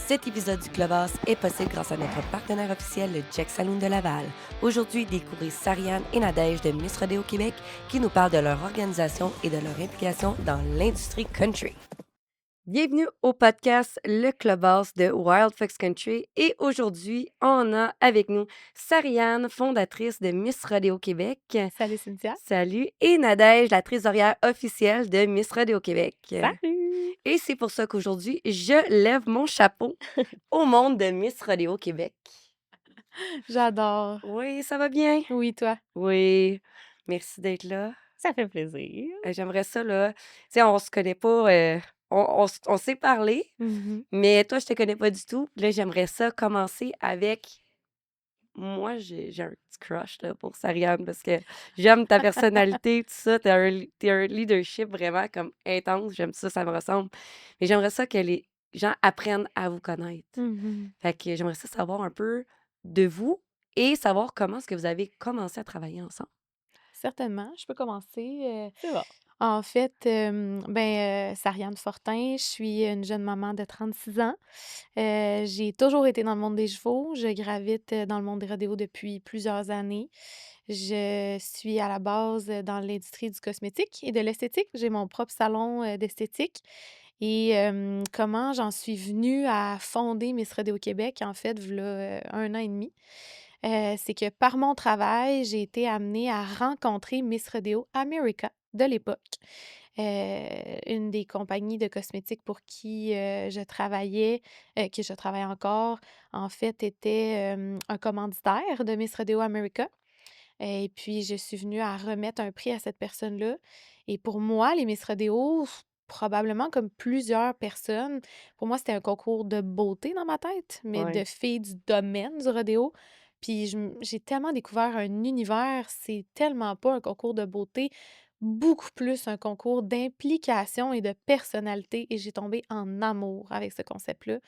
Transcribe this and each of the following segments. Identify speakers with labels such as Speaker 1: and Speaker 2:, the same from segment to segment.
Speaker 1: Cet épisode du Clubhouse est possible grâce à notre partenaire officiel, le Jack Saloon de Laval. Aujourd'hui, découvrez Sariane et Nadège de Miss Rodeo Québec qui nous parlent de leur organisation et de leur implication dans l'industrie country. Bienvenue au podcast Le Clubhouse de Wild Fox Country et aujourd'hui, on a avec nous Sariane, fondatrice de Miss Rodeo Québec.
Speaker 2: Salut Cynthia.
Speaker 1: Salut. Et Nadège, la trésorière officielle de Miss Rodeo Québec.
Speaker 2: Salut.
Speaker 1: Et c'est pour ça qu'aujourd'hui, je lève mon chapeau au monde de Miss Rodeo Québec.
Speaker 2: J'adore.
Speaker 1: Oui, ça va bien?
Speaker 2: Oui, toi?
Speaker 1: Oui. Merci d'être là.
Speaker 2: Ça fait plaisir.
Speaker 1: J'aimerais ça, là. Tu sais, on se connaît pas. On s'est parlé, mais toi, je te connais pas du tout. Là, j'aimerais ça commencer avec. Moi, j'ai un petit crush là, pour Sariane parce que j'aime ta personnalité, tout ça. T'as un leadership vraiment comme intense. J'aime ça, ça me ressemble. Mais j'aimerais ça que les gens apprennent à vous connaître. Fait que j'aimerais ça savoir un peu de vous et savoir comment est-ce que vous avez commencé à travailler ensemble.
Speaker 2: Certainement, je peux commencer.
Speaker 1: C'est bon.
Speaker 2: En fait, Sariane Fortin, je suis une jeune maman de 36 ans. J'ai toujours été dans le monde des chevaux. Je gravite dans le monde des rodéos depuis plusieurs années. Je suis à la base dans l'industrie du cosmétique et de l'esthétique. J'ai mon propre salon d'esthétique. Et comment j'en suis venue à fonder Miss Rodéo Québec, en fait, v'là 1 an et demi. C'est que par mon travail, j'ai été amenée à rencontrer Miss Rodeo America de l'époque. Une des compagnies de cosmétiques pour qui je travaillais, que je travaille encore, en fait, était un commanditaire de Miss Rodeo America. Et puis, je suis venue à remettre un prix à cette personne-là. Et pour moi, les Miss Rodeo, probablement comme plusieurs personnes, pour moi, c'était un concours de beauté dans ma tête, mais de
Speaker 1: Ouais.
Speaker 2: filles du domaine du rodéo. Puis j'ai tellement découvert un univers, c'est tellement pas un concours de beauté, beaucoup plus un concours d'implication et de personnalité. Et j'ai tombé en amour avec ce concept-là.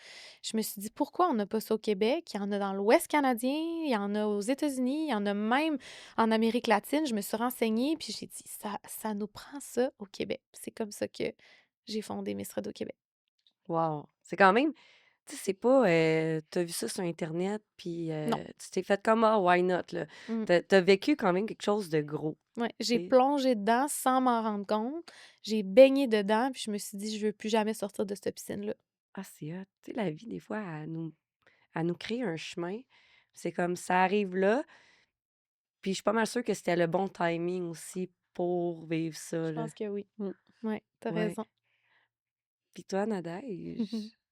Speaker 2: Je me suis dit, pourquoi on n'a pas ça au Québec? Il y en a dans l'Ouest canadien, il y en a aux États-Unis, il y en a même en Amérique latine. Je me suis renseignée, puis j'ai dit, ça nous prend ça au Québec. C'est comme ça que j'ai fondé Miss Rodeo Québec.
Speaker 1: Wow. C'est quand même, tu sais, c'est pas, t'as vu ça sur Internet, puis
Speaker 2: Non.
Speaker 1: tu t'es fait comme, ah, why not, là.
Speaker 2: Mm.
Speaker 1: T'as vécu quand même quelque chose de gros,
Speaker 2: Ouais,
Speaker 1: tu
Speaker 2: j'ai
Speaker 1: sais.
Speaker 2: plongé dedans sans m'en rendre compte. J'ai baigné dedans, puis je me suis dit, je veux plus jamais sortir de cette piscine-là.
Speaker 1: Ah, c'est hot. Tu sais, la vie, des fois, elle nous crée un chemin. C'est comme, ça arrive là, puis je suis pas mal sûre que c'était le bon timing aussi pour vivre ça,
Speaker 2: Je
Speaker 1: là.
Speaker 2: pense que oui. Ouais, t'as
Speaker 1: Ouais.
Speaker 2: raison.
Speaker 1: Puis toi, Nadège?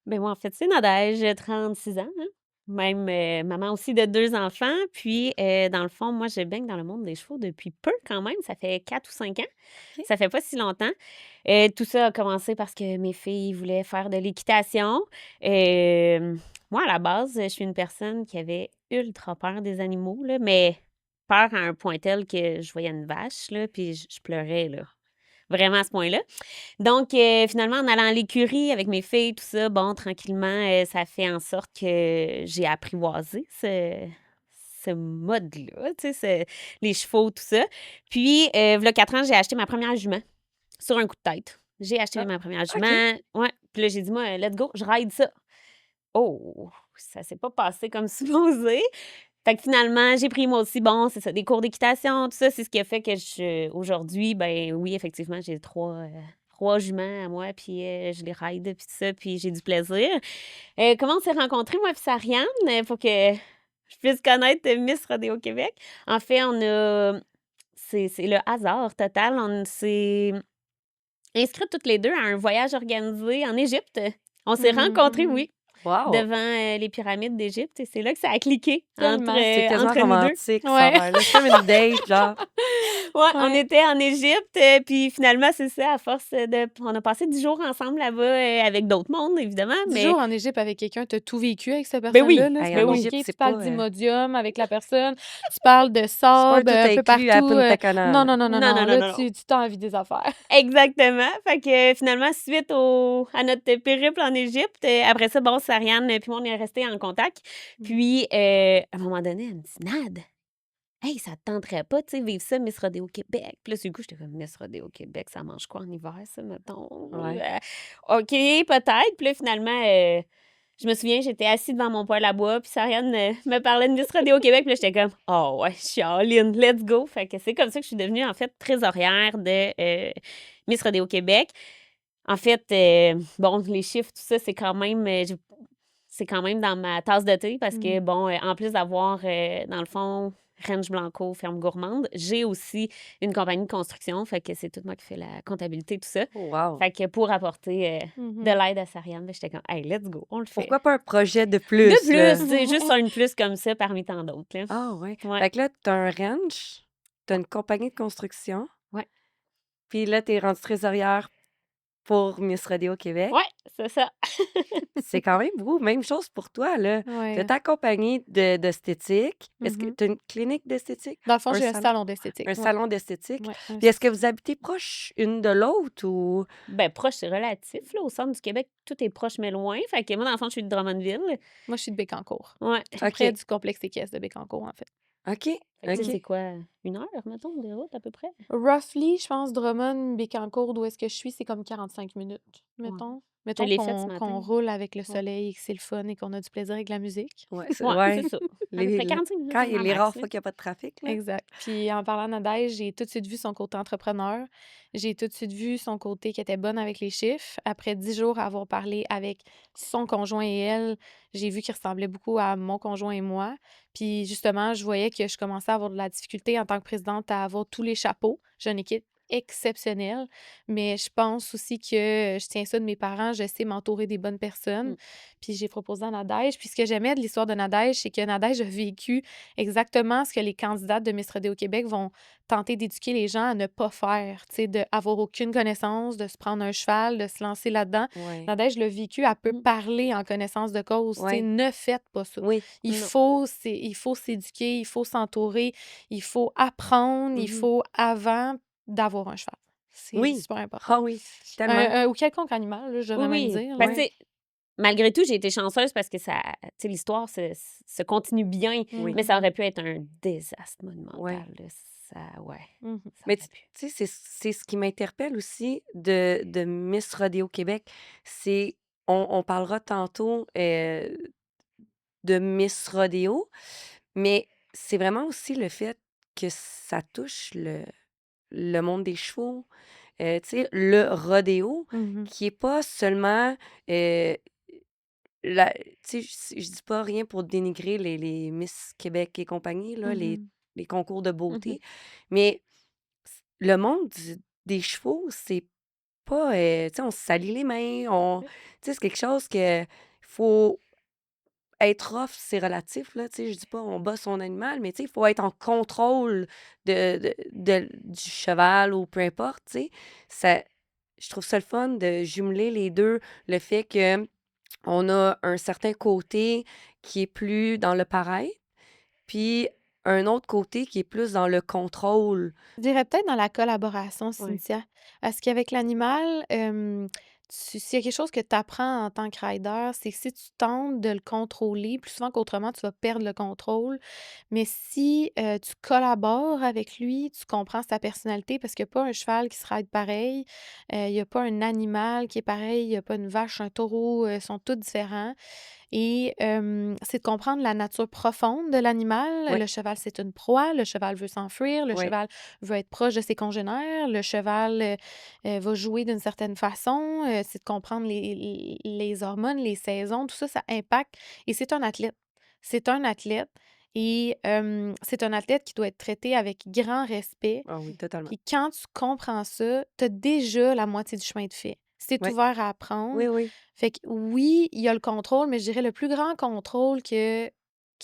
Speaker 3: Ben moi, en fait, c'est Nadège, j'ai 36 ans, hein. Même maman aussi de 2 enfants. Puis, dans le fond, moi, je baigne dans le monde des chevaux depuis peu quand même. Ça fait 4 ou 5 ans.
Speaker 1: OK.
Speaker 3: Ça fait pas si longtemps. Tout ça a commencé parce que mes filles voulaient faire de l'équitation. Moi, à la base, je suis une personne qui avait ultra peur des animaux, là, mais peur à un point tel que je voyais une vache, là, puis je pleurais, là. Vraiment à ce point-là. Donc, finalement, en allant à l'écurie avec mes filles, tout ça, bon, tranquillement, ça fait en sorte que j'ai apprivoisé ce mode-là, tu sais, les chevaux, tout ça. Puis, v'là 4 ans, j'ai acheté ma première jument sur un coup de tête. J'ai acheté
Speaker 1: Ah,
Speaker 3: ma première
Speaker 1: OK.
Speaker 3: jument. Ouais. Puis là, j'ai dit, moi, let's go, je ride ça. Oh, ça s'est pas passé comme supposé. Fait que finalement, j'ai pris moi aussi, bon, c'est ça, des cours d'équitation, tout ça, c'est ce qui a fait que aujourd'hui, ben oui, effectivement, j'ai 3 juments à moi, puis je les ride, puis tout ça, puis j'ai du plaisir. Comment on s'est rencontrés, moi puis Sariane, pour que je puisse connaître Miss Rodeo Québec? En fait, c'est le hasard total, on s'est inscrites toutes les deux à un voyage organisé en Égypte. On s'est rencontrés, oui,
Speaker 1: Wow!
Speaker 3: devant les pyramides d'Égypte, et c'est là que ça a cliqué
Speaker 2: Tellement.
Speaker 1: C'est quasiment
Speaker 3: entre nous deux.
Speaker 1: romantique, cette
Speaker 2: Ouais.
Speaker 1: affaire-là. C'est comme une date, genre.
Speaker 3: Ouais, on
Speaker 2: Ouais.
Speaker 3: était en Égypte, puis finalement, c'est ça, à force on a passé 10 jours ensemble là-bas, avec d'autres mondes, évidemment,
Speaker 2: 10
Speaker 3: mais
Speaker 2: jours en Égypte avec quelqu'un, t'as tout vécu avec cette
Speaker 3: ben oui,
Speaker 2: personne-là, là.
Speaker 1: Hey,
Speaker 2: C'est
Speaker 3: ben
Speaker 2: pas
Speaker 1: en
Speaker 3: oui.
Speaker 1: Égypte,
Speaker 2: compliqué.
Speaker 1: c'est
Speaker 2: Tu parles
Speaker 1: pas,
Speaker 2: d'Imodium avec la personne, tu parles de
Speaker 1: c'est pas un
Speaker 2: sable
Speaker 1: tout
Speaker 2: un peu
Speaker 1: inclus à
Speaker 2: partout.
Speaker 1: Punta Cana,
Speaker 2: Non,
Speaker 1: là.
Speaker 2: non, non, non,
Speaker 3: Non,
Speaker 2: non.
Speaker 3: non, non,
Speaker 2: Là,
Speaker 3: non, non.
Speaker 2: tu t'as envie des affaires.
Speaker 3: Exactement. Fait que finalement, suite à notre périple en Égypte, après ça, bon, Sariane, puis moi, on est restés en contact. Puis, à un moment donné, elle me dit, Nad, hey, ça te tenterait pas, tu sais, vivre ça, Miss Rodeo Québec? Puis là, du coup, j'étais comme, Miss Rodeo Québec, ça mange quoi en hiver, ça, mettons?
Speaker 1: Ouais.
Speaker 3: OK, peut-être. Puis là, finalement, je me souviens, j'étais assise devant mon poêle à bois, puis Sariane me parlait de Miss Rodéo Québec, puis là, j'étais comme, oh ouais, je suis all-in, let's go. Fait que c'est comme ça que je suis devenue, en fait, trésorière de Miss Rodéo Québec. En fait, bon, les chiffres, tout ça, c'est quand même, c'est quand même dans ma tasse de thé parce que, bon, en plus d'avoir, dans le fond, Range Blanco, ferme gourmande, j'ai aussi une compagnie de construction, fait que c'est tout moi qui fais la comptabilité, tout ça.
Speaker 1: Oh, wow.
Speaker 3: Fait que pour apporter de l'aide à Sariane, j'étais comme, hey, let's go, on le fait.
Speaker 1: Pourquoi pas un projet de plus?
Speaker 3: De
Speaker 1: là?
Speaker 3: plus, c'est juste un de plus comme ça parmi tant d'autres. Là.
Speaker 1: Ah, ouais.
Speaker 3: Ouais.
Speaker 1: Fait que là, t'as un ranch, t'as une compagnie de construction.
Speaker 3: Ouais.
Speaker 1: Puis là, t'es rendue trésorière pour Miss Rodéo Québec.
Speaker 3: Ouais, c'est ça.
Speaker 1: C'est quand même beau. Même chose pour toi, là.
Speaker 2: Ouais.
Speaker 1: T'as ta compagnie d'esthétique. Est-ce que t'as une clinique d'esthétique?
Speaker 2: Dans le fond,
Speaker 1: Un
Speaker 2: j'ai un
Speaker 1: salon?
Speaker 2: salon d'esthétique.
Speaker 1: Un
Speaker 2: Ouais.
Speaker 1: salon d'esthétique.
Speaker 2: Ouais, un
Speaker 1: Puis est-ce que vous habitez proches une de l'autre ou...
Speaker 3: Ben, proche, c'est relatif. Là, au centre du Québec, tout est proche, mais loin. Fait que moi, dans le fond, je suis de Drummondville.
Speaker 2: Moi, je suis de Bécancour.
Speaker 3: Ouais.
Speaker 2: Tout près
Speaker 1: OK.
Speaker 2: du complexe équestre de Bécancour, en fait.
Speaker 1: OK.
Speaker 3: Fait que, tu sais,
Speaker 1: OK.
Speaker 3: c'est quoi, 1 heure, mettons, de route à peu près?
Speaker 2: Roughly, je pense, Drummond, Bécancour, d'où est-ce que je suis, c'est comme 45 minutes, mettons. Mettons
Speaker 3: l'ai faite ce
Speaker 2: qu'on
Speaker 3: matin.
Speaker 2: roule avec le soleil et que c'est le fun et qu'on a du plaisir avec la musique.
Speaker 1: Ouais,
Speaker 3: Ouais, c'est ça. À peu
Speaker 1: Les,
Speaker 3: près 45 minutes.
Speaker 1: quand il y a
Speaker 3: grand
Speaker 1: les
Speaker 3: max,
Speaker 1: rares
Speaker 3: là.
Speaker 1: fois qu'il n'y a pas de trafic, là.
Speaker 2: Exact. Puis en parlant de Nadège, j'ai tout de suite vu son côté entrepreneur. J'ai tout de suite vu son côté qui était bonne avec les chiffres. Après 10 jours à avoir parlé avec son conjoint et elle, j'ai vu qu'il ressemblait beaucoup à mon conjoint et moi. Puis justement, je voyais que je commençais à avoir de la difficulté en tant que présidente à avoir tous les chapeaux. J'ai une équipe exceptionnelle, mais je pense aussi que je tiens ça de mes parents, je sais m'entourer des bonnes personnes. Puis j'ai proposé à Nadège. Puis ce que j'aimais de l'histoire de Nadège, c'est que Nadège a vécu exactement ce que les candidates de Miss Rodéo Québec vont tenter d'éduquer les gens à ne pas faire, tu sais, d'avoir aucune connaissance, de se prendre un cheval, de se lancer là-dedans.
Speaker 1: Ouais.
Speaker 2: Nadège l'a vécu, elle peut parler en connaissance de cause, tu sais,
Speaker 1: Ouais.
Speaker 2: ne faites pas ça.
Speaker 1: Oui.
Speaker 2: Il
Speaker 3: Non.
Speaker 2: faut s'éduquer, il faut s'entourer, il faut apprendre, il faut avant d'avoir un cheval. C'est
Speaker 1: Oui.
Speaker 2: super important.
Speaker 1: Ah oui, tellement.
Speaker 2: Ou quelconque animal, là, je
Speaker 3: Oui,
Speaker 2: devrais même
Speaker 3: oui.
Speaker 2: dire.
Speaker 3: Parce
Speaker 2: là.
Speaker 3: que, tu sais, malgré tout, j'ai été chanceuse parce que ça, tu sais, l'histoire se continue bien,
Speaker 1: Oui.
Speaker 3: mais ça aurait pu être un désastre monumental.
Speaker 1: Ouais.
Speaker 3: là. Ça, ouais.
Speaker 2: Mhm.
Speaker 3: Ça
Speaker 1: Mais
Speaker 3: aurait pu.
Speaker 1: tu sais, c'est ce qui m'interpelle aussi de Miss Rodéo Québec. C'est, on parlera tantôt de Miss Rodéo, mais c'est vraiment aussi le fait que ça touche le monde des chevaux. Tu sais, le rodéo,
Speaker 2: Mhm.
Speaker 1: qui est pas seulement... tu sais, je dis pas rien pour dénigrer les Miss Québec et compagnie, là,
Speaker 2: Mhm.
Speaker 1: les concours de beauté, mais le monde des chevaux, c'est pas... tu sais, on se salit les mains, tu sais, c'est quelque chose que faut... Être off, c'est relatif, là, tu sais, je dis pas on bat son animal, mais tu sais, il faut être en contrôle du cheval ou peu importe, tu sais. Je trouve ça le fun de jumeler les deux, le fait que on a un certain côté qui est plus dans le paraître, puis un autre côté qui est plus dans le contrôle.
Speaker 2: Je dirais peut-être dans la collaboration, Cynthia. Parce qu'avec l'animal, s'il y a quelque chose que tu apprends en tant que rider, c'est que si tu tentes de le contrôler, plus souvent qu'autrement, tu vas perdre le contrôle. Mais si tu collabores avec lui, tu comprends sa personnalité, parce qu'il n'y a pas un cheval qui se ride pareil, il n'y a pas un animal qui est pareil, il n'y a pas une vache, un taureau, ils sont tous différents. Et c'est de comprendre la nature profonde de l'animal.
Speaker 1: Ouais.
Speaker 2: Le cheval, c'est une proie. Le cheval veut s'enfuir. Le
Speaker 1: Ouais.
Speaker 2: cheval veut être proche de ses congénères. Le cheval va jouer d'une certaine façon. C'est de comprendre les hormones, les saisons. Tout ça, ça impacte. Et c'est un athlète. C'est un athlète. Et c'est un athlète qui doit être traité avec grand respect.
Speaker 1: Ah oui, totalement.
Speaker 2: Puis quand tu comprends ça, tu as déjà la moitié du chemin de fait. C'est
Speaker 1: Ouais.
Speaker 2: ouvert à apprendre.
Speaker 1: Oui, oui.
Speaker 2: Fait que oui, il y a le contrôle, mais je dirais le plus grand contrôle qu'il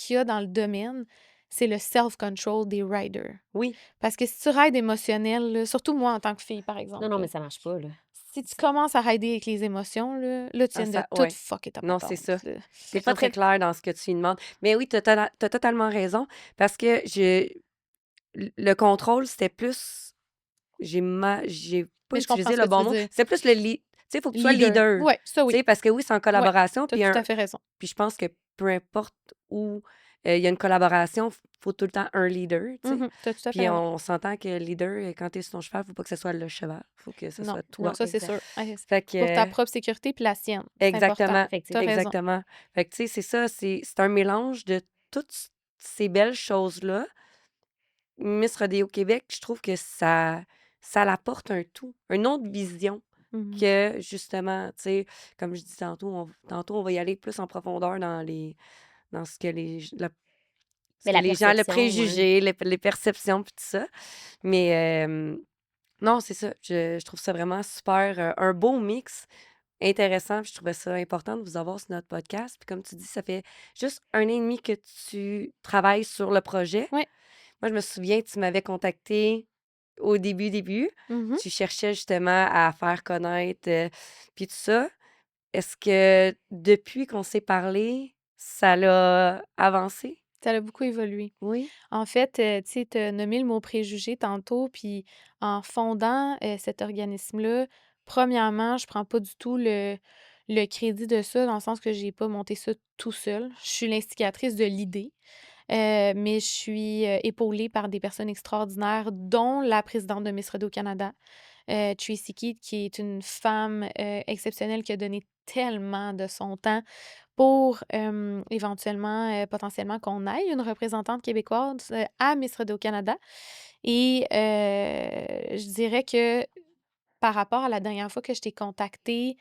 Speaker 2: y a dans le domaine, c'est le self-control des riders.
Speaker 1: Oui.
Speaker 2: Parce que si tu rides émotionnel, là, surtout moi en tant que fille, par exemple,
Speaker 3: Non,
Speaker 2: là,
Speaker 3: mais ça marche pas, là.
Speaker 2: si tu commences à rider avec les émotions, là tu viens de
Speaker 1: ça,
Speaker 2: tout
Speaker 1: ouais.
Speaker 2: fucker ta
Speaker 1: Non,
Speaker 2: patente,
Speaker 1: c'est ça.
Speaker 2: là.
Speaker 1: C'est pas très clair dans ce que tu lui demandes. Mais oui, t'as totalement raison. Parce que le contrôle, c'était plus... J'ai pas
Speaker 2: Mais je comprends
Speaker 1: utilisé
Speaker 2: ce
Speaker 1: le
Speaker 2: que tu
Speaker 1: bon
Speaker 2: veux
Speaker 1: mot.
Speaker 2: dire.
Speaker 1: C'est plus le lead. Tu sais, il faut que tu sois leader.
Speaker 2: Oui, ça
Speaker 1: Tu
Speaker 2: oui.
Speaker 1: sais, parce que oui, c'est en
Speaker 2: Ouais,
Speaker 1: collaboration.
Speaker 2: tu as
Speaker 1: Puis
Speaker 2: tout à fait raison.
Speaker 1: je pense que peu importe où il y a une collaboration, faut tout le temps un leader, tu sais.
Speaker 2: T'as tout à fait
Speaker 1: Puis
Speaker 2: raison.
Speaker 1: on s'entend que le leader, quand tu es sur ton cheval, faut pas que ce soit le cheval, faut que ce
Speaker 2: Non,
Speaker 1: soit
Speaker 2: non,
Speaker 1: toi.
Speaker 2: ça, c'est
Speaker 3: Exact.
Speaker 2: sûr.
Speaker 1: Fait
Speaker 2: Pour ta
Speaker 1: que
Speaker 2: propre sécurité puis la sienne, c'est important.
Speaker 1: exactement,
Speaker 2: T'as
Speaker 3: Effectivement.
Speaker 2: raison.
Speaker 1: exactement. Fait que tu sais, c'est ça, c'est un mélange de toutes ces belles choses-là. Miss Rodéo Québec, je trouve que ça l'apporte un tout, une autre vision
Speaker 2: Mhm.
Speaker 1: que justement, tu sais, comme je dis tantôt, on va y aller plus en profondeur dans ce que
Speaker 3: Mais
Speaker 1: ce que
Speaker 3: la
Speaker 1: les gens, le
Speaker 3: perception, ouais.
Speaker 1: préjugé, les perceptions, puis tout ça. Mais non, c'est ça. Je trouve ça vraiment super, un beau mix intéressant. Puis je trouvais ça important de vous avoir sur notre podcast. Puis comme tu dis, ça fait juste 1 an et demi que tu travailles sur le projet.
Speaker 2: Ouais.
Speaker 1: Moi, je me souviens, tu m'avais contacté au début.
Speaker 2: Mhm.
Speaker 1: Tu cherchais justement à faire connaître, puis tout ça. Est-ce que depuis qu'on s'est parlé, ça l'a avancé?
Speaker 2: Ça a beaucoup évolué.
Speaker 1: Oui.
Speaker 2: En fait, tu sais, tu as nommé le mot préjugé tantôt, puis en fondant cet organisme-là, premièrement, je prends pas du tout le crédit de ça, dans le sens que j'ai pas monté ça tout seul. Je suis l'instigatrice de l'idée, mais je suis épaulée par des personnes extraordinaires, dont la présidente de Miss Radio-Canada, Tracy Keat, qui est une femme exceptionnelle qui a donné tellement de son temps pour éventuellement, potentiellement, qu'on aille une représentante québécoise à Miss Radio-Canada. Et je dirais que par rapport à la dernière fois que je t'ai contactée,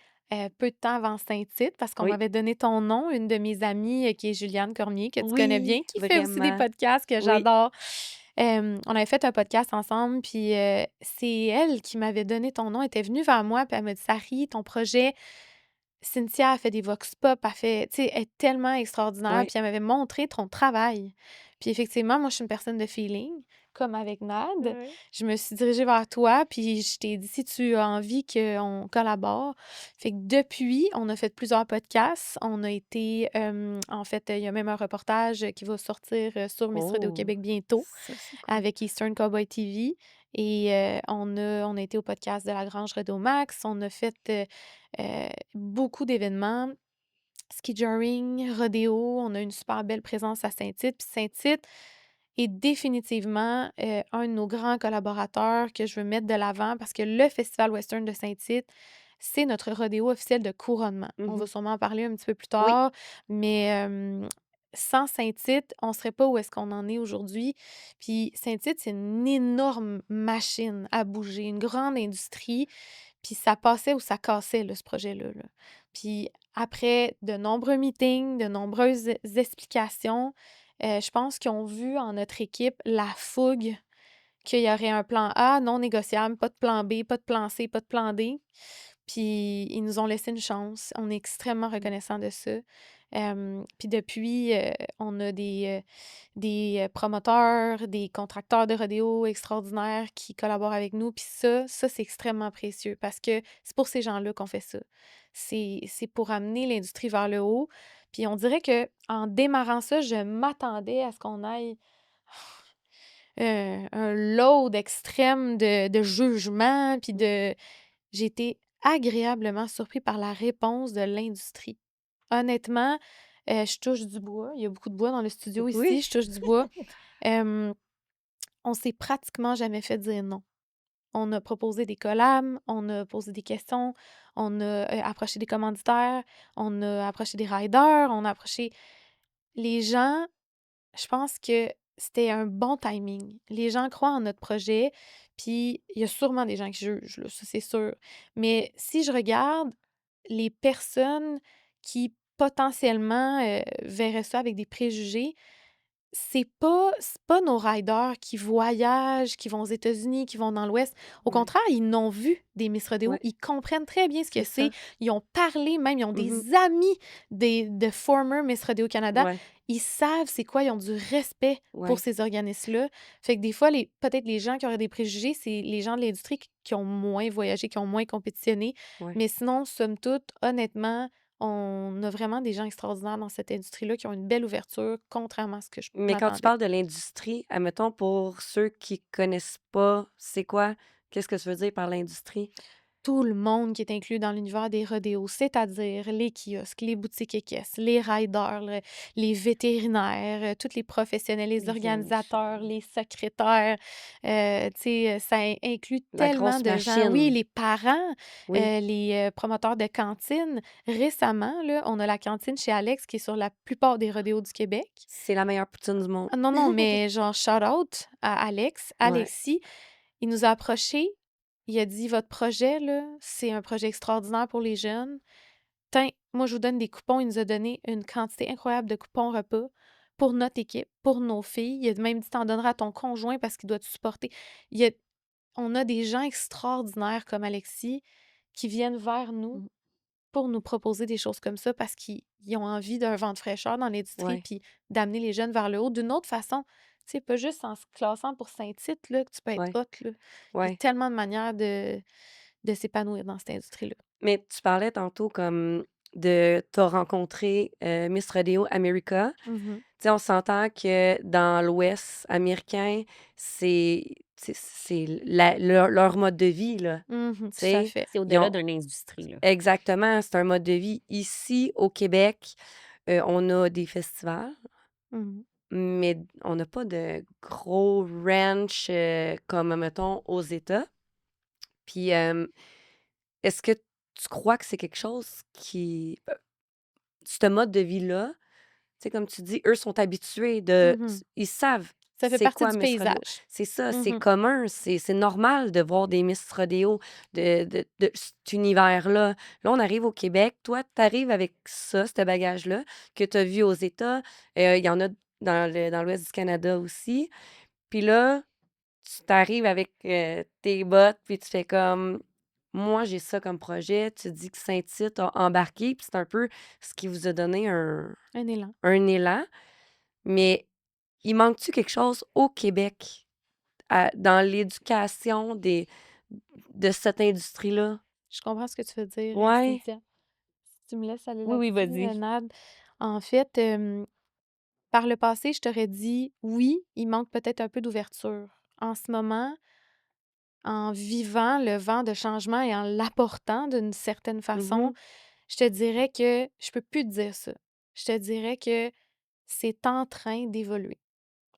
Speaker 2: peu de temps avant Saint-Tite, parce qu'on
Speaker 1: Oui.
Speaker 2: m'avait donné ton nom, une de mes amies, qui est Juliane Cormier, que tu connais bien,
Speaker 1: Oui,
Speaker 2: qui fait aussi des
Speaker 1: vraiment.
Speaker 2: podcasts que
Speaker 1: Oui.
Speaker 2: j'adore. On avait fait un podcast ensemble, puis c'est elle qui m'avait donné ton nom. Elle était venue vers moi, puis elle m'a dit: «Sari, ton projet, Cynthia a fait des vox pop, a fait, tu sais, elle est tellement extraordinaire»,
Speaker 1: Oui.
Speaker 2: puis elle m'avait montré ton travail. Puis effectivement, moi, je suis une personne de feeling, comme avec Nad.
Speaker 3: Ouais.
Speaker 2: Je me suis dirigée vers toi, puis je t'ai dit si tu as envie qu'on collabore. Fait que depuis, on a fait plusieurs podcasts. On a été, en fait, il y a même un reportage qui va sortir sur Miss Radio
Speaker 1: Oh,
Speaker 2: Québec bientôt
Speaker 1: ça, c'est cool.
Speaker 2: avec Eastern Cowboy TV. Et on a été au podcast de la Grange Redo Max. On a fait beaucoup d'événements. Ski joring, rodéo, on a une super belle présence à Saint-Tite. Puis Saint-Tite est définitivement un de nos grands collaborateurs que je veux mettre de l'avant parce que le Festival Western de Saint-Tite, c'est notre rodéo officiel de couronnement. On va
Speaker 1: Mhm.
Speaker 2: sûrement en parler un petit peu plus
Speaker 1: Oui.
Speaker 2: tard, mais sans Saint-Tite, on ne serait pas où est-ce qu'on en est aujourd'hui. Puis Saint-Tite, c'est une énorme machine à bouger, une grande industrie. Puis ça passait ou ça cassait, là, ce projet-là, là. Puis après de nombreux meetings, de nombreuses explications, je pense qu'ils ont vu en notre équipe la fougue qu'il y aurait un plan A non négociable, pas de plan B, pas de plan C, pas de plan D. Puis ils nous ont laissé une chance. On est extrêmement reconnaissants de ça. Puis depuis, on a des promoteurs, des contracteurs de rodéo extraordinaires qui collaborent avec nous. Puis ça, c'est extrêmement précieux parce que c'est pour ces gens-là qu'on fait ça. C'est pour amener l'industrie vers le haut. Puis on dirait que en démarrant ça, je m'attendais à ce qu'on aille un load extrême de jugement, puis de... J'ai été agréablement surpris par la réponse de l'industrie. Honnêtement, je touche du bois. Il y a beaucoup de bois dans le studio ici.
Speaker 1: Oui.
Speaker 2: Je touche du bois. Euh, on s'est pratiquement jamais fait dire non. On a proposé des collabs, on a posé des questions, on a approché des commanditaires, on a approché des riders, on a approché les gens. Je pense que c'était un bon timing. Les gens croient en notre projet, puis il y a sûrement des gens qui jugent, là, ça c'est sûr. Mais si je regarde les personnes qui potentiellement verraient ça avec des préjugés, c'est pas nos riders qui voyagent, qui vont aux États-Unis, qui vont dans l'Ouest. Au
Speaker 1: Ouais.
Speaker 2: contraire, ils n'ont vu des Miss Rodeo.
Speaker 1: Ouais.
Speaker 2: Ils comprennent très bien ce que
Speaker 1: C'est ça.
Speaker 2: Ils ont parlé même, ils ont
Speaker 1: Mhm.
Speaker 2: des amis de former Miss Rodeo Canada.
Speaker 1: Ouais.
Speaker 2: Ils savent c'est quoi, ils ont du respect pour
Speaker 1: Ouais.
Speaker 2: ces organismes-là. Fait que des fois, peut-être les gens qui auraient des préjugés, c'est les gens de l'industrie qui ont moins voyagé, qui ont moins compétitionné.
Speaker 1: Ouais.
Speaker 2: Mais sinon, somme toute, honnêtement, on a vraiment des gens extraordinaires dans cette industrie-là qui ont une belle ouverture, contrairement à ce que je
Speaker 1: Mais quand tu
Speaker 2: m'attendais.
Speaker 1: parles de l'industrie, admettons pour ceux qui connaissent pas, c'est quoi? Qu'est-ce que tu veux dire par l'industrie?
Speaker 2: tout le monde qui est inclus dans l'univers des rodéos, c'est-à-dire les kiosques, les boutiques équestres, les riders, les vétérinaires, tous les professionnels, les
Speaker 1: Les
Speaker 2: organisateurs,
Speaker 1: vingt.
Speaker 2: les secrétaires. Tu sais, ça inclut
Speaker 1: La
Speaker 2: tellement
Speaker 1: grosse
Speaker 2: de gens. Oui,
Speaker 1: machine.
Speaker 2: les parents,
Speaker 1: Oui.
Speaker 2: les promoteurs de cantines. Récemment, là, on a la cantine chez Alex qui est sur la plupart des rodéos du Québec.
Speaker 1: C'est la meilleure poutine du monde.
Speaker 2: Ah non, non, mais genre, shout out à Alex.
Speaker 1: Ouais.
Speaker 2: Alexis, il nous a approchés. Il a dit, votre projet, là, c'est un projet extraordinaire pour les jeunes. Tiens, moi, je vous donne des coupons. Il nous a donné une quantité incroyable de coupons repas pour notre équipe, pour nos filles. Il a même dit, t'en donneras à ton conjoint parce qu'il doit te supporter. Il a- On a des gens extraordinaires comme Alexis qui viennent vers nous
Speaker 3: Mm.
Speaker 2: pour nous proposer des choses comme ça parce qu'ils ont envie d'un vent de fraîcheur dans l'industrie
Speaker 1: Ouais.
Speaker 2: puis d'amener les jeunes vers le haut d'une autre façon. C'est pas juste en se classant pour Saint-Tite là, que tu peux être
Speaker 1: Ouais.
Speaker 2: hot. Là. Il y a
Speaker 1: Ouais.
Speaker 2: tellement de manières de s'épanouir dans cette industrie-là.
Speaker 1: Mais tu parlais tantôt comme de t'as rencontré Miss Rodeo America.
Speaker 2: Mhm.
Speaker 1: Tu sais, on s'entend que dans l'Ouest américain, c'est leur mode de vie, là.
Speaker 2: Mhm,
Speaker 1: Tu
Speaker 2: tout à
Speaker 1: sais,
Speaker 2: fait.
Speaker 3: C'est
Speaker 1: ils
Speaker 3: au-delà
Speaker 1: ont...
Speaker 3: d'une industrie, là.
Speaker 1: Exactement, c'est un mode de vie. Ici, au Québec, on a des festivals,
Speaker 2: Mhm.
Speaker 1: mais on n'a pas de gros ranch comme, mettons, aux États. Puis, est-ce que tu crois que c'est quelque chose qui... Ce mode de vie-là, tu sais, comme tu dis, eux sont habitués de...
Speaker 2: Mhm.
Speaker 1: Ils savent
Speaker 2: Ça fait
Speaker 1: c'est
Speaker 2: partie
Speaker 1: quoi
Speaker 2: du
Speaker 1: Miss Rodeo.
Speaker 2: paysage.
Speaker 1: C'est ça, c'est
Speaker 2: Mhm.
Speaker 1: commun, c'est normal de voir des Miss Rodeo de cet univers-là. Là, on arrive au Québec. Toi, tu arrives avec ça, ce bagage-là, que tu as vu aux États. Il y en a dans l'Ouest du Canada aussi. Puis là, tu t'arrives avec tes bottes, puis tu fais comme... Moi, j'ai ça comme projet. Tu dis que Saint-Tite a embarqué, puis c'est un peu ce qui vous a donné
Speaker 2: Un élan.
Speaker 1: un élan. Mais il manque-tu quelque chose au Québec dans l'éducation de cette industrie-là?
Speaker 2: Je comprends ce que tu veux dire,
Speaker 1: Ouais.
Speaker 2: Cynthia. Si tu me laisses aller
Speaker 3: Oui,
Speaker 2: là-dessus,
Speaker 3: vas-y.
Speaker 2: Nad. En fait, par le passé, je t'aurais dit oui, il manque peut-être un peu d'ouverture. En ce moment, en vivant le vent de changement et en l'apportant d'une certaine façon,
Speaker 1: Mhm.
Speaker 2: je te dirais que je peux plus te dire ça. Je te dirais que c'est en train d'évoluer.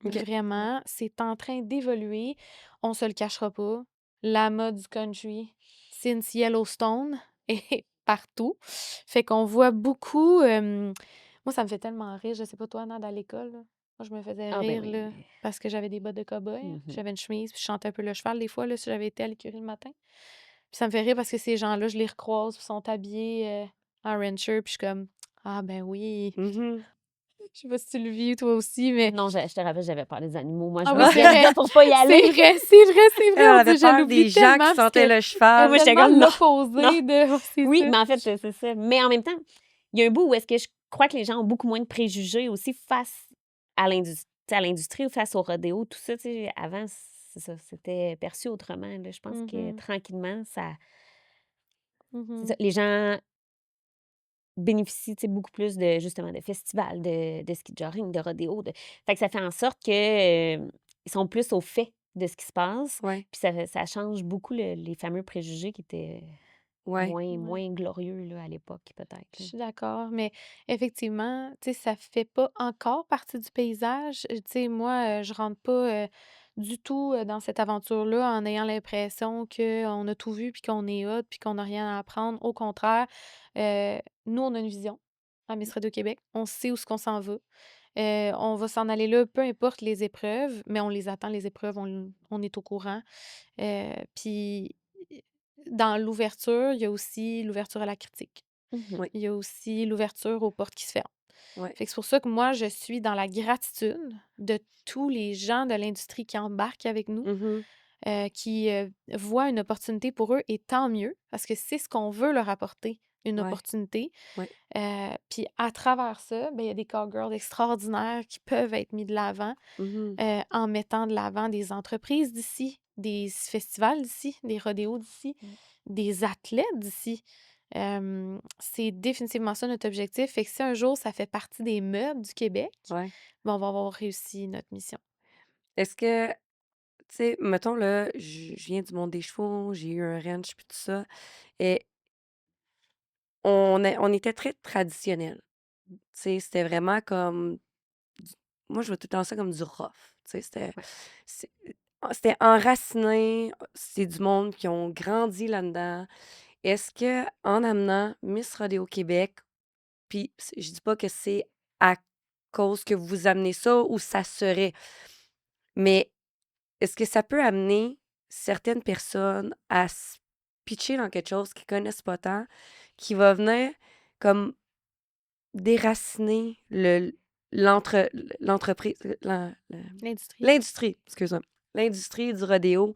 Speaker 1: OK.
Speaker 2: Vraiment, c'est en train d'évoluer. On se le cachera pas. La mode du country, since Yellowstone, est partout. Fait qu'on voit beaucoup. Moi, ça me fait tellement rire. Je sais pas toi, Nad, à l'école. Là. Moi, je me faisais
Speaker 3: Ah, ben
Speaker 2: rire
Speaker 3: oui.
Speaker 2: là, parce que j'avais des bottes de cow-boy.
Speaker 3: Mhm.
Speaker 2: J'avais une chemise, puis je chantais un peu le cheval des fois là, si j'avais été à l'écurie le matin. Puis ça me fait rire parce que ces gens-là, je les recroise, puis sont habillés en rancher, puis je suis comme ah ben oui.
Speaker 1: Mhm.
Speaker 2: Je sais pas si tu le vis toi aussi, mais
Speaker 3: Non, je te rappelle, j'avais peur des animaux. Moi, je
Speaker 2: ah
Speaker 3: me
Speaker 2: oui, c'est
Speaker 3: souviens de
Speaker 2: vrai.
Speaker 3: ça pour pas y aller.
Speaker 2: C'est vrai, c'est vrai, c'est
Speaker 1: Elle
Speaker 2: vrai. On
Speaker 1: avait
Speaker 2: dit, je
Speaker 1: peur
Speaker 2: l'oublie
Speaker 1: des gens
Speaker 2: tellement
Speaker 1: qui
Speaker 2: parce
Speaker 1: sentaient
Speaker 2: que
Speaker 1: le
Speaker 3: Et
Speaker 1: cheval.
Speaker 3: moi, j'étais
Speaker 2: tellement
Speaker 3: comme non, non.
Speaker 2: l'opposé de c'est
Speaker 3: Oui,
Speaker 2: ça.
Speaker 3: mais en fait, c'est ça. Mais en même temps, il y a un bout où est-ce que je crois que les gens ont beaucoup moins de préjugés aussi face à l'industrie ou face au rodéo, tout ça. Tu sais, avant, c'est ça, c'était perçu autrement. Là. Je pense que
Speaker 2: Mhm,
Speaker 3: tranquillement, c'est ça,
Speaker 2: mhm.
Speaker 3: les gens bénéficient tu sais, beaucoup plus de justement de festivals, de ski jogging, de rodéo. Fait que ça fait en sorte que ils sont plus au fait de ce qui se passe.
Speaker 1: Ouais,
Speaker 3: Puis ça change beaucoup les fameux préjugés qui étaient
Speaker 1: ouais.
Speaker 2: Ouais,
Speaker 3: moins glorieux là, à l'époque, peut-être.
Speaker 2: je
Speaker 3: Là.
Speaker 2: suis d'accord. Mais effectivement, tu sais, ça fait pas encore partie du paysage. Tu sais, moi, je rentre pas du tout dans cette aventure-là en ayant l'impression qu'on a tout vu puis qu'on est hot puis qu'on n'a rien à apprendre. Au contraire, nous, on a une vision à Miss Radio Québec. On sait où ce qu'on s'en va. On va s'en aller là, peu importe les épreuves, mais on les attend, les épreuves, on est au courant. Puis, dans l'ouverture, il y a aussi l'ouverture à la critique.
Speaker 3: Mhm.
Speaker 1: Oui,
Speaker 2: Il y a aussi l'ouverture aux portes qui se ferment.
Speaker 1: ouais.
Speaker 2: Fait que c'est pour ça que moi, je suis dans la gratitude de tous les gens de l'industrie qui embarquent avec nous,
Speaker 1: Mhm.
Speaker 2: qui voient une opportunité pour eux, et tant mieux, parce que c'est ce qu'on veut leur apporter, une
Speaker 1: Ouais,
Speaker 2: opportunité.
Speaker 1: ouais.
Speaker 2: Puis à travers ça, ben, il y a des cowgirls extraordinaires qui peuvent être mis de l'avant
Speaker 1: Mhm.
Speaker 2: en mettant de l'avant des entreprises d'ici, des festivals d'ici, des rodéos d'ici,
Speaker 3: Mm.
Speaker 2: des athlètes d'ici. C'est définitivement ça notre objectif. Fait que si un jour ça fait partie des meubles du Québec,
Speaker 1: Ouais.
Speaker 2: ben, on va avoir réussi notre mission.
Speaker 1: Est-ce que, tu tu sais, mettons, là, je viens du monde des chevaux, j'ai eu un ranch, puis tout ça. Et on était très traditionnels. Tu sais, c'était vraiment comme du moi, je vois tout le temps ça comme du rough. Tu sais,
Speaker 3: Ouais.
Speaker 1: c'est c'était enraciné, c'est du monde qui ont grandi là-dedans. Est-ce que en amenant Miss Rodéo Québec, puis je dis pas que c'est à cause que vous amenez ça ou ça serait, mais est-ce que ça peut amener certaines personnes à se pitcher dans quelque chose qu'ils connaissent pas tant, qui va venir comme déraciner l'entreprise,
Speaker 2: L'industrie.
Speaker 1: l'industrie, excuse-moi, l'industrie du rodéo,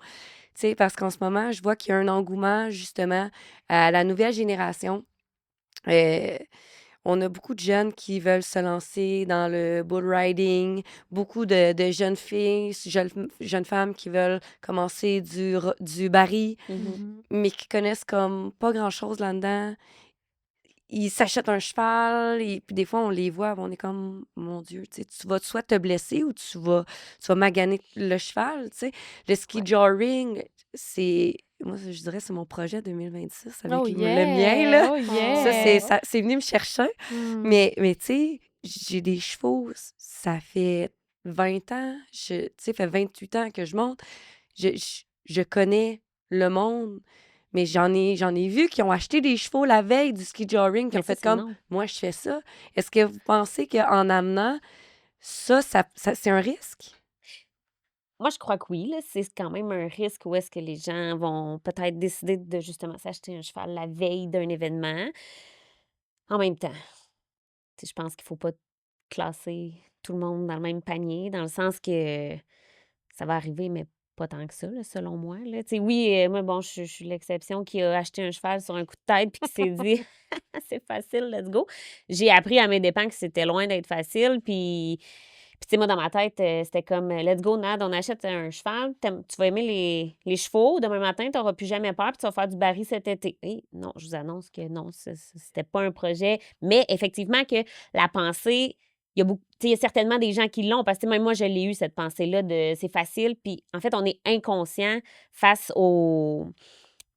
Speaker 1: tu sais, parce qu'en ce moment, je vois qu'il y a un engouement justement à la nouvelle génération. Euh, on a beaucoup de jeunes qui veulent se lancer dans le bull riding, beaucoup de jeunes filles, jeunes femmes qui veulent commencer du baril,
Speaker 3: Mhm.
Speaker 1: mais qui connaissent comme pas grand-chose là-dedans. Ils s'achètent un cheval et puis des fois, on les voit, on est comme, mon Dieu, tu sais, tu vas soit te blesser ou tu vas maganer le cheval, tu sais. Le ski
Speaker 3: Ouais.
Speaker 1: joring, moi, je dirais, c'est mon projet 2026 avec
Speaker 2: Oh
Speaker 1: le mien, là.
Speaker 2: yeah! Oh
Speaker 1: Ça,
Speaker 2: yeah!
Speaker 1: c'est venu me chercher.
Speaker 2: Hmm.
Speaker 1: Mais tu sais, j'ai des chevaux, ça fait 20 ans, tu sais, fait 28 ans que je monte. Je connais le monde, mais j'en ai vu qui ont acheté des chevaux la veille du ski joring, qui
Speaker 3: Mais
Speaker 1: ont
Speaker 3: ça,
Speaker 1: fait
Speaker 3: c'est
Speaker 1: comme
Speaker 3: non.
Speaker 1: moi, je fais ça. Est-ce que vous pensez qu'en amenant ça, c'est un risque?
Speaker 3: Moi, je crois que oui, là. C'est quand même un risque où est-ce que les gens vont peut-être décider de justement s'acheter un cheval la veille d'un événement. En même temps, tu sais, je pense qu'il faut pas classer tout le monde dans le même panier, dans le sens que ça va arriver, mais pas tant que ça, là, selon moi, là. Tu sais, oui, moi, bon, je suis l'exception qui a acheté un cheval sur un coup de tête puis qui s'est dit: «C'est facile, let's go». J'ai appris à mes dépens que c'était loin d'être facile, puis tu sais, moi, dans ma tête, c'était comme, «Let's go, Nad, on achète un cheval, tu vas aimer les chevaux, demain matin, tu auras plus jamais peur, puis tu vas faire du baril cet été». Et non, je vous annonce que non, c'était pas un projet, mais effectivement que la pensée, il y a beaucoup, tu sais, il y a certainement des gens qui l'ont, parce que même moi, je l'ai eu, cette pensée-là de «c'est facile», puis en fait, on est inconscient face au, tu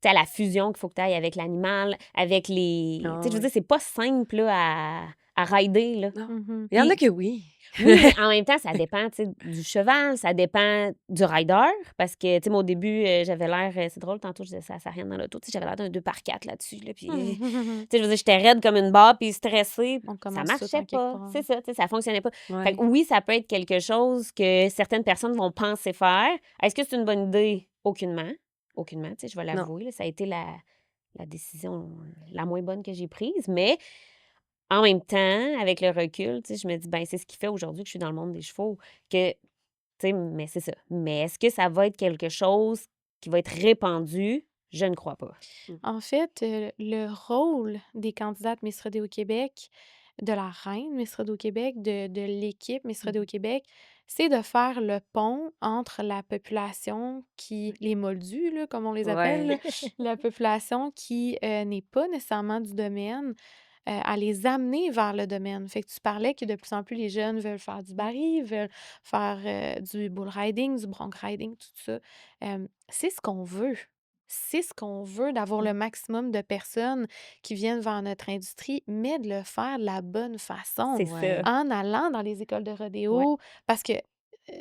Speaker 3: sais, à la fusion qu'il faut que tu ailles avec l'animal, avec les, tu
Speaker 1: Ah
Speaker 3: sais, je veux
Speaker 1: oui.
Speaker 3: dire, c'est pas simple, là, à rider, là.
Speaker 1: Non.
Speaker 2: Mhm.
Speaker 1: Il y en a
Speaker 3: Puis
Speaker 1: que oui.
Speaker 3: oui, mais en même temps, ça dépend, tu sais, du cheval, ça dépend du rider, parce que, tu sais, moi, au début, j'avais l'air, c'est drôle, tantôt, je disais ça à rien dans l'auto, tu sais, j'avais l'air d'un 2x4 là-dessus, là, puis, tu sais, je veux dire, j'étais raide comme une barre, puis stressée,
Speaker 2: On
Speaker 3: ça
Speaker 2: commence tout
Speaker 3: marchait
Speaker 2: en quelque
Speaker 3: pas,
Speaker 2: part.
Speaker 3: c'est ça, tu sais, ça fonctionnait pas. Fait que
Speaker 1: Ouais.
Speaker 3: oui, ça peut être quelque chose que certaines personnes vont penser faire. Est-ce que c'est une bonne idée? Aucunement, aucunement, tu sais, je vais
Speaker 1: Non.
Speaker 3: l'avouer, là, ça a été la décision la moins bonne que j'ai prise, mais en même temps, avec le recul, tu sais, je me dis: «Ben, c'est ce qui fait aujourd'hui que je suis dans le monde des chevaux», que, tu sais, mais c'est ça. Mais est-ce que ça va être quelque chose qui va être répandu? Je ne crois pas.
Speaker 1: Mmh.
Speaker 2: En fait, le rôle des candidates Miss Rodéo Québec, de la reine Miss Rodéo Québec, de l'équipe Miss Rodéo Québec, c'est de faire le pont entre la population qui les moldus, là, comme on les appelle, là,
Speaker 1: Ouais.
Speaker 2: la population qui, n'est pas nécessairement du domaine, à les amener vers le domaine. Fait que tu parlais que de plus en plus les jeunes veulent faire du baril, veulent faire, du bull riding, du bronc riding, tout ça. C'est ce qu'on veut. C'est ce qu'on veut, d'avoir le maximum de personnes qui viennent vers notre industrie, mais de le faire de la bonne façon,
Speaker 3: C'est
Speaker 1: Ouais.
Speaker 3: ça.
Speaker 2: en allant dans les écoles de
Speaker 3: Ouais.
Speaker 2: rodéo. Parce que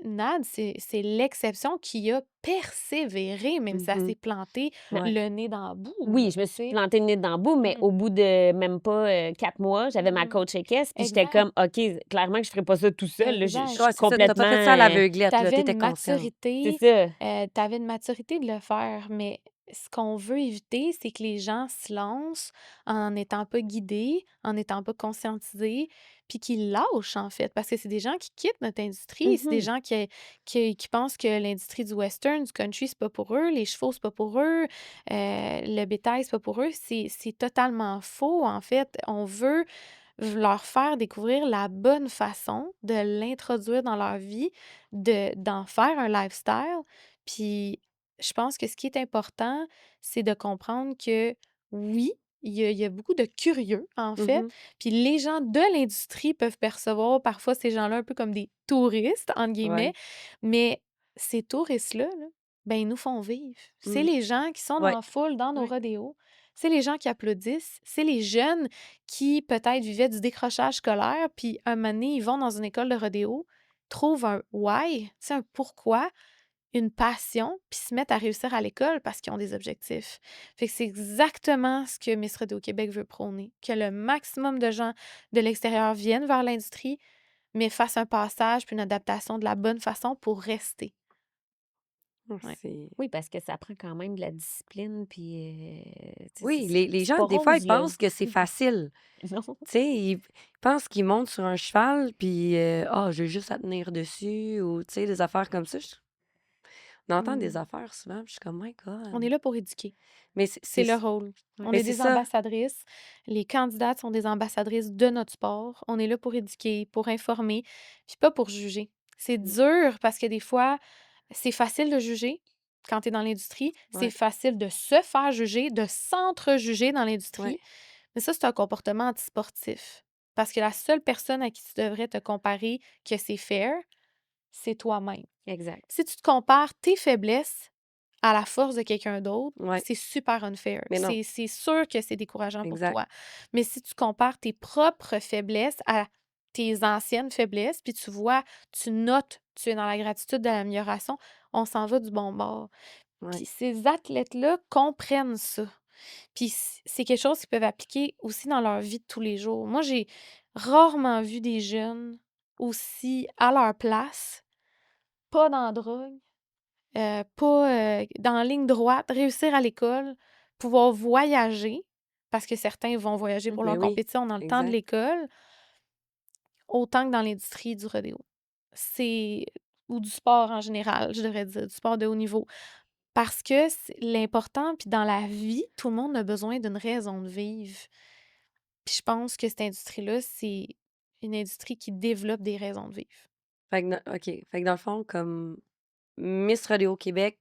Speaker 2: Nad, c'est l'exception qui a persévéré, même si ça
Speaker 1: Mhm.
Speaker 2: s'est planté
Speaker 1: Ouais.
Speaker 2: le nez dans le bout,
Speaker 3: Oui,
Speaker 2: là,
Speaker 3: je me
Speaker 2: tu
Speaker 3: suis
Speaker 2: sais.
Speaker 3: plantée le nez dans le bout, mais
Speaker 2: Mm.
Speaker 3: au bout de même pas, 4 mois, j'avais ma
Speaker 2: Mhm.
Speaker 3: coach équestre, puis j'étais
Speaker 2: Exact.
Speaker 3: comme: «OK, clairement que je ferai pas ça tout seul, là, je
Speaker 2: Exact.
Speaker 3: suis
Speaker 1: Ouais, c'est ça. T'as
Speaker 3: complètement,
Speaker 1: pas fait ça à l'aveuglette, là.
Speaker 2: T'avais
Speaker 1: T'étais
Speaker 2: une
Speaker 1: consciente.
Speaker 3: c'est
Speaker 2: maturité,
Speaker 3: ça».
Speaker 2: tu une maturité de le faire, mais ce qu'on veut éviter, c'est que les gens se lancent en n'étant pas guidés, en n'étant pas conscientisés, puis qu'ils lâchent, en fait. Parce que c'est des gens qui quittent notre industrie, c'est des
Speaker 3: Mmh.
Speaker 2: gens qui pensent que l'industrie du western, du country, c'est pas pour eux, les chevaux, c'est pas pour eux, le bétail, c'est pas pour eux. C'est totalement faux, en fait. On veut leur faire découvrir la bonne façon de l'introduire dans leur vie, d'en faire un lifestyle. Puis je pense que ce qui est important, c'est de comprendre que oui, il y a beaucoup de curieux, en fait.
Speaker 1: Mhm.
Speaker 2: Puis les gens de l'industrie peuvent percevoir parfois ces gens-là un peu comme des touristes, entre guillemets,
Speaker 1: Ouais.
Speaker 2: mais ces touristes-là, là, ben, ils nous font vivre. C'est
Speaker 1: Mm.
Speaker 2: les gens qui sont dans
Speaker 1: Ouais.
Speaker 2: la foule, dans nos
Speaker 3: Ouais.
Speaker 2: rodéos. C'est les gens qui applaudissent. C'est les jeunes qui, peut-être, vivaient du décrochage scolaire, puis un moment donné, ils vont dans une école de rodéo, trouvent un why, tu sais, un pourquoi, une passion, puis se mettent à réussir à l'école parce qu'ils ont des objectifs. Fait que c'est exactement ce que Miss Rodéo Québec veut prôner, que le maximum de gens de l'extérieur viennent vers l'industrie, mais fassent un passage puis une adaptation de la bonne façon pour rester. Ouais.
Speaker 1: C'est...
Speaker 3: Oui, parce que ça prend quand même de la discipline, puis tu sais,
Speaker 1: Oui, les
Speaker 3: c'est
Speaker 1: gens,
Speaker 3: pas
Speaker 1: des fois,
Speaker 3: rose,
Speaker 1: ils
Speaker 3: là.
Speaker 1: pensent que c'est facile.
Speaker 3: Non.
Speaker 1: Tu sais, ils pensent qu'ils montent sur un cheval, puis j'ai juste à tenir dessus, ou tu sais, des affaires comme ça. On entend des
Speaker 2: Mm.
Speaker 1: affaires souvent, puis je suis comme, my
Speaker 2: On
Speaker 1: God.
Speaker 2: est là pour éduquer.
Speaker 1: Mais
Speaker 2: C'est le rôle.
Speaker 3: Ouais.
Speaker 2: On
Speaker 1: mais
Speaker 2: est
Speaker 1: c'est
Speaker 2: des
Speaker 1: ça.
Speaker 2: ambassadrices. Les candidates sont des ambassadrices de notre sport. On est là pour éduquer, pour informer, puis pas pour juger. C'est dur parce que des fois, c'est facile de juger quand tu es dans l'industrie. C'est
Speaker 1: Ouais.
Speaker 2: facile de se faire juger, de s'entre-juger dans l'industrie.
Speaker 1: Ouais.
Speaker 2: Mais ça, c'est un comportement antisportif. Parce que la seule personne à qui tu devrais te comparer que c'est fair, c'est toi-même.
Speaker 3: Exact.
Speaker 2: Si tu te compares tes faiblesses à la force de quelqu'un d'autre,
Speaker 1: Ouais.
Speaker 2: c'est super unfair.
Speaker 1: Mais non.
Speaker 2: C'est sûr que c'est décourageant pour
Speaker 1: Exact.
Speaker 2: toi. Mais si tu compares tes propres faiblesses à tes anciennes faiblesses, puis tu vois, tu notes, tu es dans la gratitude de l'amélioration, on s'en va du bon bord.
Speaker 1: Ouais.
Speaker 2: Puis ces athlètes-là comprennent ça. Puis c'est quelque chose qu'ils peuvent appliquer aussi dans leur vie de tous les jours. Moi, j'ai rarement vu des jeunes aussi à leur place, pas dans la drogue, pas dans la ligne droite, réussir à l'école, pouvoir voyager, parce que certains vont voyager pour
Speaker 1: Mais
Speaker 2: leur
Speaker 1: oui,
Speaker 2: compétition dans le temps de
Speaker 1: exact.
Speaker 2: l'école, autant que dans l'industrie du rodéo. Ou du sport en général, je devrais dire, du sport de haut niveau. Parce que l'important, puis dans la vie, tout le monde a besoin d'une raison de vivre. Puis je pense que cette industrie-là, c'est une industrie qui développe des raisons de vivre.
Speaker 1: Fait que, OK. Fait que dans le fond, comme Miss Rodéo Québec,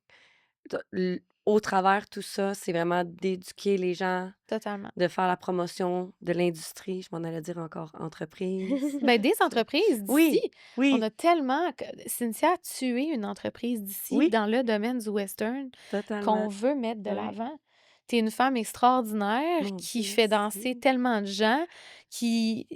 Speaker 1: au travers tout ça, c'est vraiment d'éduquer les gens,
Speaker 2: Totalement.
Speaker 1: de faire la promotion de l'industrie. Je m'en allais dire encore entreprise.
Speaker 2: Ben, des entreprises
Speaker 1: Oui,
Speaker 2: d'ici. On
Speaker 1: oui,
Speaker 2: a tellement. Cynthia a tué une entreprise d'ici
Speaker 1: oui,
Speaker 2: dans le domaine du western qu'on
Speaker 1: totalement.
Speaker 2: veut mettre de
Speaker 1: Ouais.
Speaker 2: l'avant. Tu es une femme extraordinaire
Speaker 1: Mon
Speaker 2: qui
Speaker 1: Dieu,
Speaker 2: fait danser
Speaker 1: merci.
Speaker 2: tellement de gens, qui.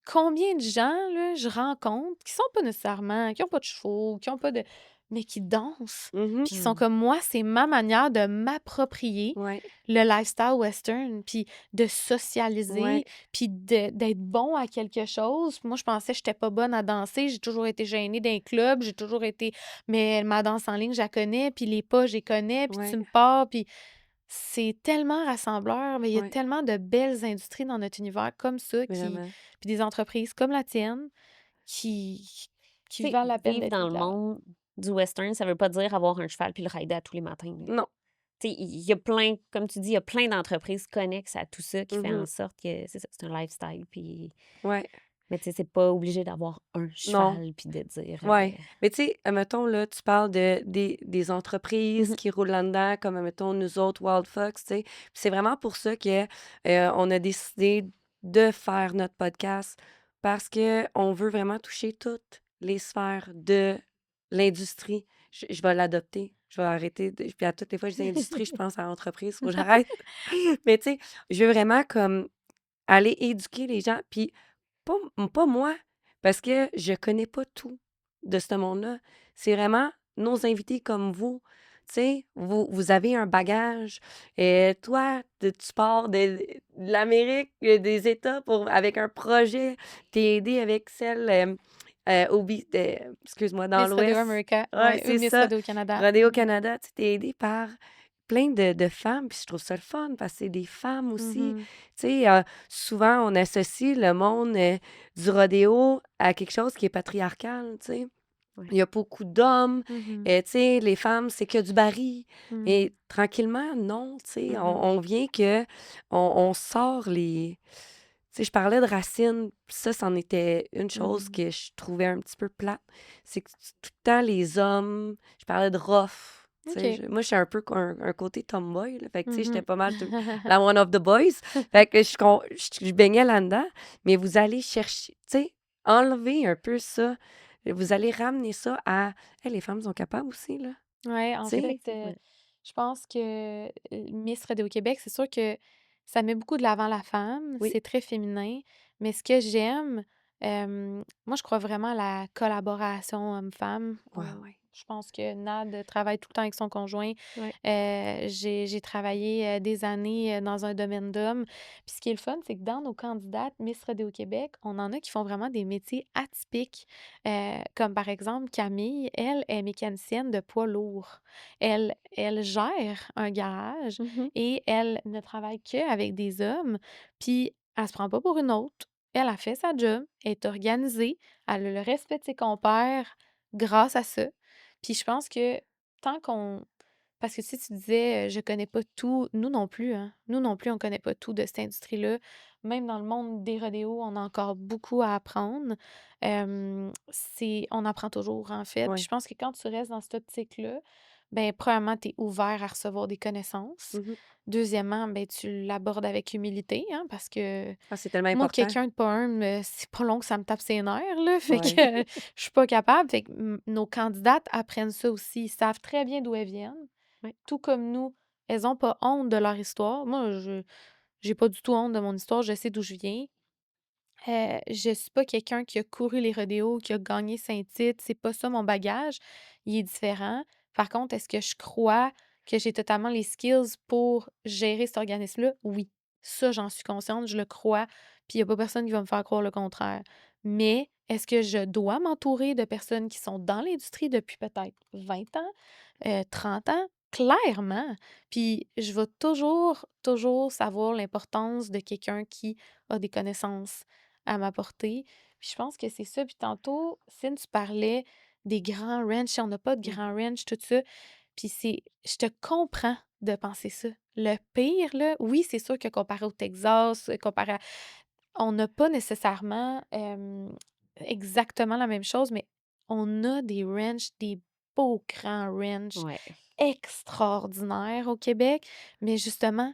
Speaker 2: Combien de gens là, je rencontre qui sont pas nécessairement, qui ont pas de chevaux, qui ont pas de. Mais qui dansent.
Speaker 1: Mhm.
Speaker 2: Puis qui sont
Speaker 3: Mm.
Speaker 2: comme moi, c'est ma manière de m'approprier
Speaker 1: Ouais,
Speaker 2: le lifestyle western, puis de socialiser,
Speaker 1: ouais,
Speaker 2: puis d'être bon à quelque chose. Moi, je pensais que j'étais pas bonne à danser. J'ai toujours été gênée d'un club. J'ai toujours été... Mais ma danse en ligne, je la connais, puis les pas, je les connais, puis tu
Speaker 1: ouais,
Speaker 2: me pars, puis... C'est tellement rassembleur, mais il y a
Speaker 1: ouais,
Speaker 2: tellement de belles industries dans notre univers comme ça,
Speaker 1: vraiment.
Speaker 2: puis des entreprises comme la tienne qui
Speaker 3: Tu sais,
Speaker 2: valent la peine
Speaker 3: vivre
Speaker 2: d'être
Speaker 3: dans
Speaker 2: mises
Speaker 3: le
Speaker 2: de l'avant.
Speaker 3: monde du western, ça veut pas dire avoir un cheval puis le rider à tous les matins, là.
Speaker 1: Non.
Speaker 3: Tu sais, il y a plein, comme tu dis, il y a plein d'entreprises connexes à tout ça qui fait en
Speaker 1: Mhm.
Speaker 3: sorte que c'est ça, c'est un lifestyle. Puis...
Speaker 1: Ouais,
Speaker 3: Mais tu sais, c'est pas obligé d'avoir un
Speaker 1: non.
Speaker 3: cheval puis de dire.
Speaker 1: Ouais. Mais tu sais, mettons, là, tu parles des entreprises
Speaker 3: Mhm.
Speaker 1: qui roulent là-dedans, comme, mettons, nous autres, Wild Fox, tu sais. Puis c'est vraiment pour ça que on a décidé de faire notre podcast parce que on veut vraiment toucher toutes les sphères de l'industrie. Je vais l'adopter. Je vais arrêter. Puis à toutes les fois que je dis industrie, je pense à entreprise. Faut que j'arrête. Mais tu sais, je veux vraiment comme aller éduquer les gens. Puis pas moi, parce que je connais pas tout de ce monde-là. C'est vraiment nos invités comme vous. Tu sais, vous avez un bagage. Et toi, tu pars de l'Amérique, des États avec un projet. T'es aidé avec celle excuse-moi, dans
Speaker 2: Miss Rodeo
Speaker 1: l'Ouest.
Speaker 2: America,
Speaker 1: Ouais,
Speaker 2: ouais,
Speaker 1: c'est
Speaker 2: Miss
Speaker 1: ça.
Speaker 2: Rodeo Canada.
Speaker 1: Rodéo Canada, tu t'es aidé par plein de femmes, puis je trouve ça le fun parce que c'est des femmes aussi.
Speaker 2: Mhm.
Speaker 1: Tu sais, souvent, on associe le monde du rodéo à quelque chose qui est patriarcal, tu sais.
Speaker 3: Ouais.
Speaker 1: Il y a beaucoup d'hommes,
Speaker 2: Mhm.
Speaker 1: tu sais, les femmes, c'est que du baril.
Speaker 2: Mhm.
Speaker 1: Et tranquillement, non, tu sais,
Speaker 2: Mhm.
Speaker 1: on vient que, on sort les... Tu sais, je parlais de racines, puis ça, c'en était une chose
Speaker 2: Mhm.
Speaker 1: que je trouvais un petit peu plate. C'est que tout le temps, les hommes, je parlais de rough. Tu sais,
Speaker 2: OK.
Speaker 1: moi, je suis un peu un côté tomboy, là. Fait que, tu sais, j'étais
Speaker 2: Mhm.
Speaker 1: pas mal la one of the boys. Fait que je baignais là-dedans. Mais vous allez chercher, tu sais, enlever un peu ça vous allez ramener ça à hey, les femmes sont capables aussi, là.
Speaker 2: Ouais,
Speaker 1: Tu
Speaker 2: en
Speaker 1: sais?
Speaker 2: fait,
Speaker 3: Effectivement.
Speaker 2: je pense que Miss Rodéo Québec, c'est sûr que ça met beaucoup de l'avant la femme,
Speaker 1: Oui.
Speaker 2: c'est très féminin, mais ce que j'aime, moi, je crois vraiment à la collaboration homme-femme.
Speaker 1: Ouais, ouais.
Speaker 2: Je pense que Nad travaille tout le temps avec son conjoint.
Speaker 3: Ouais.
Speaker 2: J'ai travaillé des années dans un domaine d'hommes. Puis ce qui est le fun, c'est que dans nos candidates Miss Rodéo Québec, on en a qui font vraiment des métiers atypiques. Comme par exemple Camille, elle est mécanicienne de poids lourds. Elle gère un garage
Speaker 3: Mhm.
Speaker 2: et elle ne travaille qu'avec des hommes. Puis elle se prend pas pour une autre. Elle a fait sa job, elle est organisée, elle a le respect de ses compères grâce à ça. Puis je pense que tant qu'on parce que si tu disais, je connais pas tout, nous non plus, hein. Nous non plus, on connaît pas tout de cette industrie-là. Même dans le monde des rodéos, on a encore beaucoup à apprendre. On apprend toujours, en fait. Puis
Speaker 1: Ouais.
Speaker 2: je pense que quand tu restes dans cette optique-là, ben premièrement, tu es ouvert à recevoir des connaissances.
Speaker 1: Mhm.
Speaker 2: Deuxièmement, ben tu l'abordes avec humilité, hein, parce que
Speaker 1: Ah, c'est tellement
Speaker 2: moi,
Speaker 1: important.
Speaker 2: quelqu'un de pas humble, c'est pas long que ça me tape ses nerfs, là. Fait que
Speaker 1: Ouais.
Speaker 2: je suis pas capable. Fait que nos candidates apprennent ça aussi. Ils savent très bien d'où elles viennent.
Speaker 3: Ouais.
Speaker 2: Tout comme nous, elles ont pas honte de leur histoire. Moi, j'ai pas du tout honte de mon histoire. Je sais d'où je viens. Je suis pas quelqu'un qui a couru les rodéos, qui a gagné 5 titres. C'est pas ça mon bagage. Il est différent. Par contre, est-ce que je crois que j'ai totalement les skills pour gérer cet organisme-là? Oui. Ça, j'en suis consciente, je le crois. Puis il n'y a pas personne qui va me faire croire le contraire. Mais est-ce que je dois m'entourer de personnes qui sont dans l'industrie depuis peut-être 20 ans, 30 ans? Clairement. Puis je vais toujours, toujours savoir l'importance de quelqu'un qui a des connaissances à m'apporter. Puis je pense que c'est ça. Puis tantôt, Cine, tu parlais des grands ranchs. On n'a pas de grands ranchs, tout ça. Puis je te comprends de penser ça. Le pire, là, oui, c'est sûr que comparé au Texas, on n'a pas nécessairement exactement la même chose, mais on a des ranchs, des beaux grands ranchs
Speaker 3: Ouais.
Speaker 2: extraordinaires au Québec. Mais justement,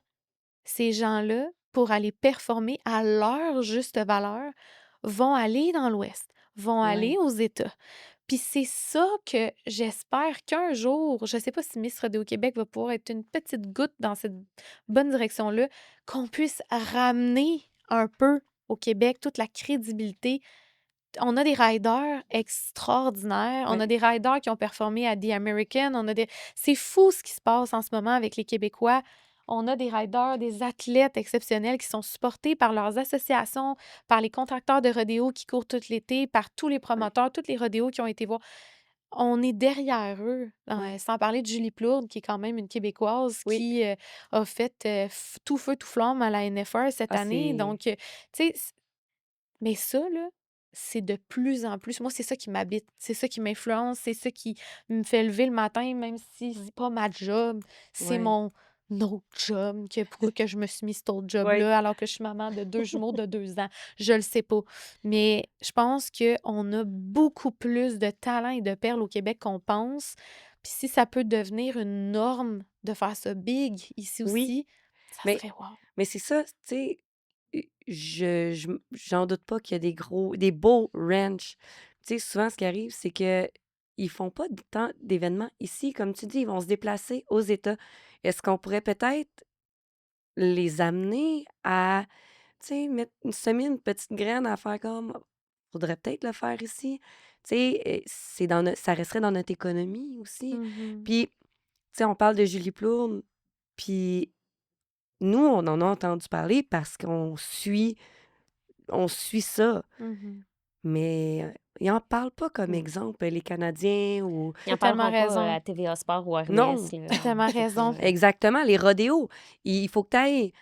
Speaker 2: ces gens-là, pour aller performer à leur juste valeur, vont aller dans l'Ouest, vont aller
Speaker 1: Ouais.
Speaker 2: aux États. Puis c'est ça que j'espère qu'un jour, je sais pas si Miss Rodéo Québec va pouvoir être une petite goutte dans cette bonne direction-là, qu'on puisse ramener un peu au Québec toute la crédibilité. On a des riders extraordinaires. On
Speaker 1: Ouais.
Speaker 2: a des riders qui ont performé à The American. C'est fou ce qui se passe en ce moment avec les Québécois. On a des riders, des athlètes exceptionnels qui sont supportés par leurs associations, par les contracteurs de rodéo qui courent tout l'été, par tous les promoteurs, tous les rodéos qui ont été voir. On est derrière eux.
Speaker 1: Ouais.
Speaker 2: Sans parler de Julie Plourde, qui est quand même une Québécoise
Speaker 1: Oui.
Speaker 2: qui a fait tout feu, tout flamme à la NFR cette
Speaker 1: Ah,
Speaker 2: année.
Speaker 1: c'est.
Speaker 2: Donc, tu sais, mais ça, là, c'est de plus en plus. Moi, c'est ça qui m'habite, c'est ça qui m'influence, c'est ça qui me fait lever le matin, même si c'est pas ma job, c'est
Speaker 1: Ouais.
Speaker 2: mon autre job. Pourquoi que je me suis mis cet autre
Speaker 1: Ouais.
Speaker 2: job-là alors que je suis maman de 2 jumeaux de 2 ans? Je le sais pas. Mais je pense qu'on a beaucoup plus de talent et de perles au Québec qu'on pense. Puis si ça peut devenir une norme de faire ça big ici
Speaker 1: Oui.
Speaker 2: aussi, ça
Speaker 1: Mais,
Speaker 2: serait wow.
Speaker 1: mais c'est ça, tu sais, j'en doute pas qu'il y a des beaux ranchs. Tu sais, souvent, ce qui arrive, c'est que ils font pas tant d'événements ici. Comme tu dis, ils vont se déplacer aux États. Est-ce qu'on pourrait peut-être les amener à, tu sais, semer une petite graine à faire comme, faudrait peut-être le faire ici. Tu sais, ça resterait dans notre économie aussi.
Speaker 2: Mhm.
Speaker 1: Puis, tu sais, on parle de Julie Plourde, puis nous, on en a entendu parler parce on suit ça,
Speaker 2: Mhm.
Speaker 1: mais ils en parlent pas comme
Speaker 3: Mm.
Speaker 1: exemple, les Canadiens ou
Speaker 3: Ils
Speaker 2: T'as
Speaker 3: en
Speaker 2: tellement
Speaker 3: parleront pas
Speaker 2: raison.
Speaker 3: à TVA Sport ou à
Speaker 1: non,
Speaker 3: RDS, là.
Speaker 2: T'as tellement
Speaker 3: C'est
Speaker 2: raison.
Speaker 3: pas.
Speaker 1: exactement, les rodéos. Il faut que tu ailles, tu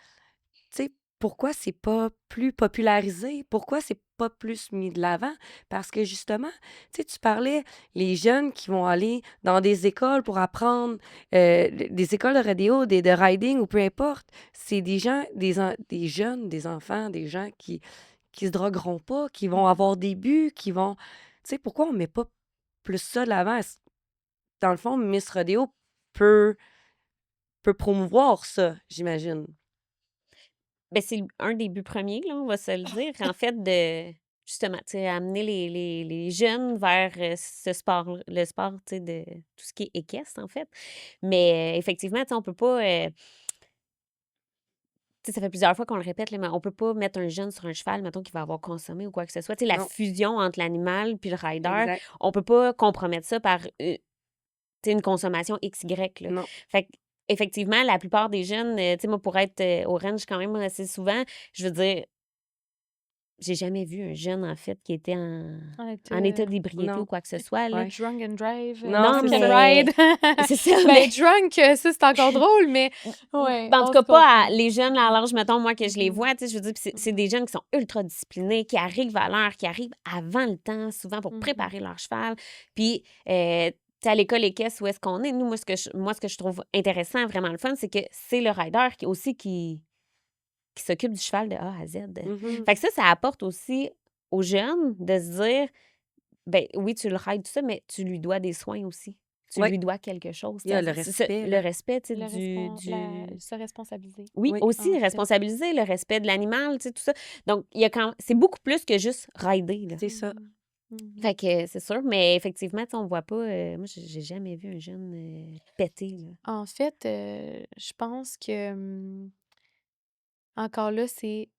Speaker 1: sais, pourquoi c'est pas plus popularisé? Pourquoi c'est pas plus mis de l'avant? Parce que justement, tu sais, tu parlais, les jeunes qui vont aller dans des écoles pour apprendre, des écoles de rodéo, de riding ou peu importe, c'est des gens, des jeunes, des enfants, des gens qui se drogueront pas, qui vont avoir des buts, qui vont... Tu sais, pourquoi on met pas plus ça de l'avant? Dans le fond, Miss Rodéo peut promouvoir ça, j'imagine.
Speaker 3: Ben, c'est un des buts premiers, là, on va se le dire. En fait, de justement, tu sais, amener les jeunes vers ce sport, le sport, tu sais, de tout ce qui est équestre, en fait. Mais effectivement, tu sais, on peut pas. Tu sais, ça fait plusieurs fois qu'on le répète, là, mais on peut pas mettre un jeune sur un cheval, mettons, qui va avoir consommé ou quoi que ce soit. Tu sais, la
Speaker 1: Non,
Speaker 3: fusion entre l'animal puis le rider,
Speaker 1: exact.
Speaker 3: on peut pas compromettre ça par tu sais, une consommation XY, là.
Speaker 1: Non.
Speaker 3: Fait que, effectivement, la plupart des jeunes, tu sais, moi, pour être au ranch quand même assez souvent, je veux dire, j'ai jamais vu un jeune, en fait, qui était en état d'ébriété ou
Speaker 1: Non.
Speaker 3: quoi que ce soit, là.
Speaker 1: Ouais.
Speaker 2: Drunk and drive,
Speaker 1: Non,
Speaker 3: Non,
Speaker 2: drunk
Speaker 1: c'est
Speaker 2: and
Speaker 1: ça.
Speaker 2: ride.
Speaker 3: c'est ça,
Speaker 2: Ben,
Speaker 3: mais
Speaker 2: drunk, ça, c'est encore drôle, mais ouais,
Speaker 3: ben, en tout
Speaker 2: on
Speaker 3: cas,
Speaker 2: se
Speaker 3: pas
Speaker 2: comprend.
Speaker 3: les jeunes à l'âge, mettons, moi, que je les
Speaker 2: Mhm,
Speaker 3: vois, tu sais, je veux dire, puis c'est
Speaker 2: mhm,
Speaker 3: des jeunes qui sont ultra disciplinés, qui arrivent à l'heure, qui arrivent avant le temps, souvent pour
Speaker 2: mhm.
Speaker 3: préparer leur cheval. Puis, tu sais, à l'école équestre, où est-ce qu'on est? Nous, moi, ce que je trouve intéressant, vraiment le fun, c'est que c'est le rider qui s'occupe du cheval de A à Z.
Speaker 1: Mhm.
Speaker 3: Fait que ça apporte aussi aux jeunes de se dire, ben oui, tu le rides, tout ça, mais tu lui dois des soins aussi. Tu
Speaker 1: Ouais,
Speaker 3: lui dois quelque chose.
Speaker 1: il y a le
Speaker 3: C'est ça,
Speaker 1: respect,
Speaker 3: le
Speaker 1: là.
Speaker 3: respect, tu sais,
Speaker 2: Se responsabiliser,
Speaker 3: Oui,
Speaker 1: Oui.
Speaker 3: aussi
Speaker 2: en fait.
Speaker 3: responsabiliser, le respect de l'animal, tu sais, tout ça. Donc, il y a c'est beaucoup plus que juste rider, là.
Speaker 1: C'est ça.
Speaker 2: Mhm, mhm.
Speaker 3: Fait que c'est sûr, mais effectivement, tu sais, on voit pas. Moi, j'ai jamais vu un jeune péter, là.
Speaker 2: En fait, je pense que encore là, c'est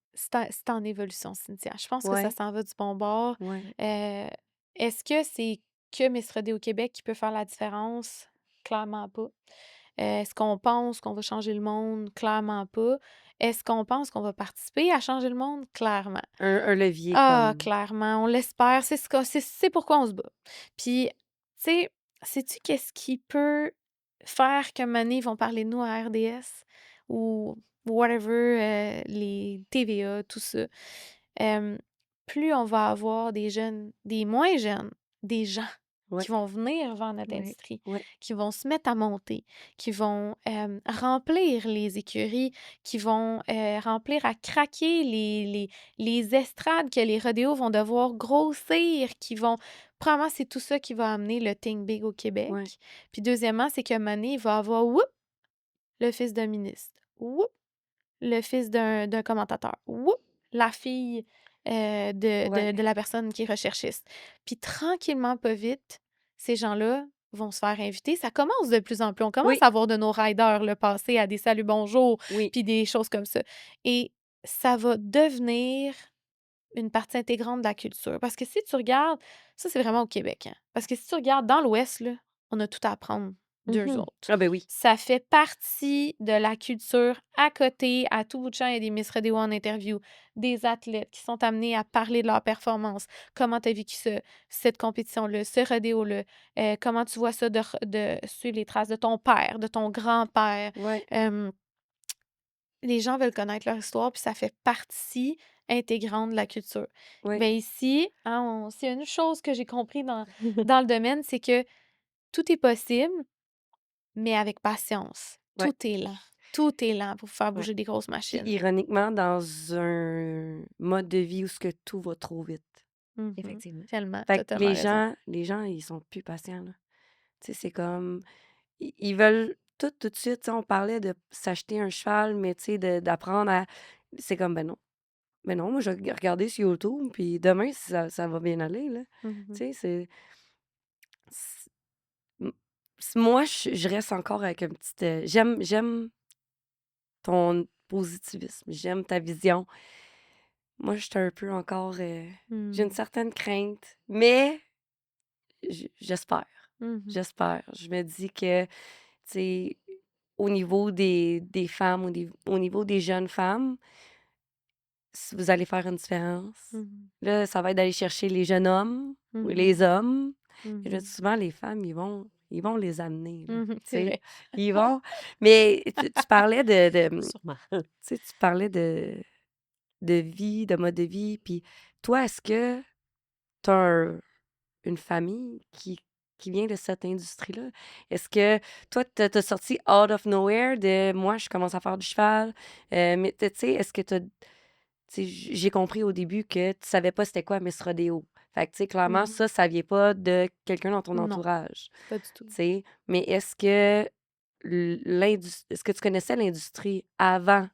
Speaker 2: en évolution, Cynthia. Je pense que ça
Speaker 1: Ouais.
Speaker 2: s'en va du bon bord.
Speaker 1: Ouais.
Speaker 2: Euh, Est-ce que c'est que Miss Rodeo Québec qui peut faire la différence? Clairement pas. Est-ce qu'on pense qu'on va changer le monde? Clairement pas. Est-ce qu'on pense qu'on va participer à changer le monde? Clairement.
Speaker 1: Un levier
Speaker 2: Ah,
Speaker 1: comme.
Speaker 2: clairement, on l'espère. C'est pourquoi on se bat. Puis, tu sais, sais-tu qu'est-ce qui peut faire qu'un moment donné, ils vont parler de nous à RDS ou whatever, les TVA, tout ça? Hem, Plus on va avoir des jeunes, des moins jeunes, des gens
Speaker 1: Ouais.
Speaker 2: qui vont venir vers notre
Speaker 3: Ouais.
Speaker 2: industrie,
Speaker 1: Ouais.
Speaker 2: qui vont se mettre à monter, qui vont remplir les écuries, qui vont remplir à craquer les estrades que les rodéos vont devoir grossir, qui vont... Premièrement, c'est tout ça qui va amener le Think Big au Québec.
Speaker 1: Ouais.
Speaker 2: Puis deuxièmement, c'est qu'à un moment donné, il va avoir whoop, le fils d'un ministre, whoop, le fils d'un commentateur, whoop, la fille
Speaker 1: Ouais.
Speaker 2: de la personne qui est recherchiste. Puis tranquillement, pas vite, ces gens-là vont se faire inviter. Ça commence de plus en plus. On commence
Speaker 1: Oui.
Speaker 2: à voir de nos riders le passer à des saluts bonjour,
Speaker 1: Oui.
Speaker 2: puis des choses comme ça. Et ça va devenir une partie intégrante de la culture. Parce que si tu regardes, ça c'est vraiment au Québec, hein. Parce que si tu regardes dans l'Ouest, là, on a tout à apprendre d'eux
Speaker 3: Mhm.
Speaker 2: autres.
Speaker 1: Ah ben oui.
Speaker 2: Ça fait partie de la culture à côté, à tout bout de champ, il y a des Miss Rodeo en interview, des athlètes qui sont amenés à parler de leur performance. Comment tu as vécu cette compétition-là, ce rodéo-là? Comment tu vois ça de suivre les traces de ton père, de ton grand-père?
Speaker 1: Ouais.
Speaker 2: Les gens veulent connaître leur histoire, puis ça fait partie intégrante de la culture.
Speaker 1: Ouais.
Speaker 2: Bien ici, hein, s'il y a une chose que j'ai compris dans le domaine, c'est que tout est possible, mais avec patience.
Speaker 1: Ouais.
Speaker 2: Tout est lent. Tout est lent pour faire
Speaker 1: Ouais.
Speaker 2: bouger des grosses
Speaker 1: Puis
Speaker 2: machines.
Speaker 1: ironiquement, dans un mode de vie où ce que tout va trop vite.
Speaker 2: Mhm.
Speaker 3: Effectivement.
Speaker 2: Tellement,
Speaker 1: Fait que
Speaker 2: totalement raison.
Speaker 1: les gens, ils sont plus patients, là. Tu sais, c'est comme, ils veulent tout de suite. Tu sais, on parlait de s'acheter un cheval, mais tu sais, d'apprendre à. C'est comme, ben non. Ben non, moi, je vais regarder sur YouTube, puis demain, ça va bien aller, là. Tu
Speaker 2: Mhm.
Speaker 1: sais, c'est- m- moi, je reste encore avec un petit. J'aime ton positivisme, j'aime ta vision. Moi, je suis un peu encore. J'ai une
Speaker 2: Mhm.
Speaker 1: certaine crainte, mais j'espère.
Speaker 2: Mhm.
Speaker 1: J'espère. Je me dis que, tu sais, au niveau des femmes, au niveau des jeunes femmes, si vous allez faire une différence.
Speaker 2: Mhm.
Speaker 1: Là, ça va être d'aller chercher les jeunes hommes ou
Speaker 2: Mhm.
Speaker 1: les hommes. Et là,
Speaker 2: Mhm.
Speaker 1: souvent, les femmes, ils vont les amener, là,
Speaker 2: Mhm.
Speaker 1: tu
Speaker 2: C'est
Speaker 1: sais.
Speaker 2: vrai.
Speaker 1: Ils vont. Mais tu parlais
Speaker 3: Sûrement.
Speaker 1: tu sais, tu parlais de vie, de mode de vie. Puis toi, est-ce que tu as une famille qui vient de cette industrie-là? Est-ce que toi, t'as sorti out of nowhere de moi, je commence à faire du cheval, mais tu sais, est-ce que tu sais, j'ai compris au début que tu savais pas c'était quoi Miss Rodeo. Fait que, tu sais, clairement,
Speaker 2: Mhm.
Speaker 1: ça vient pas de quelqu'un dans ton
Speaker 2: Non,
Speaker 1: entourage,
Speaker 2: pas du tout.
Speaker 1: tu sais. Mais est-ce que tu connaissais l'industrie avant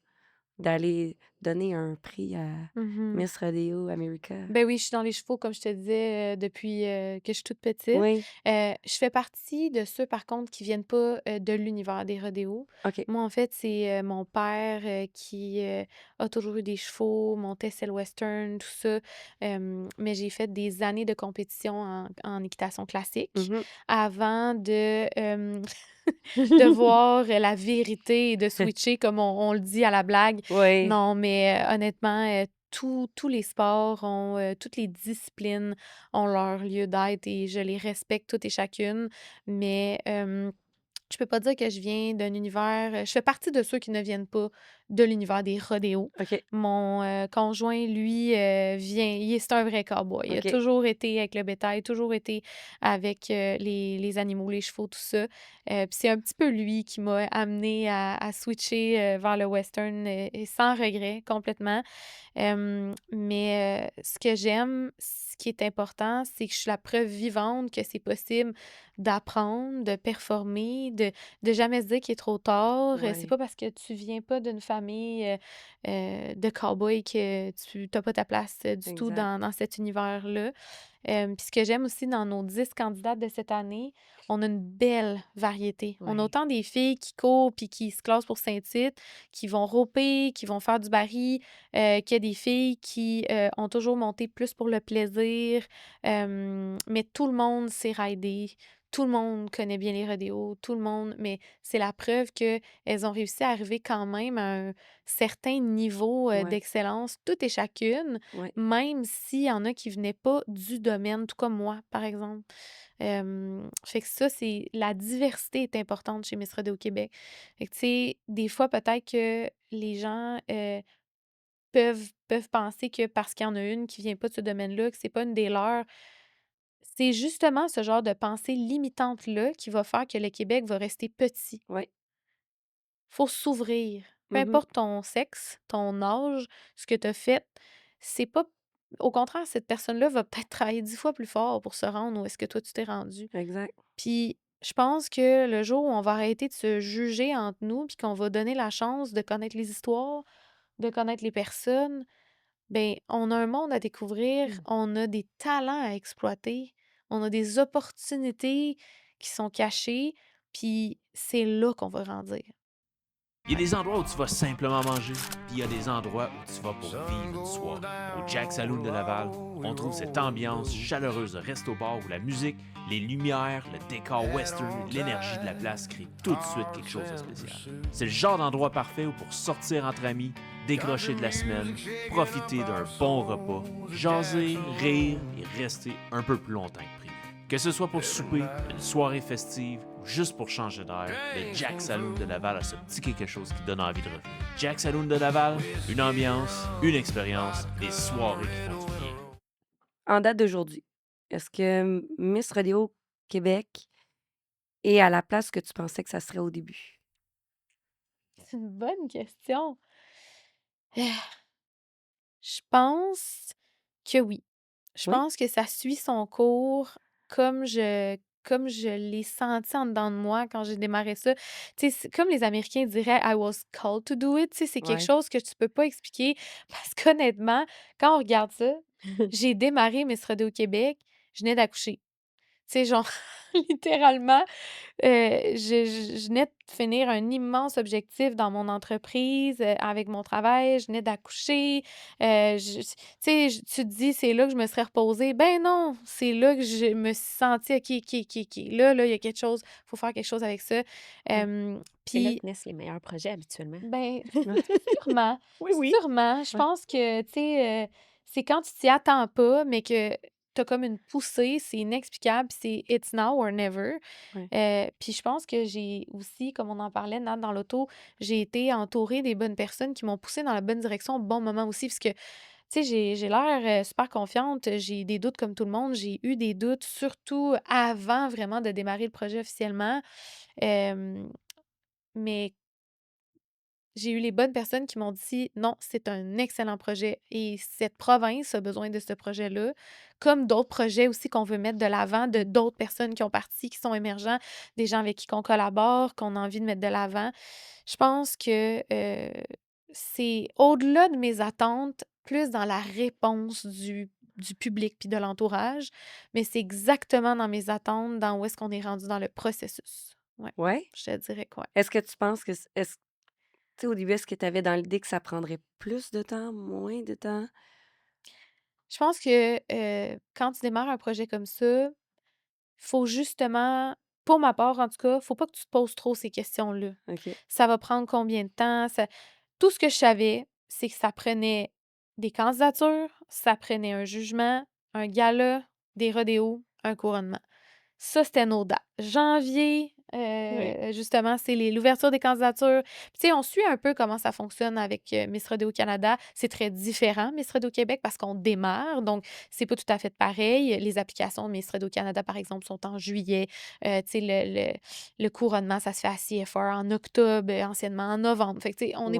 Speaker 1: donner un prix à
Speaker 2: Mhm.
Speaker 1: Miss Rodeo America.
Speaker 2: Ben oui, je suis dans les chevaux, comme je te disais, depuis que je suis toute petite.
Speaker 1: Oui,
Speaker 2: Je fais partie de ceux, par contre, qui viennent pas de l'univers des rodéos.
Speaker 1: OK.
Speaker 2: Moi, en fait, c'est mon père qui a toujours eu des chevaux, montait sur le western, tout ça. Mais j'ai fait des années de compétition en équitation classique
Speaker 1: Mhm.
Speaker 2: avant de voir la vérité et de switcher, comme on le dit à la blague.
Speaker 1: Oui,
Speaker 2: Non, mais honnêtement, tous les sports ont, toutes les disciplines ont leur lieu d'être et je les respecte toutes et chacune. Mais je peux pas dire que je viens d'un univers. Je fais partie de ceux qui ne viennent pas de l'univers des rodéos.
Speaker 1: OK,
Speaker 2: Mon conjoint, lui, c'est un vrai cowboy. Il a
Speaker 1: OK.
Speaker 2: toujours été avec le bétail, toujours été avec les animaux, les chevaux, tout ça. Puis c'est un petit peu lui qui m'a amené à switcher vers le western et sans regret, complètement. Mais ce que j'aime, ce qui est important, c'est que je suis la preuve vivante que c'est possible d'apprendre, de performer, de jamais se dire qu'il est trop tard. C'est
Speaker 1: Oui,
Speaker 2: pas parce que tu viens pas d'une famille de cow-boys que tu n'as pas ta place du tout
Speaker 1: exact.
Speaker 2: dans cet univers-là. Puis ce que j'aime aussi dans nos 10 candidates de cette année, on a une belle variété. On a
Speaker 1: Oui,
Speaker 2: autant des filles qui courent puis qui se classent pour Saint-Tite, qui vont roper, qui vont faire du baril, qu'il y a des filles qui ont toujours monté plus pour le plaisir. Mais tout le monde sait rider. Tout le monde connaît bien les rodéos, tout le monde, mais c'est la preuve qu'elles ont réussi à arriver quand même à un certain niveau
Speaker 1: oui,
Speaker 2: d'excellence, toutes et chacune,
Speaker 1: oui.
Speaker 2: même s'il y en a qui venaient pas du domaine, tout comme moi, par exemple. Fait que ça, c'est la diversité est importante chez Miss Rodeo Québec. Fait que, tu sais, des fois, peut-être que les gens peuvent penser que parce qu'il y en a une qui vient pas de ce domaine-là, que c'est pas une des leurs. C'est justement ce genre de pensée limitante-là qui va faire que le Québec va rester petit.
Speaker 1: Oui.
Speaker 2: Faut s'ouvrir. Peu
Speaker 1: Mhm.
Speaker 2: importe ton sexe, ton âge, ce que tu as fait, c'est pas au contraire, cette personne-là va peut-être travailler 10 fois plus fort pour se rendre où est-ce que toi tu t'es rendu.
Speaker 1: Exact.
Speaker 2: Puis je pense que le jour où on va arrêter de se juger entre nous, puis qu'on va donner la chance de connaître les histoires, de connaître les personnes, ben on a un monde à découvrir,
Speaker 1: Mm.
Speaker 2: on a des talents à exploiter, on a des opportunités qui sont cachées, puis c'est là qu'on va grandir.
Speaker 4: Il y a des endroits où tu vas simplement manger, puis il y a des endroits où tu vas pour vivre une soirée. Au Jack Saloon de Laval, on trouve cette ambiance chaleureuse de resto-bar où la musique, les lumières, le décor western, l'énergie de la place créent tout de suite quelque chose de spécial. C'est le genre d'endroit parfait où pour sortir entre amis, décrocher de la semaine, profiter d'un bon repas, jaser, rire et rester un peu plus longtemps que prévu. Que ce soit pour souper, une soirée festive ou juste pour changer d'air, le Jack Saloon de Laval a ce petit quelque chose qui donne envie de revenir. Jack Saloon de Laval, une ambiance, une expérience, des soirées qui font du bien.
Speaker 1: En date d'aujourd'hui, est-ce que Miss Rodeo Québec est à la place que tu pensais que ça serait au début?
Speaker 2: C'est une bonne question. Je pense que oui. Je
Speaker 1: Oui?
Speaker 2: pense que ça suit son cours comme je l'ai senti en dedans de moi quand j'ai démarré ça. Tu sais, c'est comme les Américains diraient I was called to do it. Tu sais, c'est quelque
Speaker 1: Ouais.
Speaker 2: chose que tu peux pas expliquer parce qu'honnêtement, quand on regarde ça, j'ai démarré Miss Rodeo Québec, je venais d'accoucher. Tu sais, genre, littéralement, je venais de finir un immense objectif dans mon entreprise, avec mon travail. Je venais d'accoucher. Tu sais, tu te dis: «C'est là que je me serais reposée». Ben non! C'est là que je me suis sentie: «OK, OK, OK, OK. Là, il y a quelque chose. Faut faire quelque chose avec ça».
Speaker 3: Ouais. C'est là
Speaker 2: Puis
Speaker 3: que naissent les meilleurs projets habituellement.
Speaker 2: ben,
Speaker 1: Ouais.
Speaker 2: sûrement,
Speaker 3: Oui, oui.
Speaker 2: sûrement. Je
Speaker 1: Ouais.
Speaker 2: pense que, tu sais, c'est quand tu t'y attends pas, mais que t'as comme une poussée, c'est inexplicable, puis c'est it's now or never.
Speaker 1: Ouais.
Speaker 2: Puis je pense que j'ai aussi, comme on en parlait, Nat, dans l'auto, j'ai été entourée des bonnes personnes qui m'ont poussée dans la bonne direction au bon moment aussi, parce que, tu sais, j'ai l'air super confiante, j'ai des doutes comme tout le monde, j'ai eu des doutes, surtout avant vraiment de démarrer le projet officiellement. Hem, mais j'ai eu les bonnes personnes qui m'ont dit: «Non, c'est un excellent projet et cette province a besoin de ce projet-là», comme d'autres projets aussi qu'on veut mettre de l'avant, de d'autres personnes qui ont parti, qui sont émergents, des gens avec qui qu'on collabore, qu'on a envie de mettre de l'avant. Je pense que, c'est au-delà de mes attentes, plus dans la réponse du public puis de l'entourage, mais c'est exactement dans mes attentes, dans où est-ce qu'on est rendu dans le processus. Ouais,
Speaker 1: Ouais?
Speaker 2: je te dirais quoi.
Speaker 1: Est-ce que tu penses que tu sais, au début, est-ce que tu avais dans l'idée que ça prendrait plus de temps, moins de temps?
Speaker 2: Je pense que quand tu démarres un projet comme ça, faut justement, pour ma part en tout cas, faut pas que tu te poses trop ces questions-là.
Speaker 1: OK.
Speaker 2: Ça va prendre combien de temps? Tout ce que je savais, c'est que ça prenait des candidatures, ça prenait un jugement, un gala, des rodéos, un couronnement. Ça, c'était nos dates. Janvier,
Speaker 3: Oui.
Speaker 2: justement, c'est l'ouverture des candidatures. Puis, tu sais, on suit un peu comment ça fonctionne avec Miss Rodéo Canada. C'est très différent, Miss Rodéo Québec, parce qu'on démarre. Donc, c'est pas tout à fait pareil. Les applications de Miss Rodéo Canada, par exemple, sont en juillet. Tu sais, le couronnement, ça se fait à CFR en octobre, anciennement en novembre. Fait que, tu sais, on
Speaker 1: Ouais.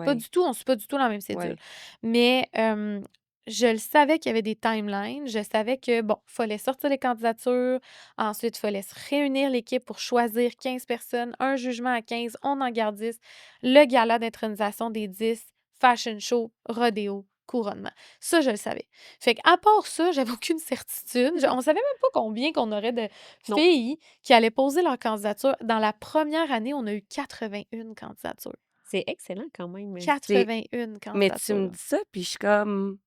Speaker 2: suit pas du tout la même cédule.
Speaker 1: Ouais.
Speaker 2: Mais je le savais qu'il y avait des timelines. Je savais que, bon, il fallait sortir les candidatures. Ensuite, il fallait se réunir l'équipe pour choisir 15 personnes, un jugement à 15, on en garde 10, le gala d'intronisation des 10, fashion show, rodéo, couronnement. Ça, je le savais. Fait qu'à part ça, j'avais aucune certitude. On savait même pas combien qu'on aurait de
Speaker 3: Non.
Speaker 2: filles qui allaient poser leur candidature. Dans la première année, on a eu 81 candidatures.
Speaker 3: C'est excellent quand même.
Speaker 2: 81
Speaker 1: Mais tu
Speaker 2: candidatures.
Speaker 1: me dis ça, puis je suis comme...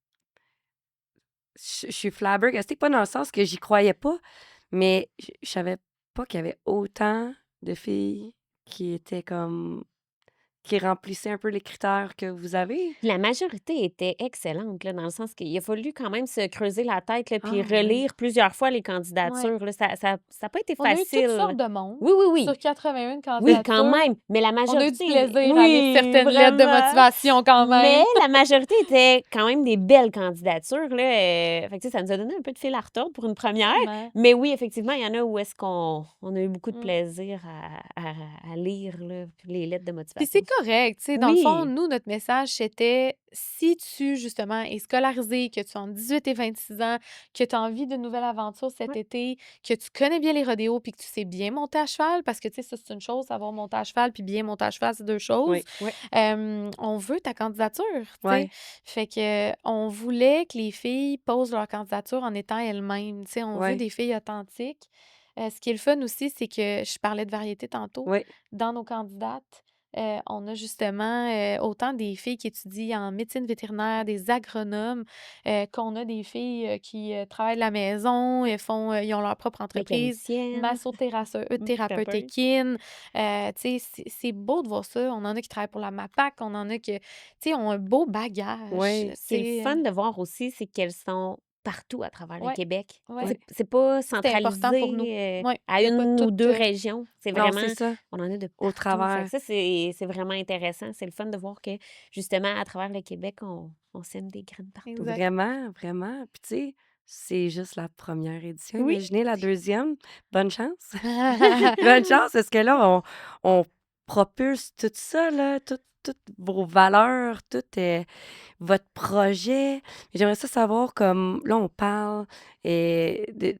Speaker 1: Je suis flabbergastée, pas dans le sens que j'y croyais pas, mais je savais pas qu'il y avait autant de filles qui étaient comme... qui remplissaient un peu les critères que vous avez.
Speaker 3: Puis la majorité était excellente, là, dans le sens qu'il a fallu quand même se creuser la tête, là, puis
Speaker 1: Ah ouais.
Speaker 3: relire plusieurs fois les
Speaker 2: Ouais.
Speaker 3: candidatures. Là. Ça a pas été
Speaker 2: On a eu toutes
Speaker 3: facile.
Speaker 2: sortes de monde
Speaker 3: Oui, oui, oui.
Speaker 2: sur 81
Speaker 3: Oui,
Speaker 2: candidatures.
Speaker 3: quand même. Mais la
Speaker 2: On a eu du
Speaker 3: majorité.
Speaker 2: plaisir à lire
Speaker 3: Oui,
Speaker 2: certaines lettres de
Speaker 3: vraiment.
Speaker 2: motivation quand même.
Speaker 3: Mais la majorité était quand même des belles candidatures. Là. Fait que, tu sais, ça nous a donné un peu de fil à retordre pour une première.
Speaker 2: Vraiment.
Speaker 3: Mais oui, effectivement, il y en a où est-ce qu'on a eu beaucoup de
Speaker 2: Mm.
Speaker 3: plaisir à lire là, les lettres de
Speaker 2: Puis
Speaker 3: motivation.
Speaker 2: c'est correct, tu sais. Dans le fond,
Speaker 3: Oui.
Speaker 2: nous, notre message, c'était si tu, justement, es scolarisé, que tu as entre 18 et 26 ans, que tu as envie d'une nouvelle aventure cet
Speaker 3: Ouais.
Speaker 2: été, que tu connais bien les rodéos, puis que tu sais bien monter à cheval, parce que, tu sais, ça, c'est une chose, savoir monter à cheval, puis bien monter à cheval, c'est deux choses.
Speaker 1: Oui.
Speaker 3: Ouais.
Speaker 2: On veut ta candidature, tu sais.
Speaker 1: Ouais.
Speaker 2: Fait que on voulait que les filles posent leur candidature en étant elles-mêmes, tu sais. On veut
Speaker 1: Ouais.
Speaker 2: des filles authentiques. Ce qui est le fun aussi, c'est que je parlais de variété tantôt.
Speaker 1: Oui.
Speaker 2: Dans nos candidates, on a justement autant des filles qui étudient en médecine vétérinaire, des agronomes, qu'on a des filles qui travaillent de la maison, ils ont leur propre entreprise,
Speaker 3: Mécanicienne.
Speaker 2: massothérapeute équine. Tu sais, c'est beau de voir ça. On en a qui travaillent pour la MAPAC, on en a qui, tu sais, ont un beau bagage.
Speaker 1: Oui.
Speaker 3: Ce qui est le
Speaker 2: C'est
Speaker 3: fun de voir aussi, c'est qu'elles sont partout à travers le
Speaker 2: ouais,
Speaker 3: Québec.
Speaker 2: ouais.
Speaker 3: C'est pas
Speaker 2: C'était important pour nous.
Speaker 3: centralisé
Speaker 2: Ouais,
Speaker 3: à
Speaker 2: de pas
Speaker 3: une ou
Speaker 2: toutes.
Speaker 3: deux régions. C'est
Speaker 1: Non,
Speaker 3: vraiment,
Speaker 1: c'est ça.
Speaker 3: on en a de
Speaker 1: Au
Speaker 3: partout. Fait
Speaker 1: travers.
Speaker 3: que ça, c'est vraiment intéressant. C'est le fun de voir que, justement, à travers le Québec, on sème des graines partout.
Speaker 2: Exact.
Speaker 1: Vraiment, vraiment. Puis tu sais, c'est juste la première édition.
Speaker 3: Oui.
Speaker 1: Imaginez la deuxième. Bonne chance. Bonne chance, parce que là, on propulse tout ça, là, toutes vos valeurs, tout votre projet. J'aimerais ça savoir, comme là, on parle de, tu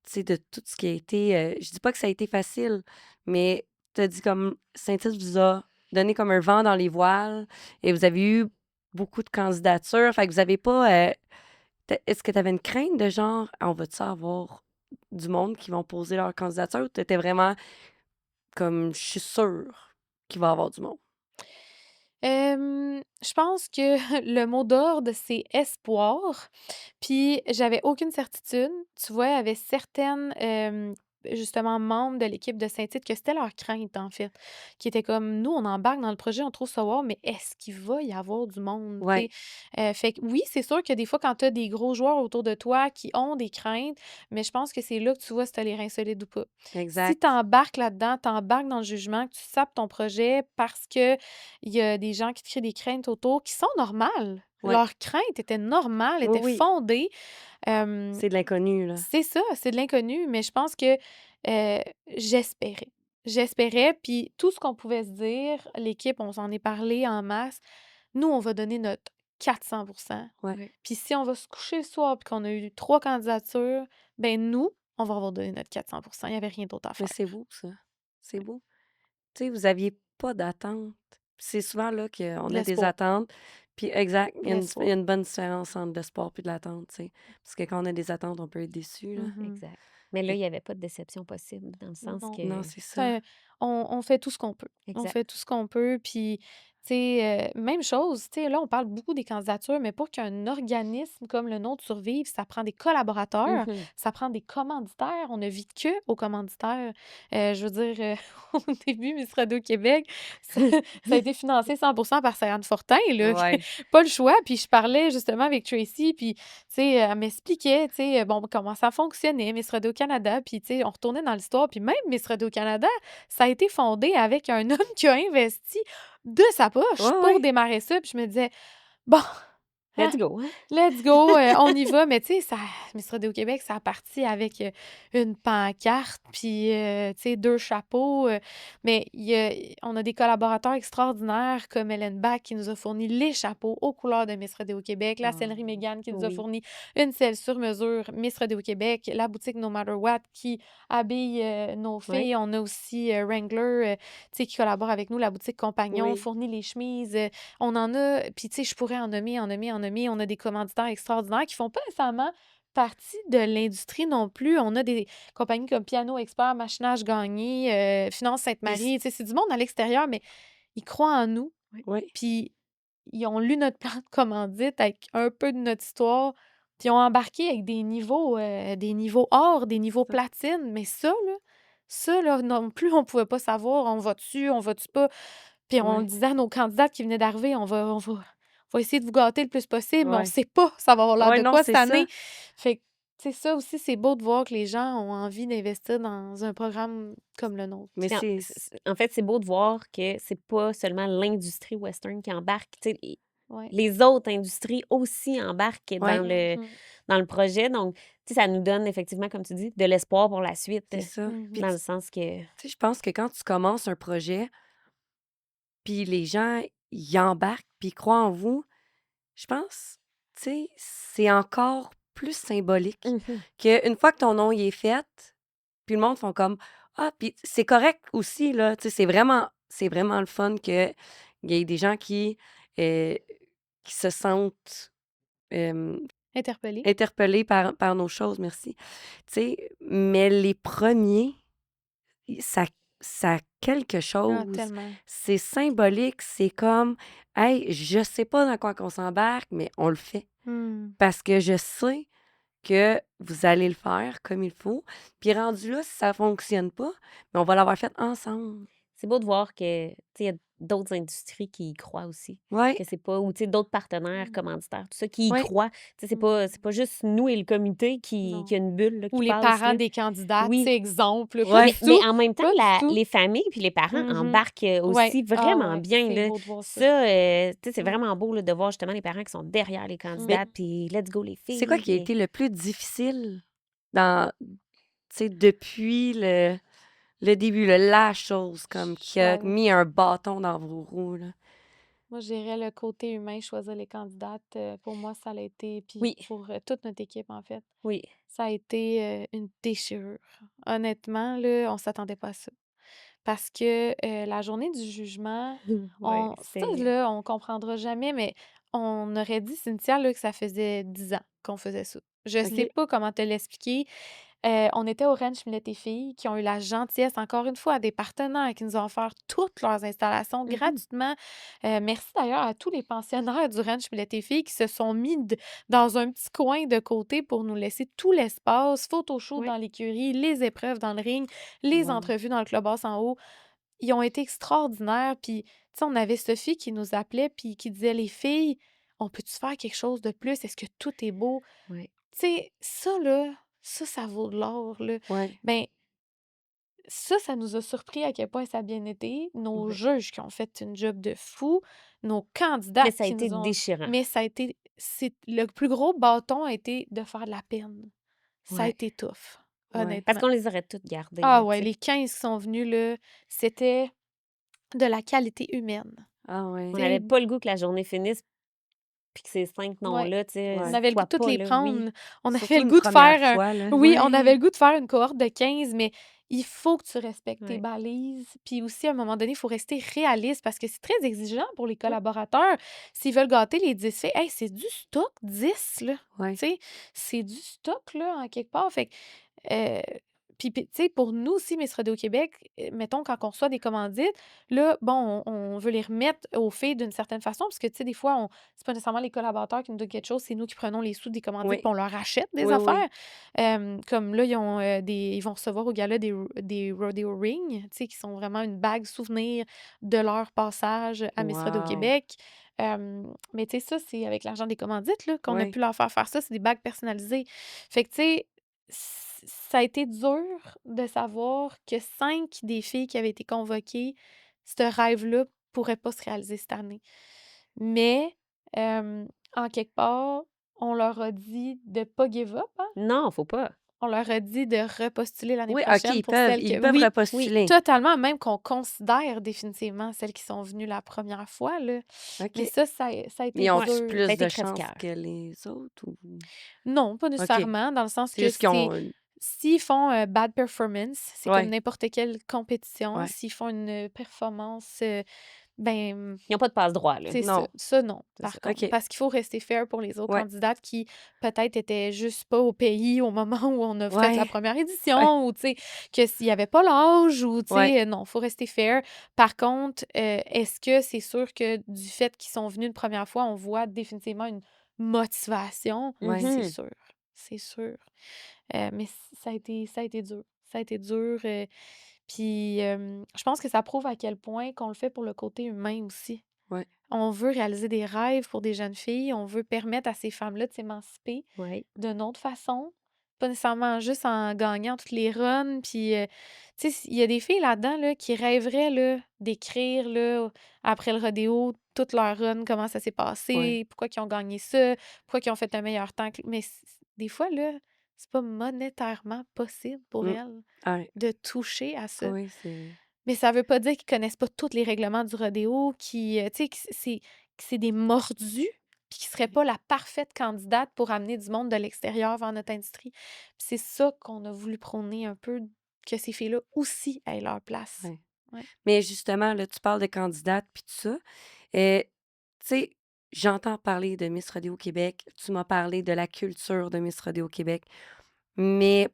Speaker 1: sais, de tout ce qui a été... je dis pas que ça a été facile, mais tu as dit comme Saint-Tite vous a donné comme un vent dans les voiles et vous avez eu beaucoup de candidatures. Fait que vous avez pas... est-ce que tu avais une crainte de genre, on va-tu avoir du monde qui vont poser leur candidature ou tu étais vraiment comme, je suis sûre qu'il va y avoir du monde?
Speaker 2: Je pense que le mot d'ordre, c'est espoir. Puis j'avais aucune certitude. Tu vois, il y avait certaines, justement, membres de l'équipe de Saint-Tite que c'était leur crainte, en fait, qui était comme: «Nous, on embarque dans le projet, on trouve ça wow, mais est-ce qu'il va y avoir du monde?» Tu
Speaker 1: Ouais.
Speaker 2: sais? Fait que oui, c'est sûr que des fois, quand tu as des gros joueurs autour de toi qui ont des craintes, mais je pense que c'est là que tu vois si tu as les reins solides ou pas. Si
Speaker 1: Exact.
Speaker 2: tu embarques là-dedans, tu embarques dans le jugement, que tu sapes ton projet parce qu'il y a des gens qui te créent des craintes autour qui sont normales.
Speaker 1: Ouais.
Speaker 2: Leurs craintes étaient normales,
Speaker 1: Oui,
Speaker 2: étaient
Speaker 1: oui.
Speaker 2: fondées.
Speaker 1: C'est de l'inconnu, là.
Speaker 2: C'est ça, c'est de l'inconnu, mais je pense que j'espérais. J'espérais, puis tout ce qu'on pouvait se dire, l'équipe, on s'en est parlé en masse, nous, on va donner notre 400
Speaker 1: Ouais.
Speaker 2: Puis si on va se coucher le soir puis qu'on a eu 3 candidatures, ben nous, on va avoir donné notre 400 Il n'y avait rien d'autre à
Speaker 1: Mais
Speaker 2: faire.
Speaker 1: c'est beau, ça. C'est beau. Tu sais, vous aviez pas d'attente. c'est souvent là qu'on
Speaker 2: De
Speaker 1: a des
Speaker 2: l'espoir.
Speaker 1: attentes. Puis exact, il y a
Speaker 2: L'espoir.
Speaker 1: une bonne différence entre l'espoir et de l'attente, tu sais. Parce que quand on a des attentes, on peut être déçu, là.
Speaker 3: Exact. Mais là, il n'y avait pas de déception possible, dans le sens
Speaker 2: Non.
Speaker 3: que...
Speaker 1: Non, c'est ça.
Speaker 2: Fait, on fait tout ce qu'on peut. On
Speaker 3: Exact.
Speaker 2: fait tout ce qu'on peut. Puis, tu sais, même chose, tu sais, là, on parle beaucoup des candidatures, mais pour qu'un organisme comme le nôtre survive, ça prend des collaborateurs,
Speaker 3: Mhm.
Speaker 2: ça prend des commanditaires. On ne vit que aux commanditaires. Je veux dire, au début, Miss Radio-Québec, ça a été financé 100% par Sarah Fortin, là.
Speaker 1: Ouais.
Speaker 2: Pas le choix. Puis je parlais justement avec Tracy, puis, tu sais, elle m'expliquait, tu sais, bon, comment ça fonctionnait, Miss Radio-Canada. Puis, tu sais, on retournait dans l'histoire. Puis même Miss Radio-Canada, ça a été fondé avec un homme qui a investi de sa poche
Speaker 1: Ouais,
Speaker 2: pour
Speaker 1: ouais.
Speaker 2: démarrer ça. Puis je me disais, bon,
Speaker 3: Let's go, hein?
Speaker 2: let's go, on y va. Mais tu sais, Miss Radio-Québec, ça a parti avec une pancarte, puis, tu sais, 2 chapeaux. Mais on a des collaborateurs extraordinaires comme Hélène Bach qui nous a fourni les chapeaux aux couleurs de Miss Radio-Québec, la
Speaker 1: Ah,
Speaker 2: sellerie Mégane qui nous a
Speaker 3: oui.
Speaker 2: fourni une selle sur mesure Miss Radio-Québec, la boutique No Matter What qui habille nos
Speaker 3: Ouais.
Speaker 2: filles. On a aussi Wrangler, tu sais, qui collabore avec nous, la boutique Compagnon,
Speaker 1: Oui.
Speaker 2: fournit les chemises. On en a, puis tu sais, je pourrais en nommer. On a des commanditaires extraordinaires qui font pas nécessairement partie de l'industrie non plus. On a des compagnies comme Piano Expert, Machinage Gagné, Finance
Speaker 1: Puis
Speaker 2: Sainte-Marie. Tu sais, c'est du monde à l'extérieur, mais ils croient en nous.
Speaker 1: oui.
Speaker 2: Puis ils ont lu notre plan de commandite avec un peu de notre histoire. Puis ils ont embarqué avec des niveaux or, des niveaux
Speaker 1: Ça.
Speaker 2: platine. Mais ça, là, non plus, on pouvait pas savoir. On va-tu pas? Puis on
Speaker 1: Ouais.
Speaker 2: disait à nos candidates qui venaient d'arriver, on va essayer de vous gâter le plus possible, mais on
Speaker 1: Ouais.
Speaker 2: sait pas ça va avoir l'air
Speaker 1: Ouais,
Speaker 2: de
Speaker 1: non,
Speaker 2: quoi
Speaker 1: c'est
Speaker 2: cette année.
Speaker 1: ça.
Speaker 2: Fait que, tu sais, ça aussi, c'est beau de voir que les gens ont envie d'investir dans un programme comme le nôtre.
Speaker 1: Mais
Speaker 3: Puis
Speaker 1: c'est...
Speaker 3: en fait, c'est beau de voir que c'est pas seulement l'industrie western qui embarque. Tu sais,
Speaker 2: Ouais.
Speaker 3: les autres industries aussi embarquent
Speaker 1: Ouais.
Speaker 3: dans le projet. Donc, tu sais, ça nous donne effectivement, comme tu dis, de l'espoir pour la suite.
Speaker 1: C'est ça. Puis,
Speaker 3: Dans
Speaker 1: tu
Speaker 3: le sens que...
Speaker 1: sais, je pense que quand tu commences un projet, puis les gens y embarquent, puis ils croient en vous, je pense, tu sais, c'est encore plus symbolique qu'une fois que ton nom y est fait, puis le monde font comme ah, puis c'est correct aussi là, tu sais, c'est vraiment le fun que il y ait des gens euh, qui se sentent
Speaker 2: Interpellée.
Speaker 1: interpellés par nos choses, merci. Tu sais, mais les premiers, ça ça a quelque
Speaker 2: Ah,
Speaker 1: chose.
Speaker 2: tellement.
Speaker 1: C'est symbolique, c'est comme hey, je sais pas dans quoi qu'on s'embarque, mais on le fait parce que je sais que vous allez le faire comme il faut. Puis rendu là, si ça fonctionne pas, mais on va l'avoir fait ensemble.
Speaker 3: C'est beau de voir que, tu sais, il y a d'autres industries qui y croient aussi.
Speaker 1: Ouais,
Speaker 3: Que c'est pas... Ou, tu sais, d'autres partenaires, commanditaires, tout ça, qui y
Speaker 1: ouais,
Speaker 3: croient. Tu sais, c'est pas juste nous et le comité qui
Speaker 2: Non.
Speaker 3: a une bulle, là,
Speaker 2: Ou
Speaker 3: qui
Speaker 2: les
Speaker 3: passe,
Speaker 2: parents
Speaker 3: là.
Speaker 2: des candidats, tu
Speaker 3: Oui.
Speaker 2: sais, exemple. là,
Speaker 1: Ouais.
Speaker 2: Pas
Speaker 3: Mais,
Speaker 2: du
Speaker 3: mais
Speaker 2: tout.
Speaker 3: en même temps,
Speaker 2: Pas du tout.
Speaker 3: les familles puis les parents
Speaker 2: Mhm.
Speaker 3: embarquent aussi
Speaker 2: Ouais. Ah
Speaker 3: vraiment
Speaker 2: ouais,
Speaker 3: bien,
Speaker 2: c'est
Speaker 3: là.
Speaker 2: beau de voir ça.
Speaker 3: Ça, tu sais, c'est
Speaker 2: Mm.
Speaker 3: vraiment beau, là, de voir justement les parents qui sont derrière les candidats, puis let's go les filles.
Speaker 1: c'est quoi qui a
Speaker 3: puis-
Speaker 1: été le plus difficile dans, tu sais, depuis le début, là, la chose comme qui a
Speaker 2: Ouais.
Speaker 1: mis un bâton dans vos roues, là?
Speaker 2: Moi, je dirais le côté humain, choisir les candidates. Pour moi, ça l'a été, puis
Speaker 3: Oui,
Speaker 2: pour toute notre équipe, en fait,
Speaker 3: oui.
Speaker 2: ça a été une déchirure. Honnêtement, là, on s'attendait pas à ça. Parce que la journée du jugement,
Speaker 3: Ouais,
Speaker 2: ça, là, on comprendra jamais, mais on aurait dit, Cynthia, là, que ça faisait 10 ans qu'on faisait ça. Je sais
Speaker 1: OK.
Speaker 2: pas comment te l'expliquer. On était au Ranch Millette et Filles qui ont eu la gentillesse, encore une fois, des partenaires qui nous ont offert toutes leurs installations gratuitement. Merci d'ailleurs à tous les pensionnaires du Ranch Millette et Filles qui se sont mis dans un petit coin de côté pour nous laisser tout l'espace, photo shoot
Speaker 3: Ouais.
Speaker 2: dans l'écurie, les épreuves dans le ring, les
Speaker 1: Wow.
Speaker 2: entrevues dans le clubhouse en haut. Ils ont été extraordinaires. Puis, tu sais, on avait Sophie qui nous appelait puis qui disait, les filles, on peut-tu faire quelque chose de plus? Est-ce que tout est beau?
Speaker 3: Ouais.
Speaker 2: Tu sais, ça, là, ça vaut de l'or, là.
Speaker 1: Ouais.
Speaker 2: Ben, ça nous a surpris à quel point ça a bien été. Nos
Speaker 3: Ouais.
Speaker 2: juges qui ont fait une job de fou, nos
Speaker 3: Mais
Speaker 2: candidats
Speaker 3: ça a
Speaker 2: qui
Speaker 3: été
Speaker 2: nous ont...
Speaker 3: déchirant.
Speaker 2: Mais ça a été... Le plus gros bâton a été de faire de la peine. Ça a
Speaker 3: Ouais.
Speaker 2: été tough,
Speaker 1: Ouais.
Speaker 3: Parce
Speaker 2: honnêtement.
Speaker 3: qu'on les aurait toutes gardées,
Speaker 2: Ah
Speaker 3: là,
Speaker 2: ouais,
Speaker 3: tu sais.
Speaker 2: les 15 qui sont venus, là, c'était de la qualité humaine.
Speaker 1: Ah ouais.
Speaker 3: On
Speaker 2: Tu sais,
Speaker 3: n'avait pas le goût que la journée finisse puis que ces 5
Speaker 2: ouais.
Speaker 3: noms-là, tu sais,
Speaker 2: On
Speaker 1: Ouais.
Speaker 2: avait le goût
Speaker 3: soient
Speaker 2: de toutes
Speaker 3: pas
Speaker 2: les
Speaker 3: là, oui.
Speaker 2: prendre. On
Speaker 1: Surtout
Speaker 2: avait le
Speaker 1: une
Speaker 2: goût de
Speaker 1: première
Speaker 2: faire
Speaker 1: fois, là.
Speaker 2: Oui, on avait
Speaker 1: Ouais.
Speaker 2: le goût de faire une cohorte de 15, mais il faut que tu respectes tes
Speaker 3: Ouais.
Speaker 2: balises. Puis aussi, à un moment donné, il faut rester réaliste parce que c'est très exigeant pour les collaborateurs. S'ils veulent gâter les 10 filles, hey, c'est du stock, 10, là.
Speaker 1: Ouais.
Speaker 2: Tu sais, c'est du stock, là, en quelque part. Fait que, euh, puis, tu sais, pour nous aussi, Miss Rodeo Québec, mettons, quand on reçoit des commandites, là, bon, on veut les remettre aux filles d'une certaine façon, parce que, tu sais, des fois, c'est pas nécessairement les collaborateurs qui nous donnent quelque chose, c'est nous qui prenons les sous des commandites,
Speaker 1: Oui.
Speaker 2: puis on leur achète des
Speaker 1: Oui, oui.
Speaker 2: affaires. Comme là, ils vont recevoir au gala des rodeo rings, tu sais, qui sont vraiment une bague souvenir de leur passage à Miss Rodeo
Speaker 1: Wow.
Speaker 2: Québec. Mais tu sais, ça, c'est avec l'argent des commandites, là, qu'on a
Speaker 1: Oui.
Speaker 2: pu leur faire ça. C'est des bagues personnalisées. Fait que, tu sais, ça a été dur de savoir que 5 des filles qui avaient été convoquées, ce rêve-là pourrait pas se réaliser cette année. Mais, en quelque part, on leur a dit de pas give up, hein?
Speaker 3: Non, faut pas.
Speaker 2: On leur a dit de repostuler l'année
Speaker 1: Oui, OK,
Speaker 2: prochaine pour celles
Speaker 1: ils
Speaker 2: que...
Speaker 1: peuvent
Speaker 2: Oui,
Speaker 1: repostuler.
Speaker 2: totalement, même qu'on considère définitivement celles qui sont venues la première fois, là. Mais
Speaker 1: OK.
Speaker 2: ça a
Speaker 1: Mais
Speaker 2: été
Speaker 1: ils ont-tu
Speaker 2: dur.
Speaker 3: Ça a
Speaker 1: plus
Speaker 3: été
Speaker 1: de chance
Speaker 3: crève-cœur.
Speaker 1: que les autres ou...
Speaker 2: Non, pas
Speaker 1: OK.
Speaker 2: nécessairement, dans le sens
Speaker 1: C'est
Speaker 2: que
Speaker 1: juste qu'ils ont...
Speaker 2: s'ils font bad performance, c'est comme
Speaker 1: Ouais,
Speaker 2: n'importe quelle compétition.
Speaker 1: ouais.
Speaker 2: S'ils font une performance, ben,
Speaker 3: Ils n'ont pas de passe-droit, là.
Speaker 2: c'est ça.
Speaker 1: Non.
Speaker 2: Ça, non,
Speaker 3: C'est
Speaker 2: par
Speaker 3: ça.
Speaker 2: contre.
Speaker 1: OK.
Speaker 2: Parce qu'il faut rester fair pour les autres
Speaker 1: Ouais.
Speaker 2: candidates qui, peut-être, étaient juste pas au pays au moment où on a fait la
Speaker 1: Ouais.
Speaker 2: première
Speaker 1: Ouais.
Speaker 2: édition, ou, tu sais, que s'il y avait pas l'âge, ou, tu
Speaker 1: Ouais.
Speaker 2: sais, non, faut rester fair. Par contre, est-ce que c'est sûr que du fait qu'ils sont venus une première fois, on voit définitivement une motivation?
Speaker 1: Ouais.
Speaker 2: C'est
Speaker 3: Mhm.
Speaker 2: sûr. C'est sûr. Mais ça a été dur. Ça a été dur. Puis, je pense que ça prouve à quel point qu'on le fait pour le côté humain aussi.
Speaker 1: Ouais.
Speaker 2: On veut réaliser des rêves pour des jeunes filles. On veut permettre à ces femmes-là de s'émanciper
Speaker 3: Ouais.
Speaker 2: d'une autre façon. Pas nécessairement juste en gagnant toutes les runs. Puis, tu sais, il y a des filles là-dedans là, qui rêveraient là, d'écrire là, après le rodéo toutes leurs runs, comment ça s'est
Speaker 1: Ouais.
Speaker 2: passé, pourquoi ils ont gagné ça, pourquoi ils ont fait un meilleur temps. Mais des fois, là, c'est pas monétairement possible pour
Speaker 1: Mm.
Speaker 2: elles
Speaker 1: Ouais.
Speaker 2: de toucher à ça.
Speaker 1: Oui, c'est...
Speaker 2: Mais ça veut pas dire qu'ils connaissent pas tous les règlements du rodéo, tu sais, que c'est des mordus, puis qui seraient pas la parfaite candidate pour amener du monde de l'extérieur vers notre industrie. Puis c'est ça qu'on a voulu prôner un peu, que ces filles-là aussi aient leur place.
Speaker 1: Ouais.
Speaker 2: Ouais.
Speaker 1: Mais justement, là, tu parles de candidates puis tout ça. Tu sais, j'entends parler de Miss Rodéo Québec. Tu m'as parlé de la culture de Miss Rodéo Québec. Mais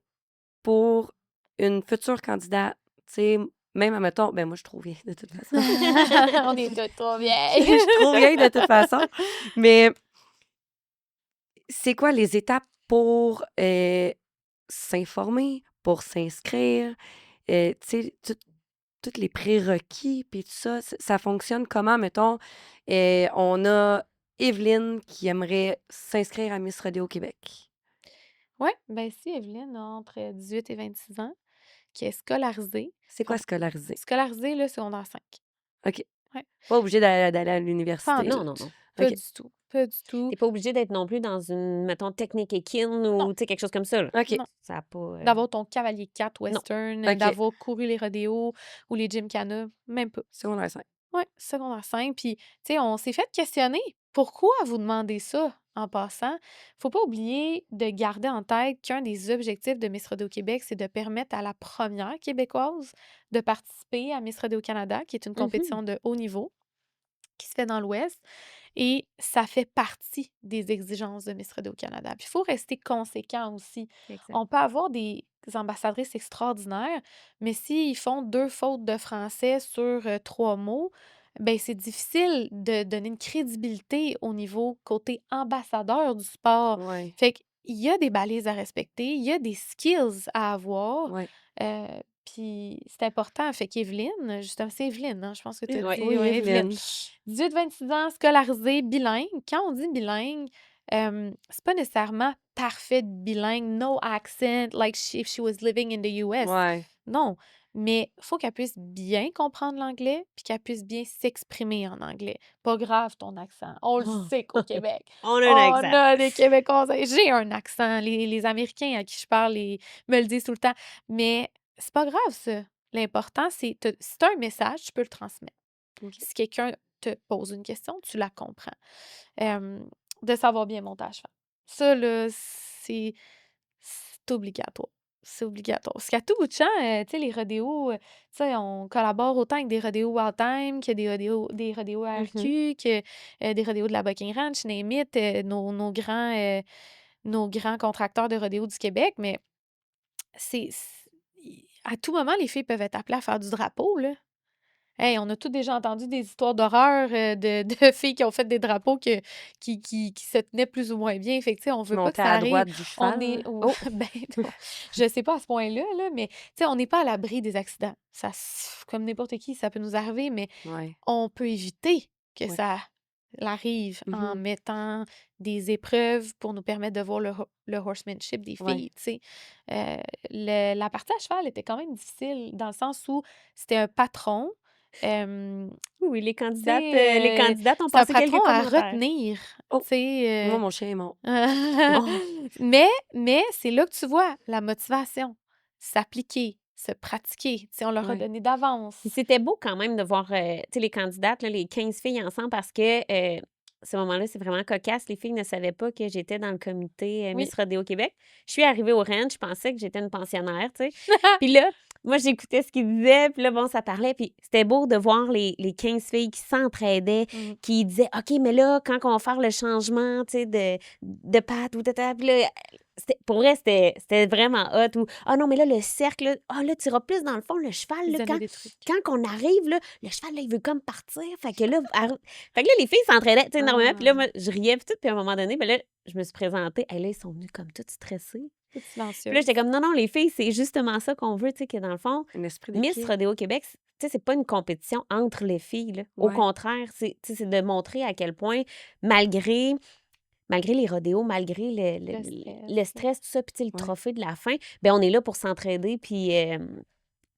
Speaker 1: pour une future candidate, tu sais, même admettons, ben moi, je trouve bien de toute façon.
Speaker 2: On est toutes trop
Speaker 1: Je
Speaker 2: vieilles.
Speaker 1: trouve bien de toute façon. Mais c'est quoi les étapes pour s'informer, pour s'inscrire? Tu sais, tous les prérequis, puis tout ça, ça fonctionne comment, mettons, on a Evelyne qui aimerait s'inscrire à Miss Rodéo Québec.
Speaker 2: Oui, ben si Evelyne a entre 18 et 26 ans, qui est scolarisée,
Speaker 1: C'est quoi scolarisé?
Speaker 2: scolarisée, là, secondaire 5.
Speaker 1: OK.
Speaker 2: Ouais.
Speaker 1: Pas obligé d'aller à
Speaker 2: Pas en
Speaker 1: l'université.
Speaker 3: Non,
Speaker 2: tout.
Speaker 3: non, non.
Speaker 2: Pas
Speaker 1: OK.
Speaker 2: du tout. Pas du tout.
Speaker 3: T'es pas obligé d'être non plus dans une, mettons, technique équine
Speaker 2: Non.
Speaker 3: ou, tu sais, quelque chose comme ça, là.
Speaker 1: OK.
Speaker 2: Non.
Speaker 3: Ça a pas...
Speaker 2: D'avoir ton cavalier 4 western,
Speaker 1: OK.
Speaker 2: d'avoir couru les rodéos ou les gymkhana, même pas.
Speaker 1: Secondaire 5.
Speaker 2: Oui, secondaire 5. Puis, tu sais, on s'est fait questionner. Pourquoi vous demandez ça en passant? Faut pas oublier de garder en tête qu'un des objectifs de Miss Rodéo Québec, c'est de permettre à la première Québécoise de participer à Miss Rodéo Canada, qui est une
Speaker 3: Mhm.
Speaker 2: compétition de haut niveau qui se fait dans l'Ouest. Et ça fait partie des exigences de Miss Rodéo Canada. Puis il faut rester conséquent aussi.
Speaker 3: Exact.
Speaker 2: On peut avoir des ambassadrices extraordinaires, mais s'ils font 2 fautes de français sur 3 mots, ben c'est difficile de donner une crédibilité au niveau côté ambassadeur du sport.
Speaker 1: Ouais.
Speaker 2: Fait qu'il y a des balises à respecter, il y a des skills à avoir.
Speaker 1: Ouais.
Speaker 2: Puis c'est important. Fait qu'Evelyne, justement, c'est Evelyne, hein, je pense que tu as
Speaker 3: Ouais.
Speaker 2: dit.
Speaker 1: Oui,
Speaker 2: Ouais, Evelyne.
Speaker 1: Evelyne.
Speaker 2: 18-26 ans, scolarisée, bilingue. Quand on dit bilingue, c'est pas nécessairement parfait bilingue, no accent, like if she was living in the US.
Speaker 1: Ouais.
Speaker 2: Non, mais il faut qu'elle puisse bien comprendre l'anglais puis qu'elle puisse bien s'exprimer en anglais. Pas grave ton accent. On le
Speaker 3: Oh.
Speaker 2: sait qu'au Québec.
Speaker 3: On a un
Speaker 2: On
Speaker 3: accent.
Speaker 2: a des Québécois. J'ai un accent. Les Américains à qui je parle me le disent tout le temps. Mais c'est pas grave, ça. L'important, c'est si tu as un message, tu peux le transmettre.
Speaker 1: OK.
Speaker 2: Si quelqu'un te pose une question, tu la comprends. De savoir bien monter à cheval. Ça, là, c'est obligatoire. C'est obligatoire. Parce qu'à tout bout de champ, tu sais, les rodéos, tu sais, on collabore autant avec des rodéos Wild Time que des rodéos ARQ, que des rodéos de la Bucking Ranch, name it, nos grands contracteurs de rodéos du Québec. Mais à tout moment, les filles peuvent être appelées à faire du drapeau, là. Hey, on a tous déjà entendu des histoires d'horreur de filles qui ont fait des drapeaux qui se tenaient plus ou moins bien. Fait que, tu sais, on
Speaker 1: Qui
Speaker 2: veut pas que
Speaker 1: montait
Speaker 2: ça
Speaker 1: à droite
Speaker 2: arrive.
Speaker 1: du
Speaker 2: On
Speaker 1: cheval.
Speaker 2: est.
Speaker 1: là.
Speaker 2: Oh, ben, non, je sais pas à ce point-là, là, mais, tu sais, on n'est pas à l'abri des accidents. Comme n'importe qui, ça peut nous arriver, mais
Speaker 1: Ouais.
Speaker 2: on peut éviter que
Speaker 1: Ouais.
Speaker 2: ça arrive en
Speaker 1: Mhm.
Speaker 2: mettant des épreuves pour nous permettre de voir le horsemanship des
Speaker 1: Ouais.
Speaker 2: filles, tu sais. La partie à cheval était quand même difficile dans le sens où c'était un patron.
Speaker 3: Oui, les
Speaker 2: Tu
Speaker 3: candidates,
Speaker 2: sais,
Speaker 3: ont
Speaker 2: c'est un
Speaker 3: passé quelques
Speaker 2: patron à
Speaker 3: commentaires.
Speaker 2: retenir,
Speaker 1: Oh,
Speaker 2: tu sais.
Speaker 1: moi, mon chien est mort.
Speaker 3: Oh,
Speaker 2: Mais c'est là que tu vois la motivation, s'appliquer, se pratiquer. Tu sais, on leur a
Speaker 1: Ouais.
Speaker 2: donné d'avance.
Speaker 3: Puis c'était beau quand même de voir, tu sais, les candidates, là, les 15 filles ensemble parce que ce moment-là, c'est vraiment cocasse. Les filles ne savaient pas que j'étais dans le comité Miss
Speaker 2: Oui.
Speaker 3: Rodéo Québec. Je suis arrivée au ranch, je pensais que j'étais une pensionnaire, tu sais. Puis là, moi, j'écoutais ce qu'ils disaient, puis là, bon, ça parlait. Puis c'était beau de voir les 15 filles qui s'entraidaient,
Speaker 2: Mm.
Speaker 3: qui disaient, OK, mais là, quand on va faire le changement, tu sais, de patte ou tata, puis là, pour vrai, c'était vraiment hot. Ou, ah non, mais là, le cercle, là, ah là, tu iras plus dans le fond, le cheval,
Speaker 2: Ils
Speaker 3: là,
Speaker 2: donnaient des trucs.
Speaker 3: quand on arrive, là, le cheval, là, il veut comme partir. Fait que là, les filles s'entraidaient, tu sais, énormément. Puis là, moi, je riais, puis tout. Puis à un moment donné, ben là, je me suis présentée. Et là, ils sont venus comme toutes stressées.
Speaker 2: Toutes
Speaker 3: Puis là,
Speaker 2: silencieuses.
Speaker 3: j'étais comme, non, les filles, c'est justement ça qu'on veut, tu sais, que dans le fond,
Speaker 1: Un esprit
Speaker 3: Miss
Speaker 1: d'équipe.
Speaker 3: Rodéo Québec, tu sais, c'est pas une compétition entre les filles, là. Au
Speaker 1: Ouais.
Speaker 3: contraire, tu sais, c'est de montrer à quel point, malgré les rodéos, malgré le stress, tout ça, puis tu sais, le
Speaker 1: Ouais.
Speaker 3: trophée de la fin, ben on est là pour s'entraider, puis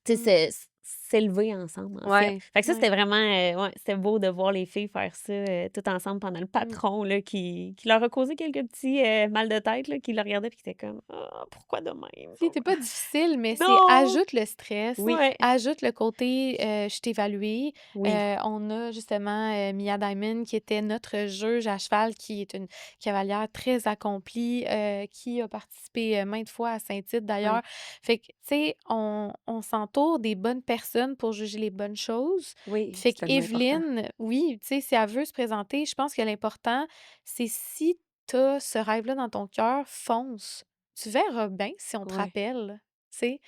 Speaker 3: tu sais, s'élever ensemble, en fait.
Speaker 1: Ouais.
Speaker 3: Fait que ça,
Speaker 2: Ouais.
Speaker 3: c'était vraiment, ouais, c'était beau de voir les filles faire ça tout ensemble pendant le patron, là, qui leur a causé quelques petits mal de tête, là, qui le regardaient, puis qui étaient comme, ah, pourquoi de même?
Speaker 2: C'était pas difficile, mais c'est
Speaker 3: Non!
Speaker 2: ajoute le stress,
Speaker 1: Oui.
Speaker 3: Ouais.
Speaker 2: ajoute le côté je t'ai évalué.
Speaker 3: Oui.
Speaker 2: On a justement Mia Diamond qui était notre juge à cheval, qui est une cavalière très accomplie, qui a participé maintes fois à Saint-Tite d'ailleurs. Fait que, tu sais, on s'entoure des bonnes personnes pour juger les bonnes choses.
Speaker 1: Oui,
Speaker 2: Fait
Speaker 1: c'est tellement important.
Speaker 2: qu'Evelyne, oui, tu sais, si elle veut se présenter, je pense que l'important, c'est si tu as ce rêve-là dans ton cœur, fonce. Tu verras bien si on te
Speaker 1: Ouais.
Speaker 2: rappelle, tu sais.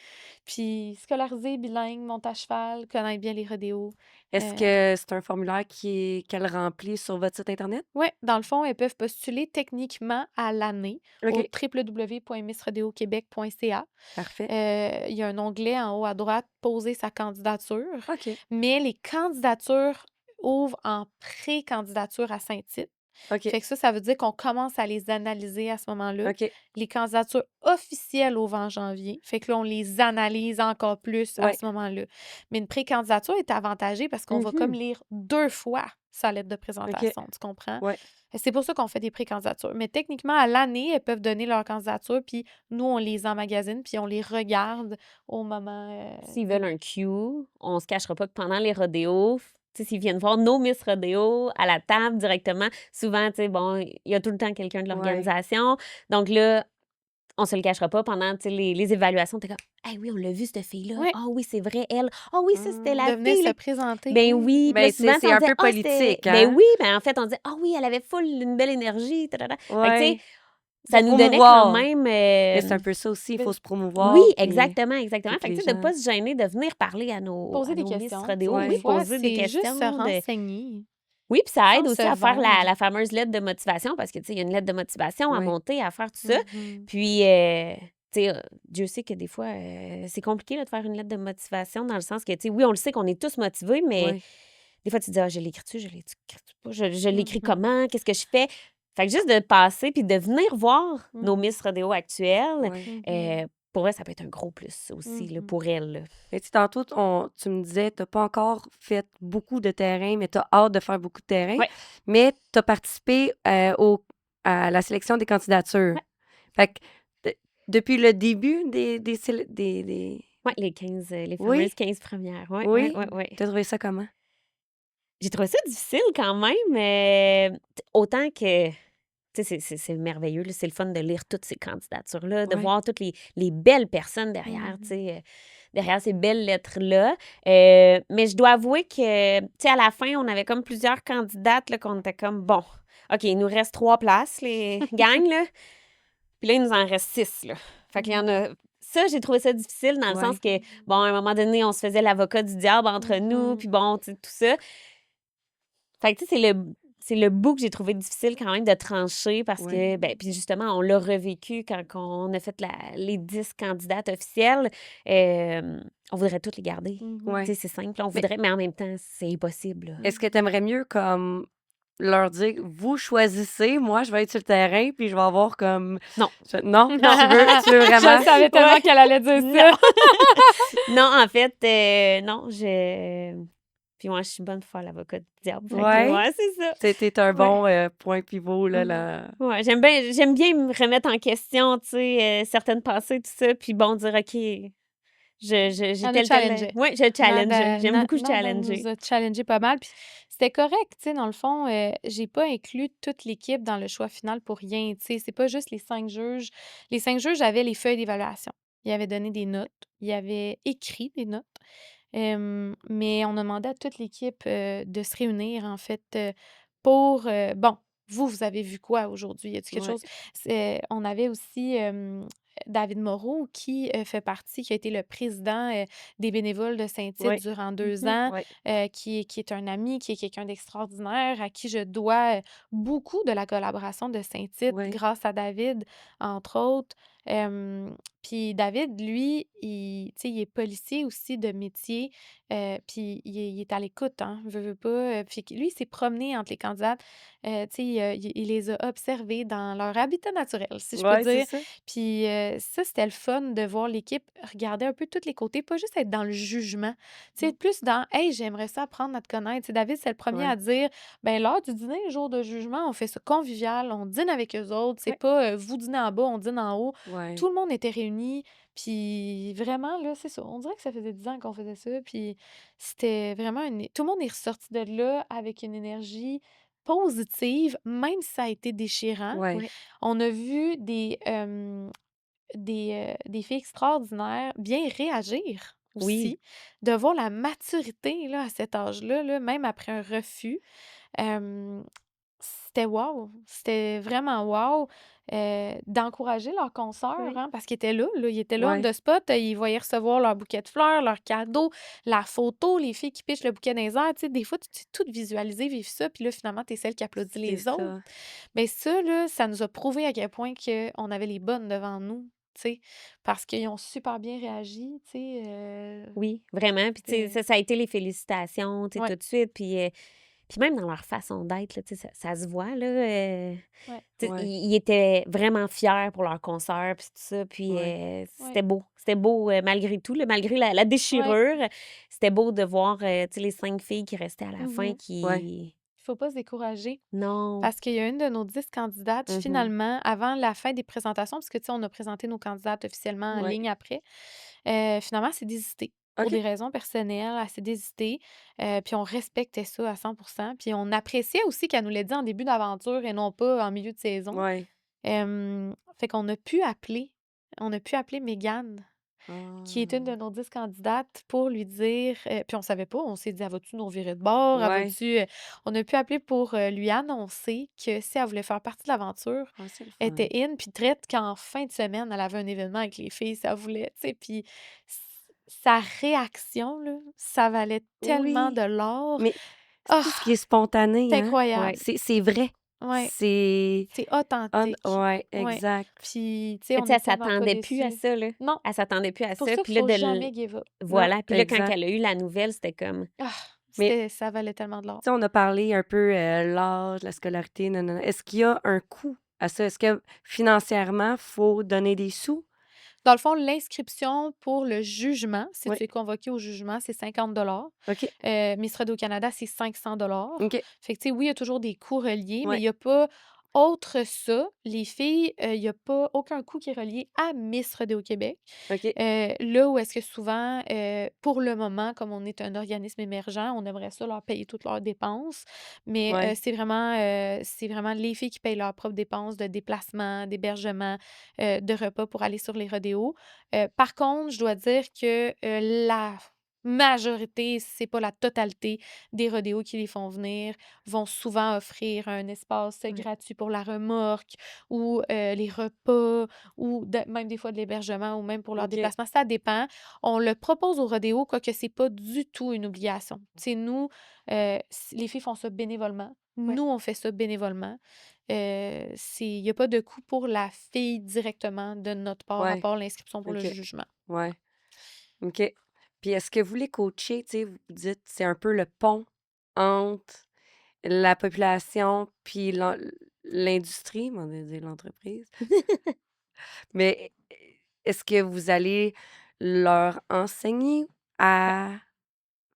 Speaker 2: Puis scolarisé, bilingue, monte à cheval, connaître bien les rodéos.
Speaker 1: Est-ce que c'est un formulaire qu'elle remplit sur votre site Internet?
Speaker 2: Oui, dans le fond, elles peuvent postuler techniquement à l'année au
Speaker 1: OK.
Speaker 2: www.missrodeoquebec.ca.
Speaker 1: Parfait.
Speaker 2: Il y a un onglet en haut à droite, poser sa candidature.
Speaker 1: OK.
Speaker 2: Mais les candidatures ouvrent en pré-candidature à Saint-Tite.
Speaker 1: OK.
Speaker 2: Fait que ça veut dire qu'on commence à les analyser à ce moment-là.
Speaker 1: OK.
Speaker 2: Les candidatures officielles ouvrent en janvier. Fait que là, on les analyse encore plus à
Speaker 1: Ouais.
Speaker 2: ce moment-là. Mais une pré-candidature est avantagée parce qu'on va comme lire 2 fois sa lettre de présentation. Tu comprends?
Speaker 1: Ouais.
Speaker 2: C'est pour ça qu'on fait des pré-candidatures. Mais techniquement, à l'année, elles peuvent donner leur candidature, puis nous, on les emmagasine, puis on les regarde au moment.
Speaker 3: S'ils veulent un cue, on se cachera pas que pendant les rodéos, tu sais, s'ils viennent voir nos Miss Rodéo à la table directement, souvent, tu sais, bon, il y a tout le temps quelqu'un de
Speaker 1: Ouais.
Speaker 3: l'organisation. Donc là, on se le cachera pas pendant, tu sais, les évaluations. T'es comme, ah oui, on l'a vu, cette fille-là.
Speaker 2: Ouais.
Speaker 3: Ah oui, c'est vrai, elle. Ah oui, ça, c'était la
Speaker 2: de venir
Speaker 3: fille.
Speaker 2: se
Speaker 3: là.
Speaker 2: présenter.
Speaker 3: Ben oui. Puis
Speaker 1: Ben,
Speaker 3: là, souvent,
Speaker 1: c'est
Speaker 3: on
Speaker 1: un
Speaker 3: disait,
Speaker 1: peu
Speaker 3: ah, c'était-
Speaker 1: politique,
Speaker 3: Ben
Speaker 1: hein?
Speaker 3: oui, ben en fait, on disait, ah oui, elle avait full une belle énergie. tadada. Fait que, tu sais,
Speaker 1: Ouais.
Speaker 3: ça
Speaker 1: Faut
Speaker 3: nous donnait quand
Speaker 1: promouvoir.
Speaker 3: même.
Speaker 1: Mais c'est un peu ça aussi, il faut se promouvoir.
Speaker 3: Oui,
Speaker 1: puis
Speaker 3: exactement.
Speaker 1: puis
Speaker 3: Fait
Speaker 1: que
Speaker 3: que,
Speaker 1: les
Speaker 3: tu sais, de
Speaker 1: gens.
Speaker 3: pas se gêner de venir parler à nos
Speaker 2: Poser des
Speaker 3: Miss
Speaker 2: questions.
Speaker 3: Rodéo.
Speaker 1: Ouais.
Speaker 3: Oui,
Speaker 2: Des fois,
Speaker 3: poser des
Speaker 2: c'est juste
Speaker 3: questions.
Speaker 2: se renseigner.
Speaker 3: Oui, puis ça aide
Speaker 2: Sans
Speaker 3: aussi
Speaker 2: se
Speaker 3: à faire
Speaker 2: vendre.
Speaker 3: la fameuse lettre de motivation parce que, tu sais, il y a une lettre de motivation à
Speaker 1: Ouais.
Speaker 3: monter, à faire tout ça.
Speaker 2: Mhm.
Speaker 3: Puis, tu sais, Dieu sait que des fois, c'est compliqué là, de faire une lettre de motivation dans le sens que, tu sais, oui, on le sait qu'on est tous motivés, mais
Speaker 1: Ouais.
Speaker 3: des fois, tu te dis, ah, je l'écris-tu, je l'écris pas, je l'écris
Speaker 2: Mhm.
Speaker 3: comment, qu'est-ce que je fais? Fait que juste de passer puis de venir voir nos
Speaker 2: Mhm.
Speaker 3: Miss Rodéo actuelles,
Speaker 1: Ouais.
Speaker 2: Mhm.
Speaker 3: pour elle, ça peut être un gros plus aussi, là,
Speaker 2: Mhm.
Speaker 3: pour elle. Là.
Speaker 1: Mais tu sais, tantôt, tu me disais, tu n'as pas encore fait beaucoup de terrain, mais tu as hâte de faire beaucoup de terrain.
Speaker 3: Ouais.
Speaker 1: Mais tu as participé à la sélection des candidatures.
Speaker 3: Ouais.
Speaker 1: Fait que depuis le début des...
Speaker 3: Ouais, les 15, les
Speaker 1: Oui.
Speaker 3: fameuses 15 premières. Ouais,
Speaker 1: Oui.
Speaker 3: ouais.
Speaker 1: Tu as trouvé ça comment?
Speaker 3: J'ai trouvé ça difficile quand même, autant que Tu sais, c'est merveilleux, là. C'est le fun de lire toutes ces candidatures-là, de
Speaker 1: Ouais.
Speaker 3: voir toutes les belles personnes derrière, tu sais, derrière ces belles lettres-là. Mais je dois avouer que, tu sais, à la fin, on avait comme plusieurs candidates, là, qu'on était comme, bon, OK, il nous reste 3 places, les gangs, là. Puis là, il nous en reste 6, là. Fait qu'il y en a... Ça, j'ai trouvé ça difficile dans le
Speaker 1: Ouais.
Speaker 3: sens que, bon, à un moment donné, on se faisait l'avocat du diable entre nous, puis bon, tu sais, tout ça. Fait que, tu sais, c'est le bout que j'ai trouvé difficile quand même de trancher parce
Speaker 1: Ouais.
Speaker 3: que, ben, puis justement, on l'a revécu quand on a fait les 10 candidates officielles. On voudrait toutes les garder.
Speaker 1: Ouais.
Speaker 3: Tu sais, c'est simple, on
Speaker 1: Mais
Speaker 3: voudrait, mais en même temps, c'est impossible, là.
Speaker 1: est-ce que tu aimerais mieux comme leur dire: «Vous choisissez, moi, je vais être sur le terrain, puis je vais avoir comme»
Speaker 3: Non.
Speaker 1: Non? Tu veux vraiment
Speaker 2: Je savais tellement
Speaker 3: Ouais.
Speaker 2: qu'elle allait dire
Speaker 3: Non.
Speaker 2: ça.
Speaker 3: Non, en fait, non, puis moi, je suis bonne pour faire l'avocat du diable. Fait que,
Speaker 1: Ouais?
Speaker 3: ouais, c'est ça.
Speaker 1: T'es un
Speaker 3: Ouais.
Speaker 1: bon, point pivot, là, là.
Speaker 3: Ouais, j'aime bien me remettre en question, tu sais, certaines pensées, tout ça, puis bon, dire: «OK, j'ai
Speaker 2: Elle nous
Speaker 3: tel,
Speaker 2: challengeait.
Speaker 3: ouais, je challenge. J'aime beaucoup
Speaker 2: Nada nous
Speaker 3: challenger.
Speaker 2: a challengé pas mal. Puis c'était correct, tu sais, dans le fond, j'ai pas inclus toute l'équipe dans le choix final pour rien, tu sais. C'est pas juste les 5 juges. Les 5 juges avaient les feuilles d'évaluation. Ils avaient donné des notes. Ils avaient écrit des notes. Mais on a demandé à toute l'équipe de se réunir, en fait, pour. Bon, vous avez vu quoi aujourd'hui? Y a-t-il quelque
Speaker 1: Ouais.
Speaker 2: chose? On avait aussi David Moreau qui fait partie, qui a été le président des bénévoles de Saint-Tite
Speaker 1: Ouais.
Speaker 2: durant 2 ans,
Speaker 1: Ouais.
Speaker 2: qui est un ami, qui est quelqu'un d'extraordinaire, à qui je dois beaucoup de la collaboration de Saint-Tite
Speaker 1: Ouais.
Speaker 2: grâce à David, entre autres. Puis David, lui, tu sais, il est policier aussi de métier, puis il est à l'écoute, hein, veut pas. Puis lui, il s'est promené entre les candidates, tu sais, il les a observés dans leur habitat naturel, si je peux
Speaker 1: Ouais, c'est
Speaker 2: dire.
Speaker 1: ça.
Speaker 2: Puis ça, c'était le fun de voir l'équipe regarder un peu tous les côtés, pas juste être dans le jugement, tu sais, plus dans « Hey, j'aimerais ça apprendre à te connaître ». Tu sais, David, c'est le premier à
Speaker 1: Ouais.
Speaker 2: dire « Ben l'heure du dîner, jour de jugement, on fait ça convivial, on dîne avec eux autres, c'est
Speaker 1: Ouais.
Speaker 2: pas vous dînez en bas, on dîne en haut ».
Speaker 1: Ouais.
Speaker 2: Tout le monde était réuni, puis vraiment, là, c'est ça. On dirait que ça faisait 10 ans qu'on faisait ça, puis c'était vraiment tout le monde est ressorti de là avec une énergie positive, même si ça a été déchirant.
Speaker 1: Ouais.
Speaker 3: Ouais.
Speaker 2: On a vu des filles extraordinaires bien réagir
Speaker 3: Oui.
Speaker 2: aussi, de voir la maturité là, à cet âge-là, là, même après un refus. Euh, C'était wow, c'était vraiment wow. D'encourager leurs consoeurs,
Speaker 3: Oui.
Speaker 2: hein, parce qu'ils étaient là, ils étaient là on
Speaker 1: Ouais.
Speaker 2: the spot, ils voyaient recevoir leur bouquet de fleurs, leurs cadeaux, la photo, les filles qui pichent le bouquet dans les airs, tu sais, des fois, tu t'es tout visualiser, vivre ça, puis là, finalement, t'es celle qui applaudit
Speaker 1: C'est
Speaker 2: les autres.
Speaker 1: ça.
Speaker 2: Bien ça, là, ça nous a prouvé à quel point on avait les bonnes devant nous, tu sais, parce qu'ils ont super bien réagi, tu sais.
Speaker 3: Oui, vraiment. Puis, tu sais,
Speaker 2: C'était...
Speaker 3: ça a été les félicitations, tu sais,
Speaker 2: Ouais,
Speaker 3: tout de suite. Puis même dans leur façon d'être, là, tu sais, ça se voit, là.
Speaker 2: ouais,
Speaker 3: Tu sais,
Speaker 1: Ouais.
Speaker 3: ils étaient vraiment fiers pour leur concert, puis tout ça. Puis
Speaker 1: Ouais.
Speaker 2: ouais,
Speaker 3: c'était beau. C'était beau malgré tout, là, malgré la
Speaker 2: ouais.
Speaker 3: déchirure. C'était beau de voir, tu sais, les 5 filles qui restaient à la fin
Speaker 2: Mhm.
Speaker 1: Ouais.
Speaker 3: qui...
Speaker 2: Il faut pas se décourager.
Speaker 3: Non.
Speaker 2: Parce qu'il y a une de nos 10 candidates,
Speaker 3: Mhm.
Speaker 2: finalement, avant la fin des présentations, parce que, tu sais, on a présenté nos candidates officiellement en
Speaker 1: Ouais.
Speaker 2: ligne après, finalement, elle s'est désistée. Pour
Speaker 1: OK.
Speaker 2: des raisons personnelles, elle s'est désistée. Puis on respectait ça à 100%. Puis on appréciait aussi qu'elle nous l'ait dit en début d'aventure et non pas en milieu de saison.
Speaker 1: Ouais.
Speaker 2: Fait qu'on a pu appeler Mégane, qui est une de
Speaker 1: Ah.
Speaker 2: nos 10 candidates, pour lui dire, puis on savait pas, on s'est dit: «Elle va-tu nous revirer de bord? Elle
Speaker 1: Ouais.
Speaker 2: va-tu...» On a pu appeler pour lui annoncer que si elle voulait faire partie de l'aventure,
Speaker 1: Ah, c'est le
Speaker 2: elle
Speaker 1: fun.
Speaker 2: était in, puis traite qu'en fin de semaine, elle avait un événement avec les filles, si elle voulait, tu sais. Puis sa réaction, là, ça valait tellement
Speaker 1: Oui.
Speaker 2: de l'or.
Speaker 1: Mais
Speaker 2: Ah!
Speaker 1: tout ce qui est spontané,
Speaker 2: C'est
Speaker 1: hein?
Speaker 2: incroyable.
Speaker 1: C'est vrai.
Speaker 2: Ouais,
Speaker 1: C'est
Speaker 2: c'est authentique.
Speaker 1: ouais,
Speaker 2: Ouais.
Speaker 1: exact.
Speaker 2: Puis, tu sais,
Speaker 3: Mais
Speaker 2: on
Speaker 3: tu sais,
Speaker 2: est
Speaker 3: elle
Speaker 2: tellement pas
Speaker 3: s'attendait plus à
Speaker 2: déçus.
Speaker 3: ça, là.
Speaker 2: Non,
Speaker 3: Elle s'attendait plus à
Speaker 2: c'est pour
Speaker 3: ça.
Speaker 2: ça
Speaker 3: Puis
Speaker 2: qu'il
Speaker 3: là,
Speaker 2: faut jamais give up.
Speaker 1: Non,
Speaker 3: Voilà. Puis là, quand
Speaker 1: exact.
Speaker 3: elle a eu la nouvelle, c'était comme...
Speaker 2: Ah!
Speaker 1: Mais
Speaker 2: Ça valait tellement de l'or.
Speaker 1: tu sais, on a parlé un peu, l'âge, la scolarité, nanana. Est-ce qu'il y a un coût à ça? Est-ce que financièrement, faut donner des sous?
Speaker 2: Dans le fond, l'inscription pour le jugement, si
Speaker 1: Oui.
Speaker 2: tu es convoqué au jugement, c'est 50 $.
Speaker 1: OK.
Speaker 2: Miss Radio Canada, c'est 500 $.
Speaker 1: OK.
Speaker 2: Fait que, tu sais, oui, il y a toujours des coûts reliés, mais
Speaker 1: Ouais.
Speaker 2: il y a pas Autre ça, les filles, il y a pas aucun coût qui est relié à Miss Rodéo Québec.
Speaker 1: OK.
Speaker 2: Là où est-ce que souvent, pour le moment, comme on est un organisme émergent, on aimerait ça leur payer toutes leurs dépenses, mais
Speaker 1: Ouais.
Speaker 2: c'est vraiment les filles qui payent leurs propres dépenses de déplacement, d'hébergement, de repas pour aller sur les rodéos. Par contre, je dois dire que, la majorité, si c'est pas la totalité des rodéos qui les font venir, vont souvent offrir un espace
Speaker 3: Ouais.
Speaker 2: gratuit pour la remorque ou les repas ou même des fois de l'hébergement ou même pour leur
Speaker 1: OK.
Speaker 2: déplacement. Ça dépend. On le propose au rodéo, quoique c'est pas du tout une obligation. C'est nous, les filles font ça bénévolement.
Speaker 3: Ouais.
Speaker 2: Nous, on fait ça bénévolement. Il n'y a pas de coût pour la fille directement de notre part, à
Speaker 1: Ouais.
Speaker 2: part l'inscription pour le
Speaker 1: OK.
Speaker 2: jugement.
Speaker 1: Ouais. OK. Puis est-ce que vous les coachez, tu sais, vous dites c'est un peu le pont entre la population puis l'industrie, on va dire l'entreprise. Mais est-ce que vous allez leur enseigner à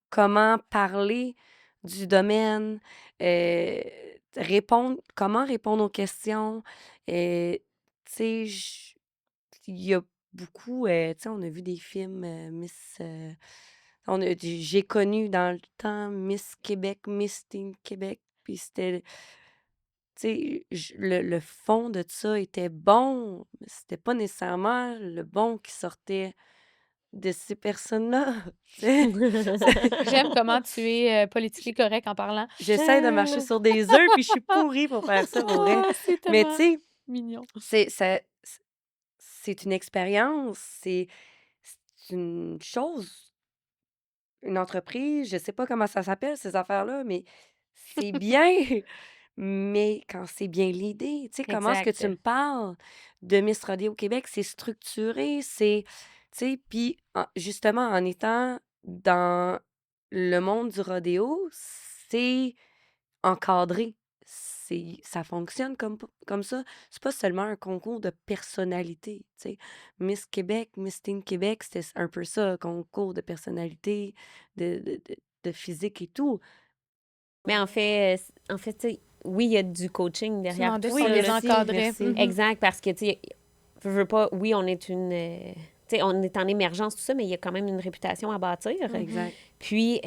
Speaker 1: comment parler du domaine, comment répondre aux questions? Tu sais, il y a beaucoup, tu sais, on a vu des films, Miss, j'ai connu dans le temps Miss Québec, Miss Teen Québec, puis c'était, tu sais, le fond de ça était bon, mais c'était pas nécessairement le bon qui sortait de ces personnes-là, tu sais.
Speaker 2: J'aime comment tu es politiquement correct en parlant.
Speaker 1: J'essaie de marcher sur des œufs, puis je suis pourrie pour faire ça, pour vrai.
Speaker 2: Oh, c'est
Speaker 1: Mais tu
Speaker 2: tellement
Speaker 1: sais,
Speaker 2: mignon.
Speaker 1: c'est une expérience, c'est une chose, une entreprise, je sais pas comment ça s'appelle ces affaires-là, mais c'est bien. Mais quand c'est bien l'idée, tu sais, comment est-ce que tu
Speaker 3: Exact.
Speaker 1: me parles de Miss Rodéo Québec? C'est structuré, tu sais, puis justement, en étant dans le monde du rodéo, c'est encadré. Ça fonctionne comme ça. C'est pas seulement un concours de personnalité, tu sais. Miss Québec, Miss Teen Québec, c'était un peu ça, un concours de personnalité, de physique et tout.
Speaker 3: Mais en fait, tu sais, oui, il y a du coaching
Speaker 2: Tu
Speaker 3: derrière
Speaker 2: demandais
Speaker 3: tout
Speaker 2: si on
Speaker 3: ça,
Speaker 2: les
Speaker 3: là.
Speaker 1: Merci,
Speaker 2: encadrait.
Speaker 1: merci.
Speaker 2: Mhm.
Speaker 3: Exact, parce que, tu sais, veux pas, oui, on est tu sais, on est en émergence, tout ça, mais il y a quand même une réputation à bâtir.
Speaker 1: Exact.
Speaker 3: Puis,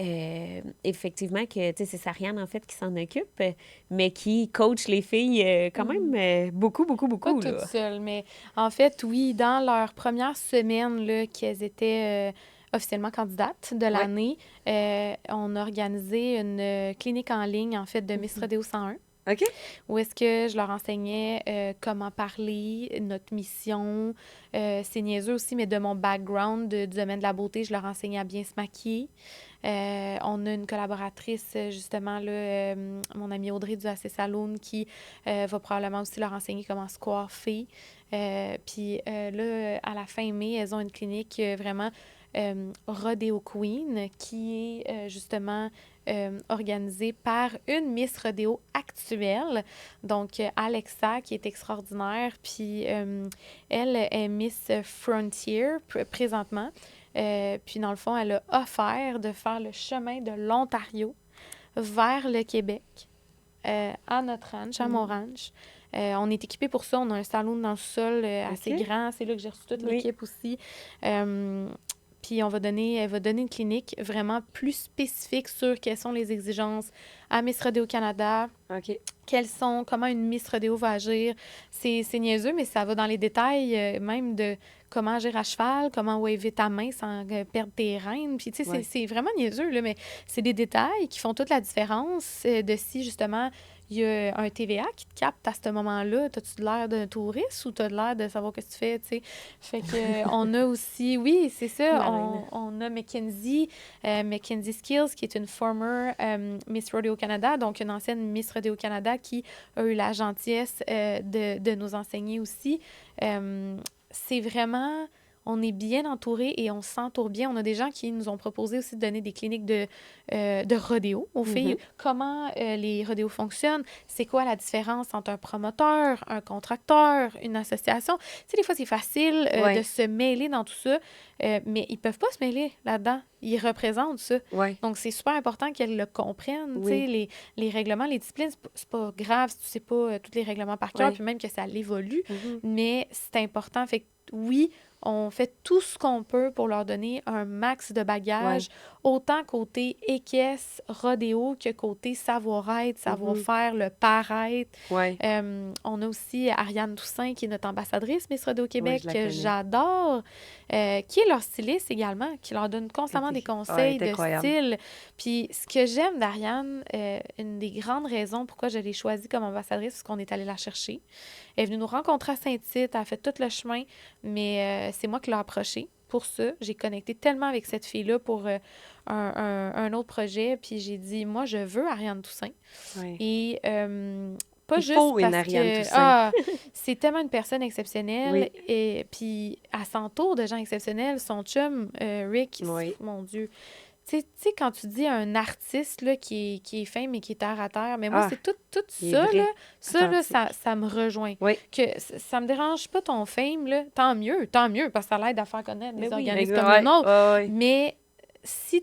Speaker 3: effectivement, que, tu sais, c'est Sariane, en fait, qui s'en occupe, mais qui coach les filles quand même beaucoup, beaucoup,
Speaker 2: Pas
Speaker 3: beaucoup,
Speaker 2: toutes
Speaker 3: là.
Speaker 2: seules, mais en fait, oui, dans leur première semaine là, qu'elles étaient officiellement candidates de
Speaker 1: Ouais.
Speaker 2: l'année, on a organisé une clinique en ligne, en fait, de Miss Rodéo 101.
Speaker 1: OK?
Speaker 2: Où est-ce que je leur enseignais comment parler, notre mission. C'est niaiseux aussi, mais de mon background du domaine de la beauté, je leur enseignais à bien se maquiller. On a une collaboratrice, justement, là, mon amie Audrey du AC Saloon, qui va probablement aussi leur enseigner comment se coiffer. Puis là, à la fin mai, elles ont une clinique vraiment Rodeo Queen, qui est justement organisée par une Miss Rodeo actuelle, donc Alexa, qui est extraordinaire, puis elle est Miss Frontier présentement. Puis dans le fond, elle a offert de faire le chemin de l'Ontario vers le Québec, à notre ranch, à mon ranch. On est équipé pour ça. On a un salon dans le sol assez
Speaker 1: OK.
Speaker 2: grand. C'est là que j'ai reçu toute
Speaker 3: Oui.
Speaker 2: l'équipe aussi. Puis elle va donner une clinique vraiment plus spécifique sur quelles sont les exigences à Miss Rodéo Canada,
Speaker 1: OK.
Speaker 2: comment une Miss Rodéo va agir. C'est niaiseux, mais ça va dans les détails, même de comment agir à cheval, comment waver ta main sans perdre tes rênes. Puis, tu sais,
Speaker 1: Ouais.
Speaker 2: c'est vraiment niaiseux, là, mais c'est des détails qui font toute la différence de si, justement, il y a un TVA qui te capte à ce moment-là. T'as-tu l'air d'un touriste ou t'as l'air de savoir ce que tu fais, tu sais? Fait que on a aussi, oui, c'est ça, on a Mackenzie Skills, qui est une former Miss Rodeo Canada, donc une ancienne Miss Rodeo Canada qui a eu la gentillesse de nous enseigner aussi. C'est vraiment... on est bien entouré et on s'entoure bien. On a des gens qui nous ont proposé aussi de donner des cliniques de rodéo aux filles. Comment les rodéos fonctionnent, c'est quoi la différence entre un promoteur, un contracteur, une association. Tu sais, des fois, c'est facile de se mêler dans tout ça, mais ils peuvent pas se mêler là-dedans. Ils représentent ça. Donc, c'est super important qu'elles le comprennent. Tu sais, les règlements, les disciplines, c'est pas grave si tu sais pas tous les règlements par cœur, puis même que ça l'évolue, mais c'est important. Fait que oui, on fait tout ce qu'on peut pour leur donner un max de bagages, autant côté équestre, rodéo, que côté savoir-être, savoir-faire, le paraître. On a aussi Ariane Toussaint, qui est notre ambassadrice Miss Rodéo Québec, que j'adore, qui est leur styliste également, qui leur donne constamment des conseils de style. Puis ce que j'aime d'Ariane, une des grandes raisons pourquoi je l'ai choisie comme ambassadrice, c'est qu'on est allé la chercher. Elle est venue nous rencontrer à Saint-Tite, elle a fait tout le chemin, mais c'est moi qui l'ai approchée pour ça. J'ai connecté tellement avec cette fille-là pour un autre projet, puis j'ai dit, moi, je veux Ariane Toussaint. Et pas juste parce que c'est tellement une personne exceptionnelle, et puis elle s'entoure de gens exceptionnels. Son chum, Rick, mon Dieu... Tu sais, quand tu dis un artiste là, qui est fin, mais qui est terre à terre, mais moi, c'est tout ça, là, ça me rejoint. Que ça me dérange pas ton fame, là. Tant mieux, parce que ça l'aide à faire connaître des organismes comme le nôtre. Mais si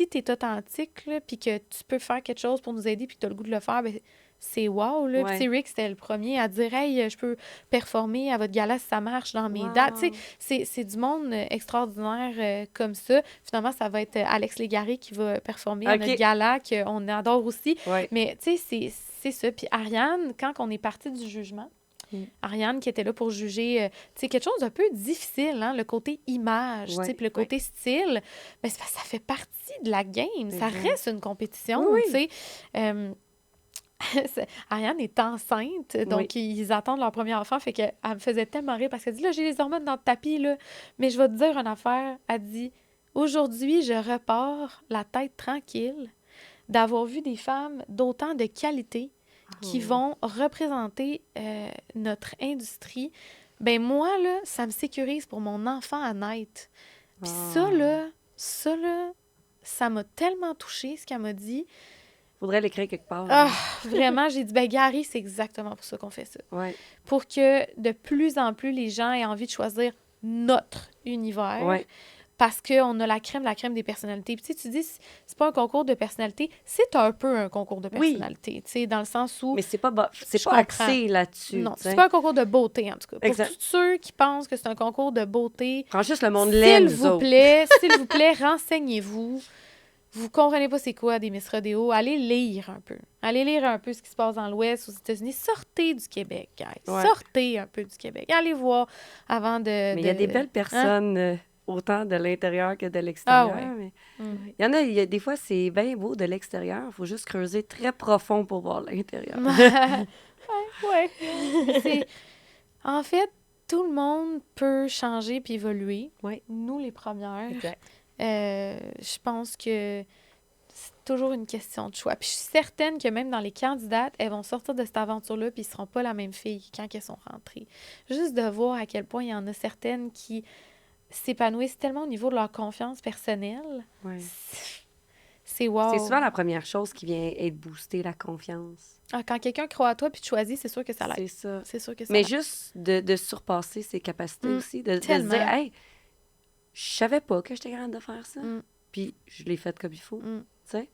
Speaker 2: tu es authentique, puis que tu peux faire quelque chose pour nous aider, puis que tu as le goût de le faire, ben c'est wow, là. Puis Rick, c'était le premier à dire « Hey, je peux performer à votre gala si ça marche dans mes dates. » Tu sais, c'est du monde extraordinaire comme ça. Finalement, ça va être Alex Légaré qui va performer à notre gala, qu'on adore aussi. Mais tu sais, c'est ça. Puis Ariane, quand on est parti du jugement, Ariane qui était là pour juger, tu sais, quelque chose d'un peu difficile, hein, le côté image, tu sais, puis le côté style, ben, ça fait partie de la game. Ça reste une compétition, tu sais. Ariane est enceinte, donc ils attendent leur premier enfant, fait qu'elle me faisait tellement rire parce qu'elle dit, là, j'ai les hormones dans le tapis, là, mais je vais te dire une affaire. Elle dit, aujourd'hui, je repars la tête tranquille d'avoir vu des femmes d'autant de qualité qui vont représenter notre industrie. Ben moi, là, ça me sécurise pour mon enfant à naître. Puis ça, ça m'a tellement touchée, ce qu'elle m'a dit.
Speaker 1: Faudrait l'écrire quelque part.
Speaker 2: Vraiment, j'ai dit, ben Gary, c'est exactement pour ça qu'on fait ça. Pour que de plus en plus les gens aient envie de choisir notre univers. Parce qu'on a la crème des personnalités. Puis tu dis, c'est pas un concours de personnalité, c'est un peu un concours de personnalité. Tu sais, dans le sens où...
Speaker 1: Mais c'est pas axé là-dessus.
Speaker 2: Non, c'est pas un concours de beauté, en tout cas. Pour tous ceux qui pensent que c'est un concours de beauté...
Speaker 1: Prends juste le monde l'aime,
Speaker 2: s'il vous plaît, renseignez-vous. Vous comprenez pas c'est quoi des Miss Rodéo, allez lire un peu. Allez lire un peu ce qui se passe dans l'Ouest, aux États-Unis. Sortez du Québec, guys. Sortez un peu du Québec. Allez voir avant de... Mais
Speaker 1: il y a des belles personnes... autant de l'intérieur que de l'extérieur. Mais il y en a, des fois, c'est bien beau de l'extérieur. Il faut juste creuser très profond pour voir l'intérieur.
Speaker 2: En fait, tout le monde peut changer puis évoluer. Nous, les premières. Je pense que c'est toujours une question de choix. Puis je suis certaine que même dans les candidates, elles vont sortir de cette aventure-là puis ils ne seront pas la même fille que quand elles sont rentrées. Juste de voir à quel point il y en a certaines qui s'épanouissent tellement au niveau de leur confiance personnelle. C'est wow.
Speaker 1: C'est souvent la première chose qui vient être booster la confiance.
Speaker 2: Quand quelqu'un croit à toi puis te choisit, c'est sûr que ça l'aide.
Speaker 1: C'est ça.
Speaker 2: C'est sûr que ça
Speaker 1: l'aide. Juste de surpasser ses capacités aussi, de se dire, hey, je savais pas que j'étais capable de faire ça. Puis je l'ai fait comme il faut. Tu sais?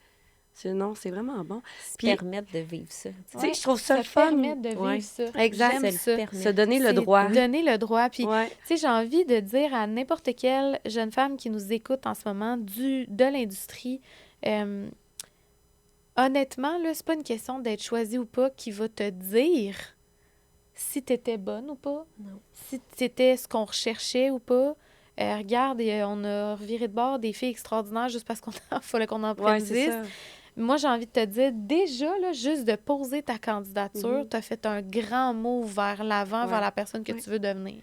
Speaker 1: Sinon, c'est vraiment bon.
Speaker 3: Puis permettre de vivre ça.
Speaker 1: Tu sais, je trouve ça le fun.
Speaker 2: Permettre de vivre ça.
Speaker 1: Exact.
Speaker 2: J'aime ça.
Speaker 1: Se donner le droit.
Speaker 2: Donner le droit. Puis, tu sais, j'ai envie de dire à n'importe quelle jeune femme qui nous écoute en ce moment de l'industrie, honnêtement, là, c'est pas une question d'être choisie ou pas qui va te dire si t'étais bonne ou pas, si t'étais ce qu'on recherchait ou pas. Regarde, on a reviré de bord des filles extraordinaires juste parce qu'il fallait qu'on en prenne 10. Moi, j'ai envie de te dire, déjà, là, juste de poser ta candidature, tu as fait un grand move vers l'avant, vers la personne que tu veux devenir.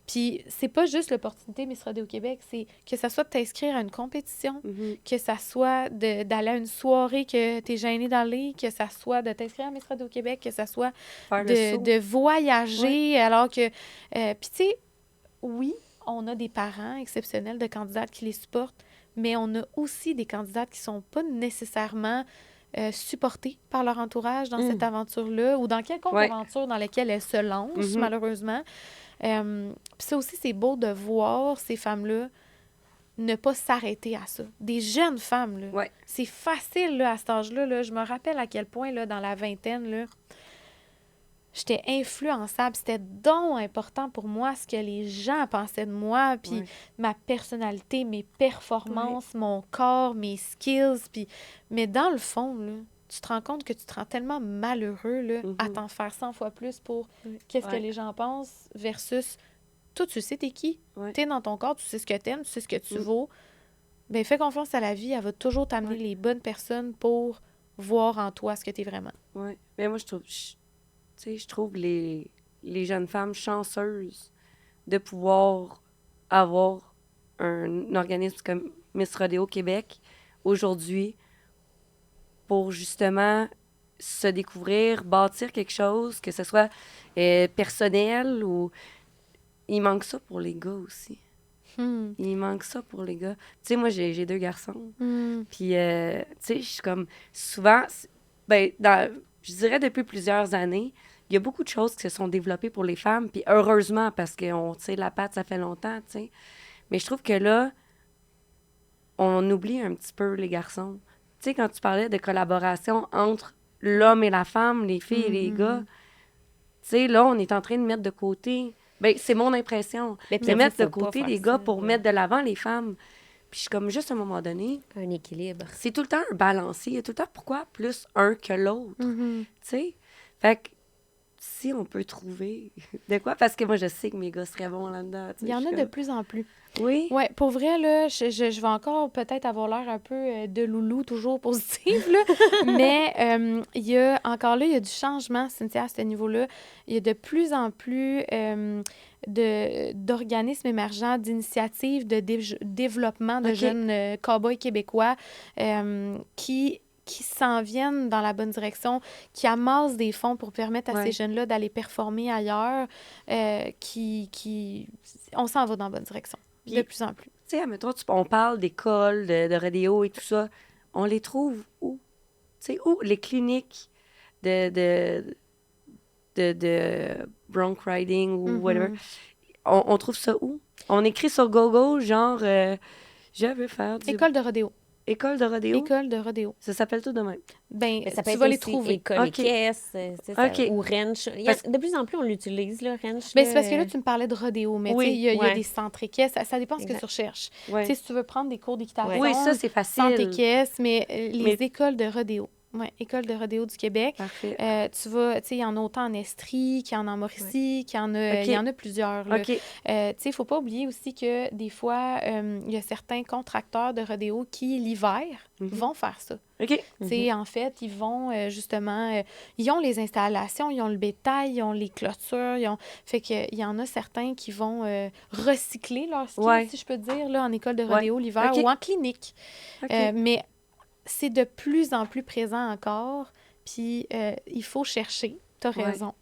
Speaker 2: Puis, c'est pas juste l'opportunité Miss Rodéo Québec, c'est que ça soit de t'inscrire à une compétition, que ça soit d'aller à une soirée que tu es gêné d'aller, que ça soit de t'inscrire à Miss Rodéo Québec, que ça soit de voyager, alors que... Puis, tu sais, oui, on a des parents exceptionnels de candidates qui les supportent, mais on a aussi des candidates qui sont pas nécessairement supportées par leur entourage dans cette aventure-là ou dans quelconque aventure dans laquelle elles se lancent, malheureusement. Puis ça aussi, c'est beau de voir ces femmes-là ne pas s'arrêter à ça. Des jeunes femmes, là.
Speaker 1: Ouais.
Speaker 2: C'est facile, là, à cet âge-là. Là. Je me rappelle à quel point, là, dans la vingtaine, là, j'étais influençable. C'était donc important pour moi ce que les gens pensaient de moi, puis ma personnalité, mes performances, mon corps, mes skills. Puis... Mais dans le fond, là, tu te rends compte que tu te rends tellement malheureux là, à t'en faire 100 fois plus pour qu'est-ce que les gens pensent versus... Toi, tu sais t'es qui. T'es dans ton corps, tu sais ce que t'aimes, tu sais ce que tu vaux. Bien, fais confiance à la vie. Elle va toujours t'amener les bonnes personnes pour voir en toi ce que t'es vraiment.
Speaker 1: Oui. Mais moi, je trouve les jeunes femmes chanceuses de pouvoir avoir un organisme comme Miss Rodéo Québec aujourd'hui pour justement se découvrir, bâtir quelque chose, que ce soit personnel ou... Il manque ça pour les gars aussi. Il manque ça pour les gars. Tu sais, moi, j'ai 2 garçons. Puis, tu sais, je suis comme... Souvent, je dirais depuis plusieurs années, il y a beaucoup de choses qui se sont développées pour les femmes. Puis heureusement, parce qu'on tire la patte, ça fait longtemps, tu sais. Mais je trouve que là, on oublie un petit peu les garçons. Tu sais, quand tu parlais de collaboration entre l'homme et la femme, les filles et les gars, tu sais, là, on est en train de mettre de côté... Ben, c'est mon impression. De mettre de côté les gars pour mettre de l'avant les femmes. Puis je suis comme, juste à un moment donné...
Speaker 3: Un équilibre.
Speaker 1: C'est tout le temps un balancier. Il y a tout le temps pourquoi plus un que l'autre. Tu sais? Fait que si on peut trouver de quoi... Parce que moi, je sais que mes gars seraient bons là-dedans.
Speaker 2: Il y en a de plus en plus.
Speaker 1: Oui?
Speaker 2: Oui, pour vrai, là, je vais encore peut-être avoir l'air un peu de loulou, toujours positive, là. Mais il y a encore là, il y a du changement, Cynthia, à ce niveau-là. Il y a de plus en plus d'organismes émergents, d'initiatives de développement de jeunes cow-boys québécois qui s'en viennent dans la bonne direction, qui amassent des fonds pour permettre à ces jeunes-là d'aller performer ailleurs, on s'en va dans la bonne direction, de plus en plus.
Speaker 1: Tu sais, admettons, on parle d'écoles, de rodéo et tout ça. On les trouve où? Tu sais, où? Les cliniques de bronc riding ou whatever. On trouve ça où? On écrit sur Google, genre, je veux faire du...
Speaker 2: École de rodéo.
Speaker 1: École de rodéo?
Speaker 2: École de rodéo.
Speaker 1: Ça s'appelle tout de même.
Speaker 2: Ben,
Speaker 3: ça peut
Speaker 2: tu
Speaker 3: être
Speaker 2: vas les
Speaker 3: aussi
Speaker 2: trouver.
Speaker 3: École et caisse, ou ranch. De plus en plus, on l'utilise, le ranch.
Speaker 2: Ben, c'est parce que là, tu me parlais de rodéo, mais tu sais, il y a des centres équestres. Ça dépend de ce que tu recherches.
Speaker 1: Ouais.
Speaker 2: Tu sais, si tu veux prendre des cours d'équitation,
Speaker 1: oui, ça, c'est facile.
Speaker 2: centres équestres, mais les écoles de rodéo. Oui, École de rodéo du Québec.
Speaker 1: Parfait.
Speaker 2: Tu vas, tu sais, il y en a autant en Estrie qu'il y en a en Mauricie, qu'il y en a, il y en a plusieurs. Là. Tu sais, il ne faut pas oublier aussi que des fois, il y a certains contracteurs de rodéo qui, l'hiver, vont faire ça. Tu sais, en fait, ils vont justement, ils ont les installations, ils ont le bétail, ils ont les clôtures, fait qu'il y en a certains qui vont recycler leur ski, si je peux dire, là, en école de rodéo l'hiver ou en clinique. Mais c'est de plus en plus présent encore, puis il faut chercher, t'as raison.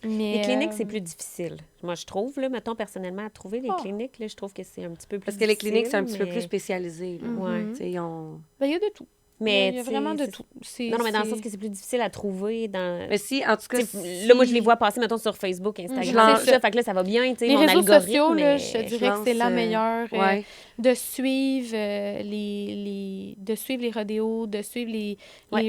Speaker 2: Mais,
Speaker 3: les cliniques, c'est plus difficile. Moi, je trouve, là, mettons, personnellement, à trouver les cliniques, là, je trouve que c'est un petit peu plus
Speaker 1: Parce que les cliniques, c'est un petit peu plus spécialisé.
Speaker 2: Ben, il y a de tout.
Speaker 3: Mais
Speaker 2: il y a vraiment de tout.
Speaker 3: Non, mais dans le sens que c'est plus difficile à trouver.
Speaker 1: Mais si, en tout cas...
Speaker 3: Là, moi, je les vois passer, mettons, sur Facebook, Instagram, tout ça. Fait que là, ça va bien, tu sais,
Speaker 2: les
Speaker 3: mon
Speaker 2: réseaux
Speaker 3: algorithme.
Speaker 2: Sociaux, là, je te dirais que c'est la meilleure de suivre de suivre les rodéos, de suivre les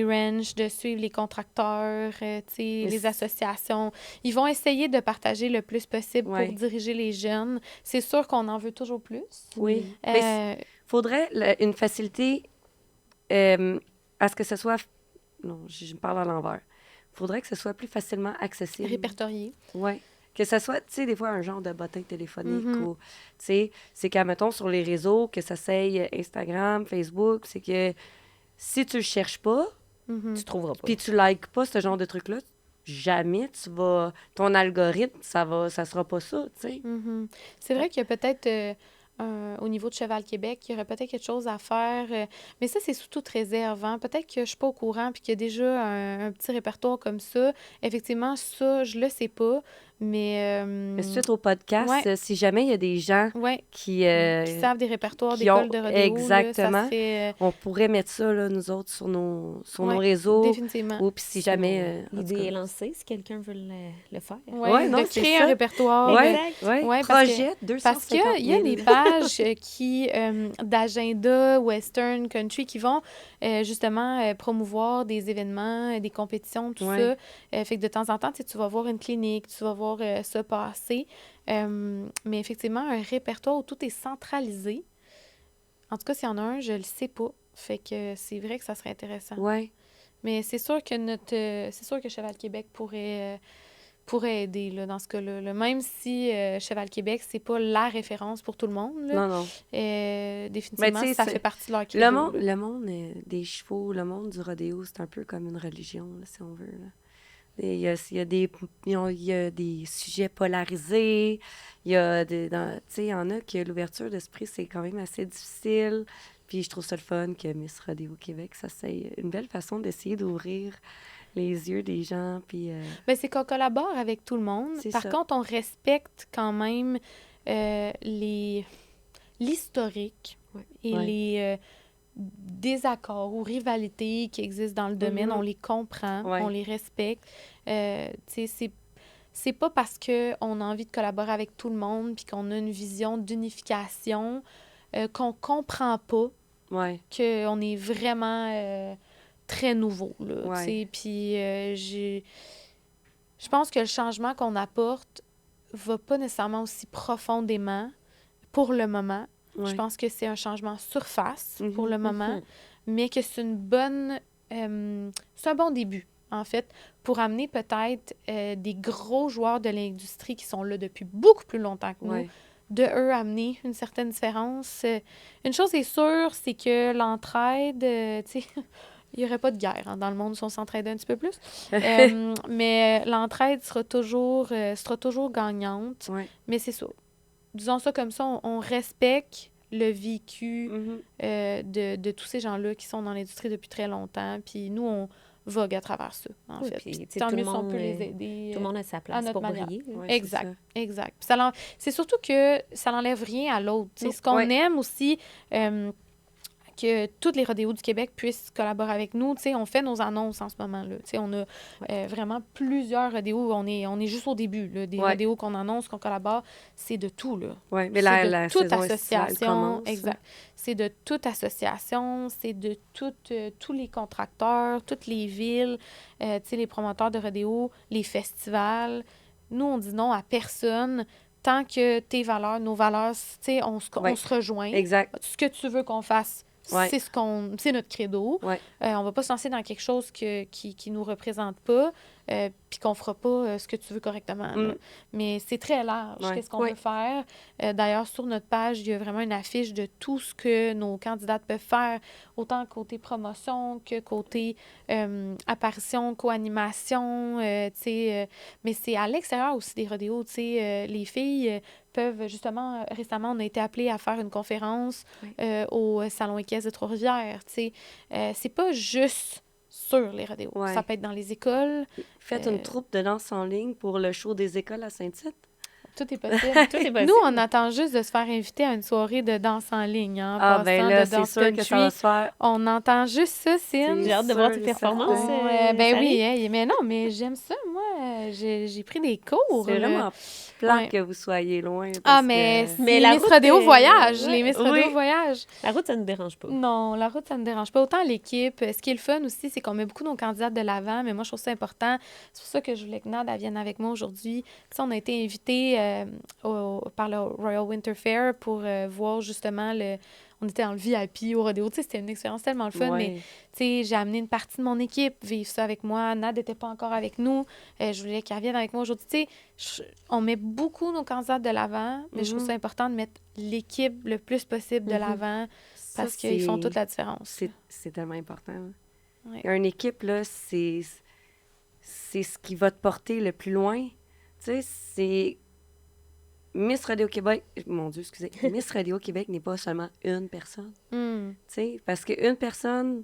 Speaker 2: ranchs, de suivre les contracteurs, tu sais, les associations. Ils vont essayer de partager le plus possible pour diriger les jeunes. C'est sûr qu'on en veut toujours plus.
Speaker 1: Oui. Mais faudrait une facilité... à ce que ce soit... Non, je me parle à l'envers. Il faudrait que ce soit plus facilement accessible.
Speaker 2: Répertorié.
Speaker 1: Oui. Que ce soit, tu sais, des fois, un genre de bottin téléphonique ou... Tu sais, c'est qu'à, mettons, sur les réseaux, que ça s'aille Instagram, Facebook, c'est que si tu le cherches pas...
Speaker 3: Tu trouveras pas.
Speaker 1: Puis tu likes pas ce genre de truc-là, jamais tu vas... Ton algorithme, ça sera pas ça, tu sais.
Speaker 2: C'est vrai qu'il y a peut-être... au niveau de Cheval Québec, il y aurait peut-être quelque chose à faire. Mais ça, c'est sous toute réserve. Hein? Peut-être que je ne suis pas au courant puis qu'il y a déjà un petit répertoire comme ça. Effectivement, ça, je le sais pas. Mais
Speaker 1: suite au podcast,
Speaker 2: ouais.
Speaker 1: si jamais il y a des gens
Speaker 2: Ouais,
Speaker 1: qui,
Speaker 2: qui savent des répertoires
Speaker 1: qui ont
Speaker 2: d'écoles de rodéo, là, ça
Speaker 1: exactement,
Speaker 2: serait...
Speaker 1: on pourrait mettre ça, là, nous autres, sur nos
Speaker 2: ouais,
Speaker 1: réseaux.
Speaker 2: définitivement.
Speaker 1: Ou puis si jamais... en tout
Speaker 3: L'idée
Speaker 1: cas.
Speaker 3: est lancée, si quelqu'un veut le faire.
Speaker 2: Ouais,
Speaker 1: non,
Speaker 2: de
Speaker 1: c'est
Speaker 2: créer
Speaker 1: ça.
Speaker 2: un répertoire.
Speaker 1: Ouais,
Speaker 3: Exact.
Speaker 1: ouais.
Speaker 2: Ouais, parce que-
Speaker 1: Projet
Speaker 2: Parce
Speaker 1: 250
Speaker 2: qu'il y a
Speaker 1: 000.
Speaker 2: des pages qui d'agenda western country qui vont justement promouvoir des événements, des compétitions, tout
Speaker 1: Ouais.
Speaker 2: ça. Fait que de temps en temps, tu vas voir une clinique, tu vas voir ça passer. Mais effectivement, un répertoire où tout est centralisé. En tout cas, s'il y en a un, je le sais pas. Fait que c'est vrai que ça serait intéressant.
Speaker 1: Ouais.
Speaker 2: Mais c'est sûr que c'est sûr que Cheval Québec pourrait aider là, dans ce cas-là. Là. Même si Cheval Québec, c'est pas la référence pour tout le monde. Là.
Speaker 1: Non, non.
Speaker 2: Définitivement,
Speaker 1: tu sais,
Speaker 2: ça
Speaker 1: c'est-
Speaker 2: fait partie de leur credo.
Speaker 1: Le monde des chevaux, le monde du rodéo, c'est un peu comme une religion, là, si on veut. Là. Et il y a des sujets polarisés. Il y a tu sais, il y en a que l'ouverture d'esprit, c'est quand même assez difficile. Puis je trouve ça le fun que Miss Rodéo Québec, ça c'est une belle façon d'essayer d'ouvrir les yeux des gens. Puis
Speaker 2: Ben, c'est qu'on collabore avec tout le monde.
Speaker 1: C'est
Speaker 2: Par
Speaker 1: ça.
Speaker 2: contre, on respecte quand même l'historique et
Speaker 1: Ouais.
Speaker 2: les désaccords ou rivalités qui existent dans le domaine.
Speaker 1: Mhm.
Speaker 2: On les comprend,
Speaker 1: Ouais.
Speaker 2: on les respecte. Tu sais, c'est pas parce qu'on a envie de collaborer avec tout le monde puis qu'on a une vision d'unification qu'on comprend pas
Speaker 1: Ouais.
Speaker 2: qu'on est vraiment très nouveau, là,
Speaker 1: Ouais.
Speaker 2: tu sais. Puis je pense que le changement qu'on apporte va pas nécessairement aussi profondément pour le moment.
Speaker 1: Ouais.
Speaker 2: Je pense que c'est un changement surface pour
Speaker 1: Mhm.
Speaker 2: le moment, mais que c'est c'est un bon début, en fait, pour amener peut-être des gros joueurs de l'industrie qui sont là depuis beaucoup plus longtemps que nous,
Speaker 1: Ouais.
Speaker 2: de eux amener une certaine différence. Une chose est sûre, c'est que l'entraide, tu sais, il n'y aurait pas de guerre hein, dans le monde si on s'entraidait un petit peu plus. Mais l'entraide sera toujours gagnante.
Speaker 1: Ouais.
Speaker 2: Mais c'est ça. Disons ça comme ça, on respecte le vécu
Speaker 1: Mhm.
Speaker 2: de tous ces gens-là qui sont dans l'industrie depuis très longtemps. Puis nous, on vogue à travers ça, en
Speaker 3: Oui,
Speaker 2: fait.
Speaker 3: puis,
Speaker 2: Puis
Speaker 3: tu sais,
Speaker 2: tant
Speaker 3: tout le
Speaker 2: mieux si on
Speaker 3: monde,
Speaker 2: peut les aider.
Speaker 3: Tout le monde a sa
Speaker 2: à
Speaker 3: place
Speaker 2: notre
Speaker 3: pour
Speaker 2: manière.
Speaker 3: briller.
Speaker 1: Ouais, c'est
Speaker 2: Exact,
Speaker 1: ça.
Speaker 2: exact. Puis c'est surtout que ça n'enlève rien à l'autre. Tu sais,
Speaker 1: Non,
Speaker 2: ce qu'on
Speaker 1: ouais.
Speaker 2: aime aussi, que tous les rodéos du Québec puissent collaborer avec nous. Tu sais, on fait nos annonces en ce moment. Là. Tu sais, on a vraiment plusieurs rodéos. On est juste au début. Là, des
Speaker 1: Ouais.
Speaker 2: rodéos qu'on annonce, qu'on collabore, c'est de tout. Là.
Speaker 1: Ouais, mais
Speaker 2: C'est de
Speaker 1: la
Speaker 2: toute
Speaker 1: saison estivale
Speaker 2: association.
Speaker 1: commence.
Speaker 2: Exact. C'est de toute association, c'est de tous les contracteurs, toutes les villes, tu sais, les promoteurs de rodéo, les festivals. Nous, on dit non à personne tant que tes valeurs, nos valeurs, tu sais, on se rejoint.
Speaker 1: Exact.
Speaker 2: Ce que tu veux qu'on fasse,
Speaker 1: Ouais.
Speaker 2: c'est notre credo.
Speaker 1: Ouais.
Speaker 2: On va pas se lancer dans quelque chose qui nous représente pas, puis qu'on fera pas ce que tu veux correctement. là. Mais c'est très large,
Speaker 1: Ouais.
Speaker 2: qu'est-ce qu'on
Speaker 1: Ouais.
Speaker 2: peut faire. D'ailleurs, sur notre page, il y a vraiment une affiche de tout ce que nos candidates peuvent faire, autant côté promotion que côté apparition, co-animation, tu sais. Mais c'est à l'extérieur aussi des rodéos, tu sais. Les filles peuvent, justement, récemment, on a été appelées à faire une conférence au Salon équestre de Trois-Rivières, tu sais. C'est pas juste sur les rodéos.
Speaker 1: Ouais.
Speaker 2: Ça peut être dans les écoles.
Speaker 1: Faites une troupe de danse en ligne pour le show des écoles à Saint-Tite.
Speaker 2: Tout est possible.
Speaker 3: Tout est possible.
Speaker 2: Nous, on attend juste de se faire inviter à une soirée de danse en ligne. Hein,
Speaker 1: Ah, ben
Speaker 2: passant
Speaker 1: là,
Speaker 2: de
Speaker 1: c'est
Speaker 2: danse
Speaker 1: sûr que ça va
Speaker 2: country.
Speaker 1: se faire.
Speaker 2: On entend juste ça, Cine.
Speaker 3: J'ai hâte de voir tes
Speaker 1: sûr,
Speaker 3: performances.
Speaker 1: certain.
Speaker 2: Ben
Speaker 3: Sally.
Speaker 2: oui, hein, mais non, mais j'aime ça, moi. J'ai pris des cours.
Speaker 1: C'est
Speaker 2: là.
Speaker 1: vraiment plate
Speaker 2: Ouais.
Speaker 1: que vous soyez loin.
Speaker 2: Ah,
Speaker 1: parce
Speaker 2: mais
Speaker 1: que-
Speaker 2: c'est
Speaker 3: Mais la
Speaker 2: Miss
Speaker 3: route
Speaker 2: Rodéo
Speaker 3: est-
Speaker 2: Voyage.
Speaker 3: ouais.
Speaker 2: Les Miss
Speaker 1: Oui.
Speaker 2: Rodéo Voyage.
Speaker 3: La route, ça ne nous dérange pas.
Speaker 2: Non, la route, ça ne me dérange pas. Autant l'équipe. Ce qui est le fun aussi, c'est qu'on met beaucoup nos candidates de l'avant, mais moi, je trouve ça important. C'est pour ça que je voulais que Nad elle vienne avec moi aujourd'hui. Tu sais, on a été invités par le Royal Winter Fair pour voir justement On était dans le VIP au rodéo. Tu sais, c'était une expérience tellement le fun, mais
Speaker 1: Ouais.
Speaker 2: tu sais, j'ai amené une partie de mon équipe vivre ça avec moi. Nad n'était pas encore avec nous. Je voulais qu'elle vienne avec moi aujourd'hui. Tu sais, on met beaucoup nos candidates de l'avant, mais je trouve ça important de mettre l'équipe le plus possible de
Speaker 1: Mhm.
Speaker 2: l'avant
Speaker 1: Ça,
Speaker 2: parce qu'ils font
Speaker 1: c'est-
Speaker 2: toute la différence.
Speaker 1: C'est tellement important. Hein.
Speaker 2: Ouais.
Speaker 1: Une équipe, là, c'est ce qui va te porter le plus loin. Tu sais, c'est... Miss Radio Québec... Mon Dieu, excusez. Miss Radio Québec n'est pas seulement une personne.
Speaker 2: Hmm.
Speaker 1: Tu sais, parce qu'une personne,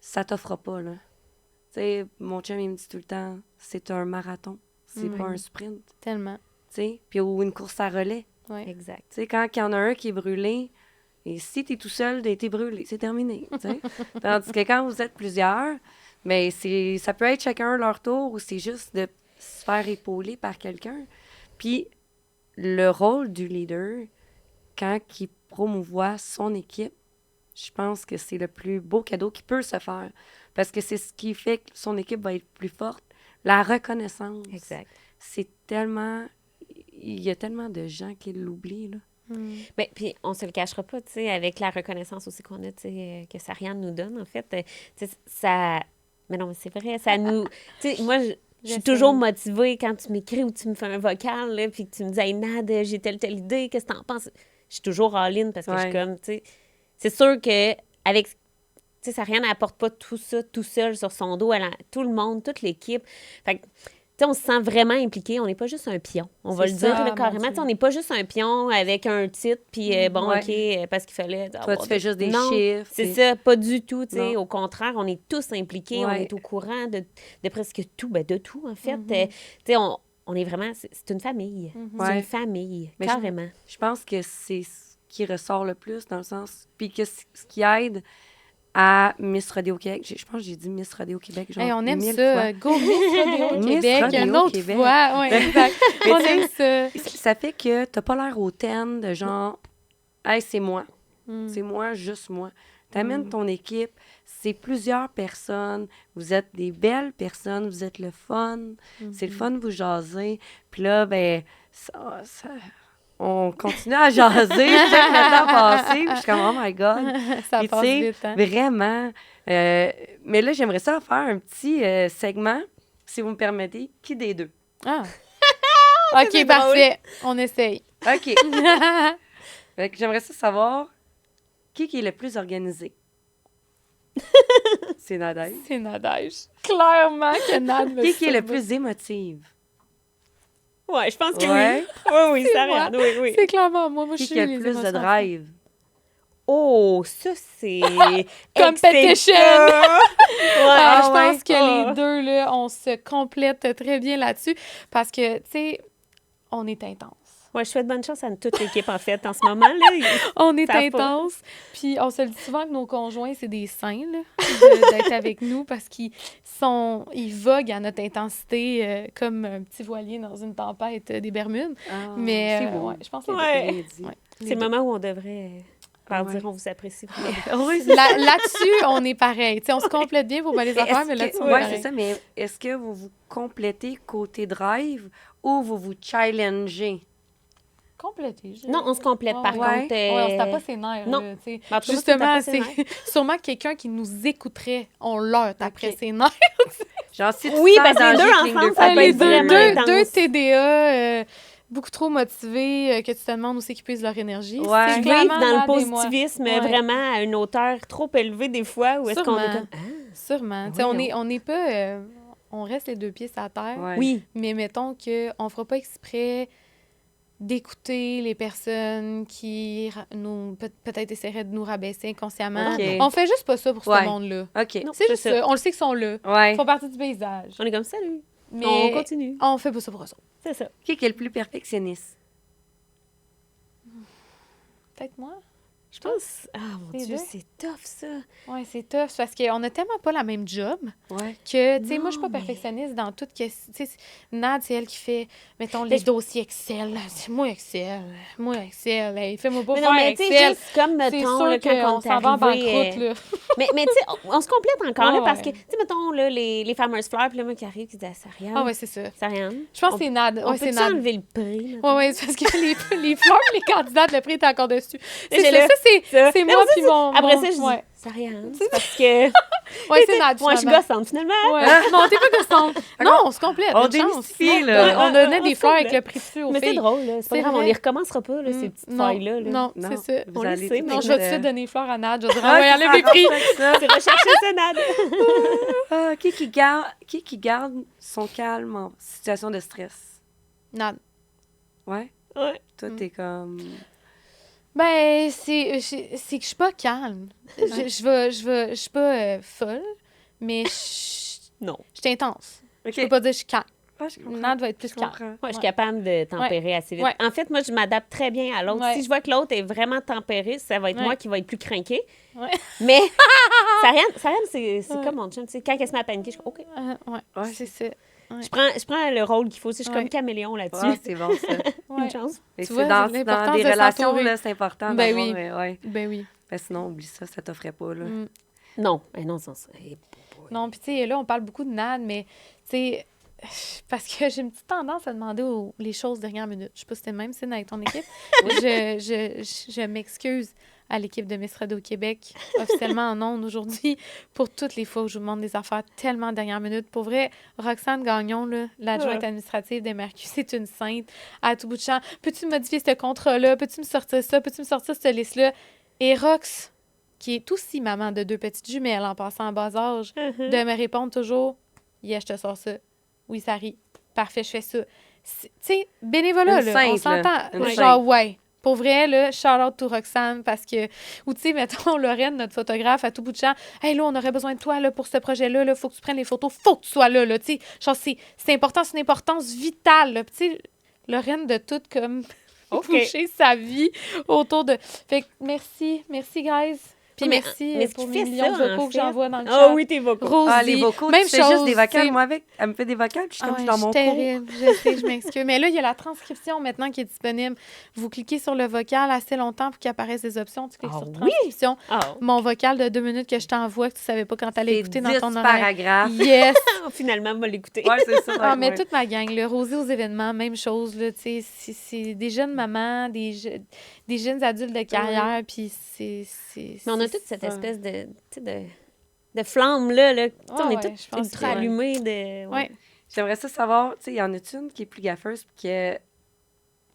Speaker 1: ça t'offre pas, là. Tu sais, mon chum, il me dit tout le temps, c'est un marathon. c'est pas un sprint,
Speaker 2: Tellement.
Speaker 1: tu sais, puis ou une course à relais.
Speaker 2: Ouais.
Speaker 3: Exact.
Speaker 1: Tu sais, quand il y en a un qui est brûlé, et si t'es tout seul, t'es brûlé, c'est terminé, tu sais. Tandis que quand vous êtes plusieurs, mais ça peut être chacun leur tour ou c'est juste de se faire épauler par quelqu'un. Puis le rôle du leader, quand il promouvoit son équipe, je pense que c'est le plus beau cadeau qu'il peut se faire. Parce que c'est ce qui fait que son équipe va être plus forte. La reconnaissance.
Speaker 3: Exact.
Speaker 1: C'est tellement... Il y a tellement de gens qui l'oublient, là.
Speaker 3: Ben, puis on se le cachera pas, tu sais, avec la reconnaissance aussi qu'on a, tu sais, que Sariane nous donne, en fait, tu sais, ça... Mais non, mais c'est vrai, ça nous... Tu sais, moi, je suis toujours motivée quand tu m'écris ou tu me fais un vocal, là, puis que tu me dis « Hey, Nad, j'ai telle idée, qu'est-ce que t'en penses? » Je suis toujours all-in parce que je suis comme, tu sais... C'est sûr que avec... Tu sais, Sariane n'apporte pas tout ça tout seul sur son dos. Elle a tout le monde, toute l'équipe. Fait que... Tu sais, on se sent vraiment impliqué. On n'est pas juste un pion. On va le dire là, carrément. Tu sais, on n'est pas juste un pion avec un titre, puis bon, OK, parce qu'il fallait...
Speaker 1: Toi, tu fais juste des
Speaker 3: non,
Speaker 1: chiffres.
Speaker 3: c'est ça, pas du tout. Tu sais,
Speaker 1: Non.
Speaker 3: au contraire, on est tous impliqués. On est au courant de presque tout. Ben, de tout, en fait. Tu sais, on est vraiment... C'est une famille. C'est une famille,
Speaker 1: Mais
Speaker 3: carrément.
Speaker 1: Je pense que c'est ce qui ressort le plus, dans le sens... Puis que ce qui aide à Miss Rodeo Québec. Je pense que j'ai dit Miss Rodeo Québec, genre
Speaker 2: Hey, on aime
Speaker 1: 1000
Speaker 2: ça.
Speaker 1: fois.
Speaker 2: Go Miss Rodeo
Speaker 1: Miss
Speaker 2: Québec.
Speaker 1: Rodeo
Speaker 2: Une autre
Speaker 1: Québec.
Speaker 2: fois. Oui, exact.
Speaker 1: Mais
Speaker 2: On
Speaker 1: tu sais,
Speaker 2: aime ça.
Speaker 1: Ça fait que t'as pas l'air hautaine de genre « Hey, c'est moi. C'est moi, juste moi. » T'amènes ton équipe, c'est plusieurs personnes, vous êtes des belles personnes, vous êtes le fun, c'est le fun de vous jaser. Puis là, ben, on continue à jaser, je check le temps passer, puis je suis comme « Oh my God! »
Speaker 2: Ça
Speaker 1: Puis,
Speaker 2: passe
Speaker 1: tu sais,
Speaker 2: vite, hein?
Speaker 1: vraiment. Mais là, j'aimerais ça faire un petit segment, si vous me permettez. Qui des deux?
Speaker 2: Ah. OK, parfait. On essaye.
Speaker 1: OK. Fait que j'aimerais ça savoir qui est le plus organisé. C'est Nadège.
Speaker 2: C'est Nadège. Clairement que Nad me
Speaker 1: Qui est le
Speaker 2: sauve.
Speaker 1: plus émotive?
Speaker 3: Ouais, je pense que
Speaker 1: Ouais.
Speaker 3: oui,
Speaker 2: C'est
Speaker 3: Sariane,
Speaker 2: moi.
Speaker 3: oui.
Speaker 2: C'est clairement moi. Moi, je
Speaker 1: Qui
Speaker 2: suis
Speaker 1: a
Speaker 2: les
Speaker 1: le plus de
Speaker 2: émotions.
Speaker 1: drive?
Speaker 3: Oh, ça, c'est...
Speaker 2: Competition!
Speaker 3: excellent.
Speaker 2: Ah, je
Speaker 1: ouais.
Speaker 2: pense que les deux, là, on se complète très bien là-dessus parce que, tu sais, on est intense.
Speaker 3: Ouais, je souhaite bonne chance à toute l'équipe, en fait, en ce moment-là.
Speaker 2: On est
Speaker 3: Ça va.
Speaker 2: intense. Puis on se le dit souvent que nos conjoints, c'est des saints, là, d'être avec nous parce qu'ils voguent à notre intensité comme un petit voilier dans une tempête des Bermudes.
Speaker 1: Ah,
Speaker 2: Mais
Speaker 1: c'est beau.
Speaker 2: ouais, je pense que les
Speaker 3: Ouais.
Speaker 1: Bien dit.
Speaker 2: deux. Ouais,
Speaker 3: C'est
Speaker 2: les
Speaker 3: le
Speaker 2: deux.
Speaker 3: moment où on devrait leur
Speaker 1: Ouais.
Speaker 3: dire on vous apprécie vraiment.
Speaker 1: Oui,
Speaker 2: Là-dessus, on est pareil. Tu sais, on se complète bien pour les affaires, mais là-dessus, on est
Speaker 1: ouais,
Speaker 2: pareil.
Speaker 1: c'est ça, mais est-ce que vous vous complétez côté drive ou vous vous challengez?
Speaker 2: Complété, je dirais.
Speaker 3: Non, on se complète,
Speaker 2: Ouais,
Speaker 3: par
Speaker 1: ouais.
Speaker 3: contre.
Speaker 2: Ouais, on se tape pas ses nerfs.
Speaker 3: non.
Speaker 2: Là, tu sais.
Speaker 3: En tout cas,
Speaker 2: Justement,
Speaker 3: on se tape pas ses
Speaker 2: c'est sûrement quelqu'un qui nous écouterait, on leurre après
Speaker 1: Ok.
Speaker 2: ses nerfs.
Speaker 1: Genre, si tu
Speaker 3: Oui,
Speaker 1: sens
Speaker 3: parce que les
Speaker 1: danger
Speaker 3: deux
Speaker 1: que
Speaker 3: ensemble,
Speaker 1: deux
Speaker 3: ça
Speaker 1: femmes
Speaker 3: peut
Speaker 2: les
Speaker 3: être
Speaker 1: viennent
Speaker 3: vraiment
Speaker 1: vraiment-
Speaker 2: deux
Speaker 3: intense.
Speaker 2: TDA beaucoup trop motivés, que tu te demandes où c'est qu'ils puisent leur énergie.
Speaker 1: Ouais.
Speaker 2: C'est
Speaker 3: Qui
Speaker 2: clairement
Speaker 3: vivent dans le
Speaker 2: Nad et moi.
Speaker 3: positivisme
Speaker 2: Ouais.
Speaker 3: vraiment à une hauteur trop élevée des fois, où est-ce qu'on est
Speaker 2: Sûrement.
Speaker 3: comme...
Speaker 2: Sûrement. Tu sais, on n'est pas... on reste les deux pieds sur la terre,
Speaker 1: Ouais.
Speaker 3: Oui,
Speaker 2: mais mettons qu'on fera pas exprès d'écouter les personnes qui nous peut-être essaieraient de nous rabaisser inconsciemment.
Speaker 1: Ok.
Speaker 2: On fait juste pas ça pour ce
Speaker 1: Ouais.
Speaker 2: monde-là.
Speaker 1: OK.
Speaker 3: Non.
Speaker 2: C'est
Speaker 3: C'est
Speaker 2: juste
Speaker 3: ça.
Speaker 2: ça. On le sait qu'ils sont là.
Speaker 1: Ouais.
Speaker 2: Ils font partie du paysage.
Speaker 3: on est comme salut.
Speaker 2: Mais
Speaker 3: On continue.
Speaker 2: on fait pas ça pour eux autres.
Speaker 3: C'est ça.
Speaker 1: Qui est le plus perfectionniste?
Speaker 2: Peut-être moi?
Speaker 3: Je pense... Ah, mon
Speaker 2: Les
Speaker 3: Dieu,
Speaker 2: deux.
Speaker 3: c'est tough, ça.
Speaker 2: Ouais, c'est tough parce qu'on a tellement pas la même job
Speaker 1: Ouais.
Speaker 2: que, tu sais, moi, je suis pas
Speaker 3: Non, mais-
Speaker 2: perfectionniste dans tout. Tu sais, Nad, c'est elle qui fait, mettons, les dossiers Excel. C'est moi, Excel. Hey, fais-moi pas
Speaker 3: Mais
Speaker 2: faire
Speaker 3: non, mais tu sais,
Speaker 2: Excel.
Speaker 3: juste comme,
Speaker 2: C'est
Speaker 3: mettons,
Speaker 2: sûr
Speaker 3: là, quand
Speaker 2: qu'on
Speaker 3: on est
Speaker 2: s'en va en
Speaker 3: arrivé...
Speaker 2: banqueroute, là.
Speaker 3: Mais tu sais, on se complète encore, là,
Speaker 2: Ah,
Speaker 3: parce que,
Speaker 2: ouais.
Speaker 3: tu sais, mettons, là, les fameuses fleurs, puis là, moi qui arrive, qui dit à Sariane.
Speaker 2: Ah ouais, c'est ça.
Speaker 3: Sariane.
Speaker 2: Je pense que c'est Nad.
Speaker 3: On
Speaker 2: Ouais, c'est
Speaker 3: peut-tu
Speaker 2: Nad.
Speaker 3: enlever le prix?
Speaker 2: Ouais, ouais, c'est parce que les fleurs, les candidates, le prix est encore dessus. C'est
Speaker 3: j'ai
Speaker 2: ça,
Speaker 3: le-
Speaker 2: ça, c'est
Speaker 3: Mais
Speaker 2: moi
Speaker 3: aussi,
Speaker 2: puis mon...
Speaker 3: Après
Speaker 2: mon-
Speaker 3: ça, je dis,
Speaker 2: Ouais,
Speaker 3: Sariane, c'est parce que...
Speaker 2: ouais c'est Nad,
Speaker 3: Moi, je suis
Speaker 2: finalement.
Speaker 3: gossante, finalement.
Speaker 2: Ouais. Non, t'es pas gossante. Non, on se complète.
Speaker 1: On
Speaker 2: une chance.
Speaker 1: démystifie,
Speaker 2: Non,
Speaker 1: là.
Speaker 2: On donnait
Speaker 3: On
Speaker 2: des
Speaker 3: se
Speaker 2: fleurs avec
Speaker 3: complète.
Speaker 2: le prix dessus aux
Speaker 3: Mais c'est
Speaker 2: filles.
Speaker 3: drôle, là. C'est pas
Speaker 2: C'est
Speaker 3: grave, on
Speaker 2: vrai.
Speaker 3: les recommencera pas, là, ces petites
Speaker 2: Non,
Speaker 3: failles-là. là.
Speaker 2: Non,
Speaker 1: Non,
Speaker 2: c'est ça.
Speaker 1: vous
Speaker 3: On le
Speaker 1: allez
Speaker 3: sait,
Speaker 1: tout
Speaker 3: mais
Speaker 2: Non,
Speaker 1: de
Speaker 2: je vais tout de
Speaker 1: suite,
Speaker 2: suite donner des fleurs à Nad. Je vais dire,
Speaker 1: Ouais,
Speaker 2: ah ouais,
Speaker 1: c'est
Speaker 2: enlève les prix.
Speaker 1: important que ça.
Speaker 3: C'est recherché, ça, Nad.
Speaker 1: Ah, qui garde son calme en situation de stress?
Speaker 2: Nad.
Speaker 1: Ouais?
Speaker 3: Ouais.
Speaker 1: Toi, t'es comme...
Speaker 2: Ben, c'est que je suis pas calme. Je suis pas folle, mais je
Speaker 3: Non.
Speaker 2: suis intense.
Speaker 1: OK.
Speaker 2: Je peux pas dire que je suis calme.
Speaker 1: Ah, je comprends.
Speaker 2: Nad va être plus
Speaker 1: Je
Speaker 2: calme.
Speaker 1: comprends.
Speaker 3: Moi, je suis capable de tempérer assez vite.
Speaker 2: Ouais.
Speaker 3: En fait, moi, je m'adapte très bien à l'autre.
Speaker 2: Ouais.
Speaker 3: Si je vois que l'autre est vraiment tempéré, ça va être
Speaker 2: Ouais.
Speaker 3: moi qui va être plus crinquée.
Speaker 2: Ouais.
Speaker 3: Mais Sariane, c'est comme mon chum. Tu sais, quand elle se met à paniquer, je suis OK.
Speaker 2: Ouais, c'est ça. Ouais.
Speaker 3: Je prends le rôle qu'il faut. Je suis
Speaker 2: Ouais.
Speaker 3: comme caméléon là-dessus.
Speaker 1: Ah, c'est bon, ça.
Speaker 2: Ouais.
Speaker 3: Une chance.
Speaker 1: Mais
Speaker 2: Tu
Speaker 1: c'est
Speaker 2: vois,
Speaker 1: dans
Speaker 2: l'importance
Speaker 1: des
Speaker 2: de
Speaker 1: relations,
Speaker 2: s'entourer.
Speaker 1: là, c'est important
Speaker 2: Ben
Speaker 1: d'avoir...
Speaker 2: oui.
Speaker 1: ouais.
Speaker 2: Ben oui.
Speaker 1: Sinon, oublie ça, ça t'offrait pas, là.
Speaker 3: Non, non, ça.
Speaker 2: Non, puis tu sais, là, on parle beaucoup de Nad, mais tu sais, parce que j'ai une petite tendance à demander les choses dernière minute. Je sais pas si c'était le même signe avec ton équipe. Je m'excuse à l'équipe de Miss Radio Québec, officiellement en ondes aujourd'hui, pour toutes les fois où je vous demande des affaires tellement dernière minute. Pour vrai, Roxane Gagnon, là, l'adjointe administrative des MRQ, c'est une sainte. À tout bout de champ, peux-tu modifier ce contrat-là? Peux-tu me sortir ça? Peux-tu me sortir cette liste-là? Et Rox, qui est aussi maman de 2 petites jumelles en passant en bas âge, de me répondre toujours « Yeah, je te sors ça. Oui, ça rit. Parfait, je fais ça. » Tu sais, bénévolat,
Speaker 1: Une
Speaker 2: là,
Speaker 1: sainte,
Speaker 2: on s'entend.
Speaker 1: là. Une
Speaker 2: Genre, ouais. Pour vrai, là, shout-out to Roxane, parce que... Ou tu sais, mettons, Lorraine, notre photographe, à tout bout de champ, « Hey, là, on aurait besoin de toi, là, pour ce projet-là, là. Faut que tu prennes les photos. Faut que tu sois là, là. » Tu sais, genre, c'est important, c'est une importance vitale, là. Puis tu sais, Lorraine de tout, comme... boucher sa vie autour de... Fait que merci, guys. Puis merci
Speaker 3: mais ce
Speaker 2: pour
Speaker 3: qui
Speaker 2: les
Speaker 3: fait
Speaker 2: millions
Speaker 3: ça,
Speaker 2: de vocaux
Speaker 3: en
Speaker 2: que
Speaker 3: fait.
Speaker 2: j'envoie dans le chat.
Speaker 3: Ah oui, tes vocaux.
Speaker 2: Rosie,
Speaker 1: Ah, les vocaux,
Speaker 2: même
Speaker 1: tu fais juste
Speaker 2: chose,
Speaker 1: des vocales.
Speaker 2: t'sais.
Speaker 1: Moi, elle me fait des vocales, puis je suis comme
Speaker 2: Ouais,
Speaker 1: dans mon
Speaker 2: je suis
Speaker 1: cours.
Speaker 2: terrible. Je sais, je m'excuse. Mais là, il y a la transcription maintenant qui est disponible. Vous cliquez sur le vocal assez longtemps pour qu'il apparaisse des options. Tu cliques sur transcription. Mon vocal de 2 minutes que je t'envoie, que tu savais pas quand t'allais
Speaker 1: C'est
Speaker 2: écouter dans
Speaker 1: 10
Speaker 2: ton oreille.
Speaker 1: paragraphes.
Speaker 2: Yes!
Speaker 3: Finalement, on va l'écouter.
Speaker 1: Ouais, c'est ça.
Speaker 2: Ah, mais
Speaker 1: ouais.
Speaker 2: toute ma gang, le Rosé aux événements, même chose, là, tu sais, c'est des jeunes mamans, des jeunes adultes de carrière, puis c'est...
Speaker 3: Mais on a toute cette espèce de flamme, là. On est tous
Speaker 2: je pense
Speaker 3: ultra
Speaker 2: que-
Speaker 3: allumés de...
Speaker 2: Ouais.
Speaker 1: J'aimerais ça savoir, tu sais, il y en a une qui est plus gaffeuse, puis que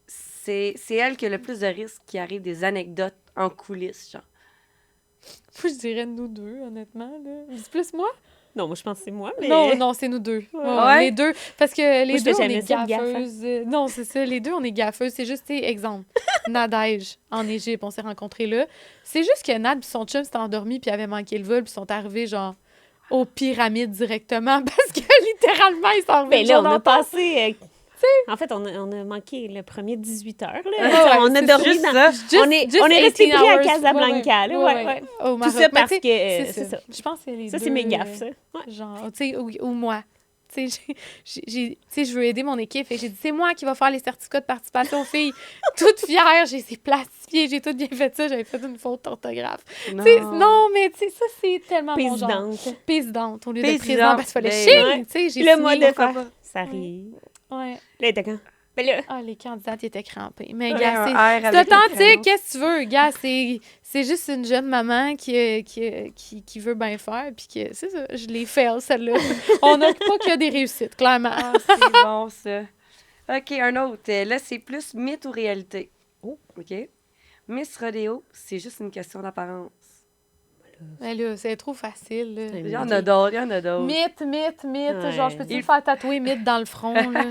Speaker 1: c'est elle qui a le plus de risques qui arrive des anecdotes en coulisses, genre.
Speaker 2: Moi, je dirais nous deux, honnêtement, là. C'est plus moi?
Speaker 3: Non, moi, je pense que c'est moi, mais...
Speaker 2: Non, c'est nous deux.
Speaker 1: Ouais.
Speaker 2: Les deux. Parce que les
Speaker 3: je
Speaker 2: deux,
Speaker 3: fais
Speaker 2: on
Speaker 3: jamais
Speaker 2: est
Speaker 3: ça de gaffe, hein.
Speaker 2: gaffeuses. Non, c'est ça. Les deux, on est gaffeuses. C'est juste, tu sais, exemple, Nadège, en Égypte, on s'est rencontrés là. C'est juste que Nad et son chum s'étaient endormis puis avaient manqué le vol puis sont arrivés, genre, aux pyramides directement parce que, littéralement, ils sont arrivés.
Speaker 3: Ben là, on a passé... En fait, on a manqué le premier 18 heures. Là. On a
Speaker 2: c'est
Speaker 3: dormi
Speaker 1: juste
Speaker 3: dans...
Speaker 1: ça.
Speaker 3: On est resté
Speaker 2: 18
Speaker 3: pris à
Speaker 2: hours.
Speaker 3: Casablanca. Là, ouais.
Speaker 2: Au
Speaker 3: Tout
Speaker 2: Maroc.
Speaker 3: ça
Speaker 2: Mais
Speaker 3: parce
Speaker 2: tu sais,
Speaker 3: que... C'est ça.
Speaker 2: Je pense que c'est les
Speaker 3: Ça,
Speaker 2: deux.
Speaker 3: c'est mes gaffes, ça. Ouais.
Speaker 2: Genre, tu sais, ou moi. Tu sais, je veux aider mon équipe. Et j'ai dit, c'est moi qui va faire les certificats de participation aux filles. Toute fière, j'ai plastifié, j'ai tout bien fait ça. J'avais fait une faute d'orthographe.
Speaker 1: Non.
Speaker 2: Non, mais tu sais, ça, c'est tellement mon genre.
Speaker 3: Présidente.
Speaker 2: Présidente, au lieu de
Speaker 1: Présidente,
Speaker 2: président, parce qu'il fallait
Speaker 1: ben
Speaker 2: chier.
Speaker 3: ouais.
Speaker 2: Tu sais, j'ai
Speaker 3: Puis le
Speaker 2: signé
Speaker 3: mois de
Speaker 2: l'affaire.
Speaker 3: ça rit.
Speaker 2: Ouais.
Speaker 3: Là, il était quand? Ben là...
Speaker 2: Ah, les candidates, ils étaient crampés. Mais,
Speaker 1: Ouais,
Speaker 2: gars,
Speaker 1: un
Speaker 2: c'est
Speaker 1: R avec
Speaker 2: c'est
Speaker 1: un
Speaker 2: authentique,
Speaker 1: crayon.
Speaker 2: qu'est-ce que tu veux? Gars, c'est juste une jeune maman qui veut bien faire, puis que, c'est ça, je l'ai fait, celle-là. On n'a pas que des réussites, clairement.
Speaker 1: Ah, c'est bon, ça. OK, un autre. Là, c'est plus mythe ou réalité.
Speaker 3: Oh.
Speaker 1: OK. Miss Rodéo, c'est juste une question d'apparence.
Speaker 2: Mais là, c'est trop facile, là.
Speaker 1: Il y en a d'autres,
Speaker 2: Mythe.
Speaker 3: Ouais.
Speaker 2: Genre, je peux-tu
Speaker 1: Il-
Speaker 2: me faire tatouer mythe dans le front, là?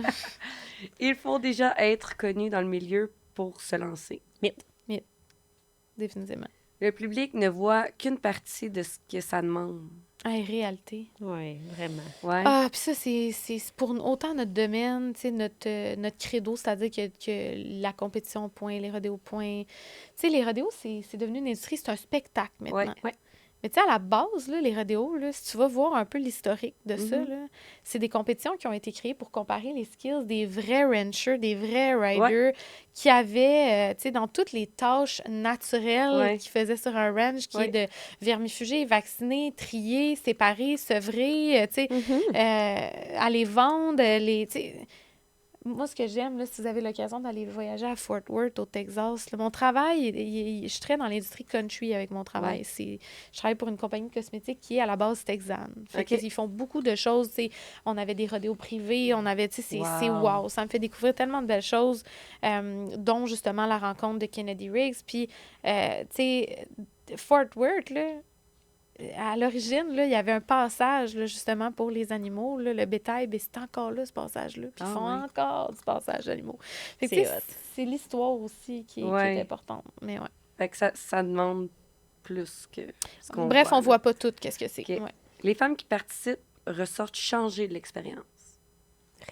Speaker 1: Il faut déjà être connu dans le milieu pour se lancer.
Speaker 2: Définitivement.
Speaker 1: Le public ne voit qu'une partie de ce que ça demande.
Speaker 2: Hey, réalité.
Speaker 3: Oui, vraiment.
Speaker 1: Ouais.
Speaker 2: Ah, puis ça, c'est pour autant notre domaine, tu sais, notre credo, c'est-à-dire que la compétition point, les rodéos point. Tu sais, les rodéos, c'est devenu une industrie, c'est un spectacle maintenant.
Speaker 3: Ouais.
Speaker 2: Mais tu sais, à la base, là, les rodéos, là, si tu vas voir un peu l'historique de ça,
Speaker 1: Mhm.
Speaker 2: là, c'est des compétitions qui ont été créées pour comparer les skills des vrais ranchers, des vrais riders qui avaient, tu sais, dans toutes les tâches naturelles qu'ils faisaient sur un ranch, qui est de vermifuger, vacciner, trier, séparer, sevrer, tu sais, aller vendre, tu sais. Moi, ce que j'aime, là, si vous avez l'occasion d'aller voyager à Fort Worth, au Texas, là, mon travail, je suis très dans l'industrie country avec mon travail. Je travaille pour une compagnie de cosmétiques qui est à la base texane. Fait qu'ils font beaucoup de choses. Tu sais, on avait des rodéos privés, on avait, tu sais, c'est wow. Ça me fait découvrir tellement de belles choses, dont justement la rencontre de Kennedy Riggs. Puis, tu sais, Fort Worth, là, à l'origine, là, il y avait un passage, là, justement, pour les animaux. Là, le bétail, ben, c'est encore là, ce passage-là. Puis ils font encore du passage d'animaux. Fait que, tu sais, c'est l'histoire aussi qui est importante. Mais ouais.
Speaker 1: Fait que ça demande plus que ce qu'on
Speaker 2: Bref,
Speaker 1: voit,
Speaker 2: on
Speaker 1: là.
Speaker 2: voit pas tout qu'est-ce que c'est.
Speaker 1: OK.
Speaker 2: Ouais.
Speaker 1: Les femmes qui participent ressortent changées de l'expérience.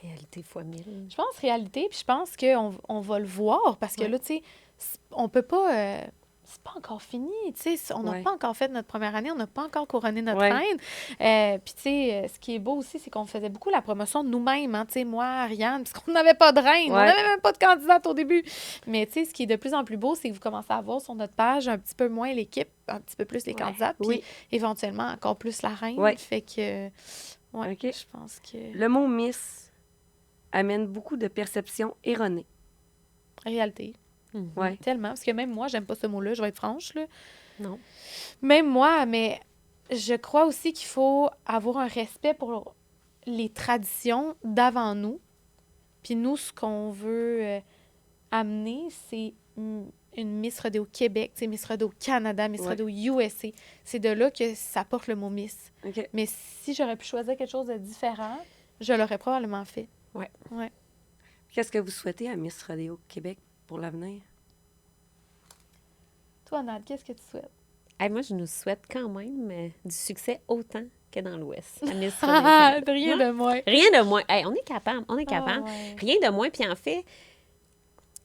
Speaker 3: Réalité fois 1000.
Speaker 2: Je pense réalité, puis je pense qu'on va le voir parce que
Speaker 1: Ouais.
Speaker 2: là, tu sais, on peut pas. C'est pas encore fini, tu sais. On n'a
Speaker 1: Ouais.
Speaker 2: pas encore fait notre première année, on n'a pas encore couronné notre
Speaker 1: Ouais.
Speaker 2: reine. Puis, tu sais, ce qui est beau aussi, c'est qu'on faisait beaucoup la promotion de nous-mêmes, hein, tu sais, moi, Ariane, parce qu'on n'avait pas de reine, on
Speaker 1: Ouais.
Speaker 2: n'avait même pas de candidate au début. Mais, tu sais, ce qui est de plus en plus beau, c'est que vous commencez à voir sur notre page un petit peu moins l'équipe, un petit peu plus les
Speaker 3: Ouais.
Speaker 2: candidates, puis
Speaker 1: Oui.
Speaker 2: éventuellement encore plus la reine.
Speaker 1: Ouais.
Speaker 2: Fait que, ouais,
Speaker 1: OK.
Speaker 2: je pense que.
Speaker 1: Le mot Miss amène beaucoup de perceptions erronées.
Speaker 2: Réalité.
Speaker 3: Mhm.
Speaker 1: Ouais.
Speaker 2: Tellement. Parce que même moi, j'aime pas ce mot-là, je vais être franche. Là.
Speaker 3: Non.
Speaker 2: Même moi, mais je crois aussi qu'il faut avoir un respect pour les traditions d'avant nous. Puis nous, ce qu'on veut amener, c'est une Miss Rodeo Québec, Miss Rodeo Canada, Miss
Speaker 1: Ouais.
Speaker 2: Rodeo USA. C'est de là que ça porte le mot Miss.
Speaker 1: OK.
Speaker 2: Mais si j'aurais pu choisir quelque chose de différent, je l'aurais probablement fait.
Speaker 3: Ouais.
Speaker 2: Ouais.
Speaker 1: Qu'est-ce que vous souhaitez à Miss Rodeo Québec pour l'avenir?
Speaker 2: Toi, Nad, qu'est-ce que tu souhaites?
Speaker 3: Hey, moi, je nous souhaite quand même du succès autant que dans l'Ouest. À Miss Rodeo
Speaker 2: Ah,
Speaker 3: Canada.
Speaker 2: rien
Speaker 3: Ouais.
Speaker 2: de moins.
Speaker 3: Rien de moins. Hey, on est capable, on est capable.
Speaker 2: Ah, ouais.
Speaker 3: Rien de moins. Puis en fait,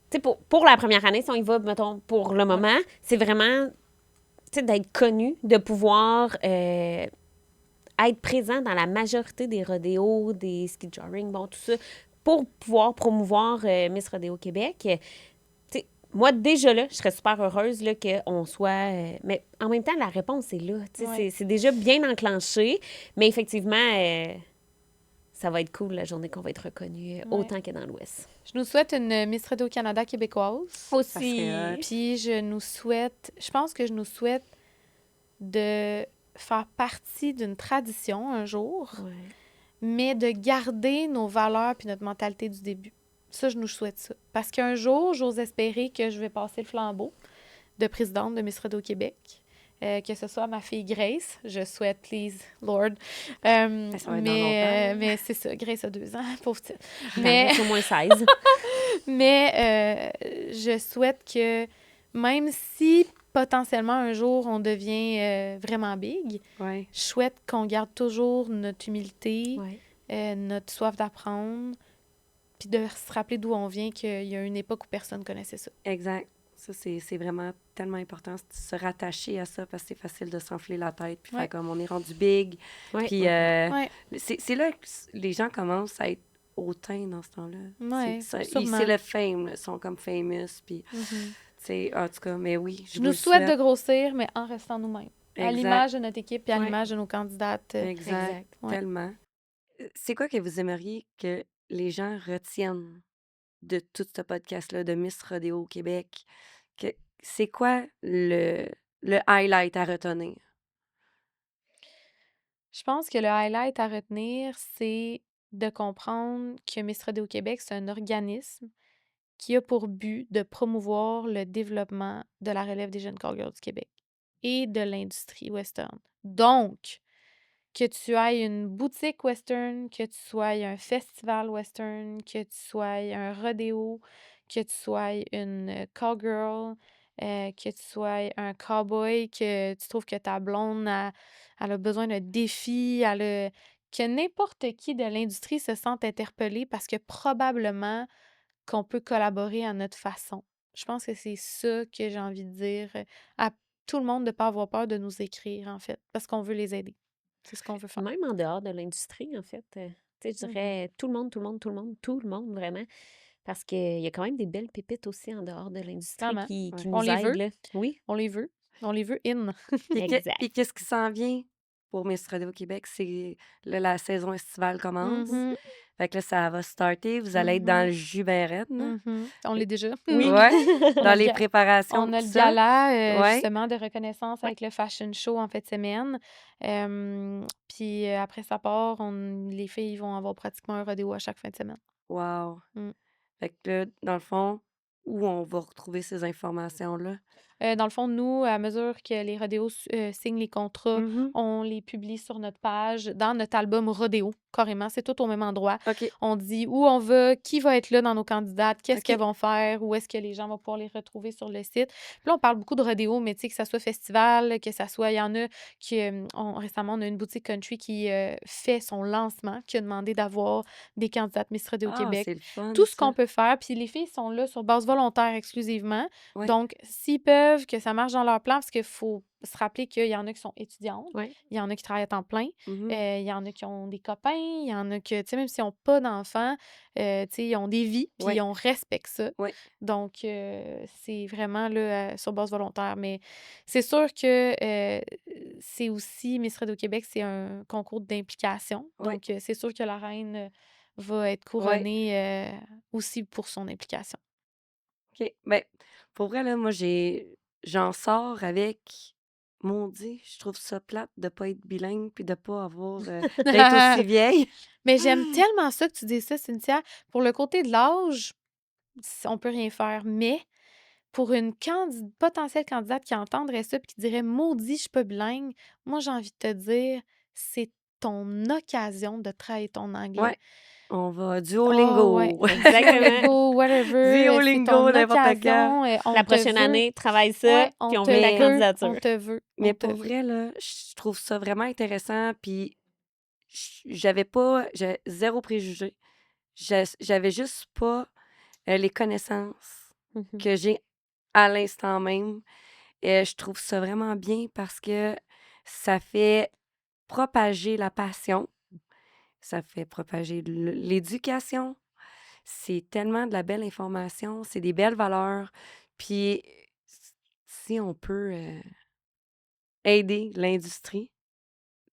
Speaker 3: tu sais, pour la première année, si on y va, mettons, pour le moment, c'est vraiment, tu sais, d'être connu, de pouvoir être présent dans la majorité des rodéos, des ski joring, bon, tout ça, pour pouvoir promouvoir Miss Rodéo Québec. Tu sais, moi, déjà là, je serais super heureuse là, qu'on soit... mais en même temps, la réponse est là. Tu sais,
Speaker 2: Ouais.
Speaker 3: c'est déjà bien enclenché, mais effectivement, ça va être cool la journée qu'on va être reconnu autant que dans l'Ouest.
Speaker 2: Je nous souhaite une Miss Rodeo Canada québécoise.
Speaker 3: Aussi.
Speaker 2: Puis je pense que je nous souhaite de faire partie d'une tradition un jour,
Speaker 3: Ouais.
Speaker 2: mais de garder nos valeurs puis notre mentalité du début. Ça, je nous souhaite ça. Parce qu'un jour, j'ose espérer que je vais passer le flambeau de présidente de Miss Rodeo Québec. Que ce soit ma fille Grace, je souhaite, please, Lord.
Speaker 1: Ça va être dans longtemps.
Speaker 2: Mais c'est ça, Grace a 2 ans, pauvre petite.
Speaker 3: Mais...
Speaker 2: Mais,
Speaker 3: au moins 16.
Speaker 2: mais je souhaite que même si potentiellement un jour on devient vraiment big,
Speaker 1: Ouais.
Speaker 2: je souhaite qu'on garde toujours notre humilité,
Speaker 3: Ouais.
Speaker 2: notre soif d'apprendre, puis de se rappeler d'où on vient, qu'il y a une époque où personne connaissait ça.
Speaker 1: Exact. Ça, c'est vraiment tellement important, de se rattacher à ça parce que c'est facile de s'enfler la tête puis
Speaker 2: Ouais.
Speaker 1: faire comme on est rendu big.
Speaker 3: Ouais.
Speaker 1: Puis
Speaker 2: Ouais.
Speaker 1: c'est là que les gens commencent à être hautains dans ce temps-là.
Speaker 2: Ouais,
Speaker 1: c'est
Speaker 2: sûrement.
Speaker 1: le fame, là. Ils sont comme famous. Puis,
Speaker 2: Mhm.
Speaker 1: en tout cas, mais oui,
Speaker 2: Je nous souhaite de grossir, mais en restant nous-mêmes. À
Speaker 1: Exact.
Speaker 2: l'image de notre équipe et à
Speaker 3: Ouais.
Speaker 2: l'image de nos candidates.
Speaker 1: Exact.
Speaker 2: Ouais.
Speaker 1: Tellement. C'est quoi que vous aimeriez que les gens retiennent de tout ce podcast-là, de Miss Rodéo au Québec? C'est quoi le highlight à retenir?
Speaker 2: Je pense que le highlight à retenir, c'est de comprendre que Miss Rodéo Québec, c'est un organisme qui a pour but de promouvoir le développement de la relève des jeunes callgirls du Québec et de l'industrie western. Donc, que tu ailles une boutique western, que tu sois un festival western, que tu sois un rodéo, que tu sois une cowgirl, que tu sois un cowboy, que tu trouves que ta blonde elle a besoin d'un défi, que n'importe qui de l'industrie se sente interpellé parce que probablement qu'on peut collaborer à notre façon. Je pense que c'est ça que j'ai envie de dire à tout le monde, de ne pas avoir peur de nous écrire, en fait, parce qu'on veut les aider. C'est ce qu'on veut faire.
Speaker 3: Même en dehors de l'industrie, en fait. Tu sais, je dirais tout le monde, vraiment. Parce qu'il y a quand même des belles pépites aussi en dehors de l'industrie
Speaker 2: Clairement.
Speaker 3: qui
Speaker 1: Ouais.
Speaker 3: nous
Speaker 2: On les
Speaker 3: aident.
Speaker 2: veut.
Speaker 3: Là. Oui,
Speaker 2: On les veut. On les veut in.
Speaker 3: exact.
Speaker 1: Puis qu'est-ce qui s'en vient pour Miss Rodéo Québec? C'est là, la saison estivale commence.
Speaker 2: Mhm,
Speaker 1: Fait que là, ça va starter. Vous allez être dans le jus ben raide, là.
Speaker 2: mhm. On l'est déjà.
Speaker 3: Oui.
Speaker 1: Ouais,
Speaker 2: On a
Speaker 1: dans
Speaker 2: le
Speaker 1: les
Speaker 2: ga-
Speaker 1: préparations.
Speaker 2: On a
Speaker 1: tout
Speaker 2: le
Speaker 1: ça.
Speaker 2: gala,
Speaker 1: Ouais.
Speaker 2: justement, de reconnaissance avec le fashion show en fin de semaine. Puis après ça part, les filles vont avoir pratiquement un rodéo à chaque fin de semaine.
Speaker 1: Wow.
Speaker 2: Mm.
Speaker 1: Fait que là, dans le fond, où on va retrouver ces informations-là?
Speaker 2: Dans le fond, nous, à mesure que les rodéos signent les contrats,
Speaker 1: Mhm.
Speaker 2: on les publie sur notre page, dans notre album rodéo, carrément. C'est tout au même endroit.
Speaker 1: OK.
Speaker 2: On dit où on va, qui va être là dans nos candidates, qu'est-ce
Speaker 1: OK.
Speaker 2: qu'elles vont faire, où est-ce que les gens vont pouvoir les retrouver sur le site. Puis là, on parle beaucoup de rodéo, mais tu sais, que ça soit festival, que ça soit, il y en a qui, récemment, on a une boutique country qui fait son lancement, qui a demandé d'avoir des candidates Miss Rodéo
Speaker 1: Ah,
Speaker 2: Québec.
Speaker 1: c'est le fun,
Speaker 2: Tout ce
Speaker 1: ça.
Speaker 2: qu'on peut faire, puis les filles sont là sur base volontaire exclusivement.
Speaker 1: Ouais.
Speaker 2: Donc, s'ils peuvent, que ça marche dans leur plan, parce qu'il faut se rappeler qu'il y en a qui sont étudiantes,
Speaker 3: Ouais.
Speaker 2: il y en a qui travaillent à temps plein,
Speaker 1: Mhm.
Speaker 2: il y en a qui ont des copains, il y en a que, tu sais, même s'ils n'ont pas d'enfants, tu sais, ils ont des vies, puis
Speaker 1: Ouais.
Speaker 2: on respecte ça.
Speaker 1: Ouais.
Speaker 2: Donc, c'est vraiment là, sur base volontaire. Mais c'est sûr que c'est aussi, Miss Radio Québec, c'est un concours d'implication.
Speaker 1: Ouais.
Speaker 2: Donc, c'est sûr que la reine va être
Speaker 1: Ouais.
Speaker 2: couronnée aussi pour son implication.
Speaker 1: OK. Ben, pour vrai, là, moi, j'en sors avec... Maudit, je trouve ça plate de pas être bilingue puis de pas avoir... d'être aussi vieille.
Speaker 2: Mais j'aime tellement ça que tu dis ça, Cynthia. Pour le côté de l'âge, on peut rien faire. Mais pour une potentielle candidate qui entendrait ça et qui dirait maudit, je suis pas bilingue, moi, j'ai envie de te dire, c'est ton occasion de travailler ton anglais.
Speaker 1: Ouais. On va
Speaker 2: Oh, ouais.
Speaker 1: Duolingo.
Speaker 3: Exactement.
Speaker 2: Duolingo, whatever. C'est
Speaker 1: Duolingo,
Speaker 2: ton
Speaker 1: n'importe quand.
Speaker 2: occasion. On
Speaker 3: La
Speaker 2: te
Speaker 3: prochaine
Speaker 2: veut.
Speaker 3: année, travaille ça,
Speaker 2: Ouais,
Speaker 3: puis
Speaker 2: on
Speaker 3: on
Speaker 2: te
Speaker 3: veut ta
Speaker 2: veut.
Speaker 3: candidature.
Speaker 2: On te veut.
Speaker 1: Mais
Speaker 2: On te
Speaker 1: pour
Speaker 2: veut.
Speaker 1: vrai, là, je trouve ça vraiment intéressant. Puis j'avais pas... J'ai zéro préjugé. J'avais juste pas les connaissances
Speaker 3: Mhm.
Speaker 1: que j'ai à l'instant même. Et je trouve ça vraiment bien parce que ça fait propager la passion, ça fait propager l'éducation. C'est tellement de la belle information, c'est des belles valeurs. Puis si on peut aider l'industrie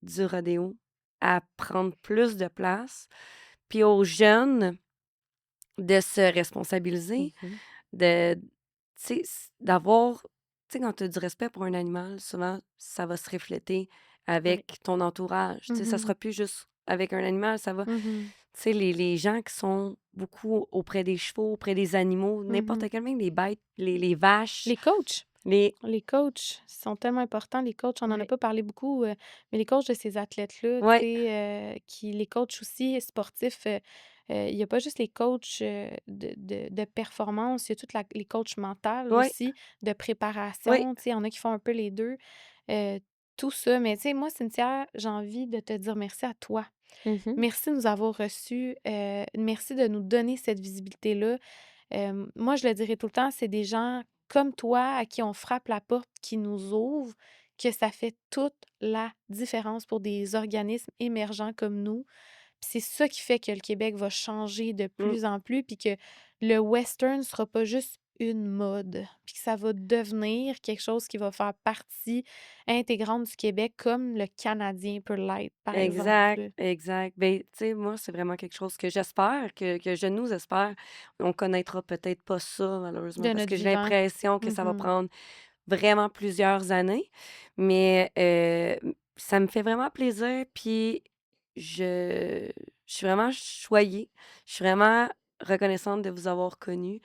Speaker 1: du rodéo à prendre plus de place, puis aux jeunes de se responsabiliser,
Speaker 3: Mhm.
Speaker 1: de, tu sais, d'avoir, tu sais, quand tu as du respect pour un animal, souvent, ça va se refléter
Speaker 3: Ouais.
Speaker 1: avec ton entourage. Tu sais, ça
Speaker 2: Mhm.
Speaker 1: sera plus juste avec un animal, ça va.
Speaker 2: Mhm.
Speaker 1: Tu sais, les gens qui sont beaucoup auprès des chevaux, auprès des animaux, n'importe
Speaker 2: Mhm.
Speaker 1: quel, même les bêtes, les vaches,
Speaker 2: Les coachs.
Speaker 1: les...
Speaker 2: Les coachs sont tellement importants. Les coachs, on n'en a
Speaker 1: Ouais.
Speaker 2: pas parlé beaucoup, mais les coachs de ces athlètes-là, tu
Speaker 1: Ouais.
Speaker 2: sais, les coachs aussi sportifs, il n'y a pas juste les coachs de performance, il y a toutes les coachs mentales
Speaker 1: Ouais.
Speaker 2: aussi, de
Speaker 1: Ouais.
Speaker 2: préparation. Tu sais, il y en a qui font un peu les deux. Tout ça. Mais tu sais, moi, Cynthia, j'ai envie de te dire merci à toi.
Speaker 3: Mhm.
Speaker 2: Merci de nous avoir reçus. Merci de nous donner cette visibilité-là. Moi, je le dirais tout le temps, c'est des gens comme toi à qui on frappe la porte, qui nous ouvrent, que ça fait toute la différence pour des organismes émergents comme nous. Puis c'est ça qui fait que le Québec va changer de
Speaker 1: Mm.
Speaker 2: plus en plus, puis que le western ne sera pas juste une mode, puis que ça va devenir quelque chose qui va faire partie intégrante du Québec, comme le Canadien peut l'être, par
Speaker 1: Exact,
Speaker 2: exemple.
Speaker 1: exact. Ben, tu sais, moi, c'est vraiment quelque chose que j'espère, que je nous espère. On connaîtra peut-être pas ça, malheureusement,
Speaker 2: De
Speaker 1: parce
Speaker 2: notre
Speaker 1: que j'ai
Speaker 2: vivant.
Speaker 1: l'impression que ça va
Speaker 2: Mhm.
Speaker 1: prendre vraiment plusieurs années. Mais ça me fait vraiment plaisir, puis je, je suis vraiment choyée. Je suis vraiment reconnaissante de vous avoir connu.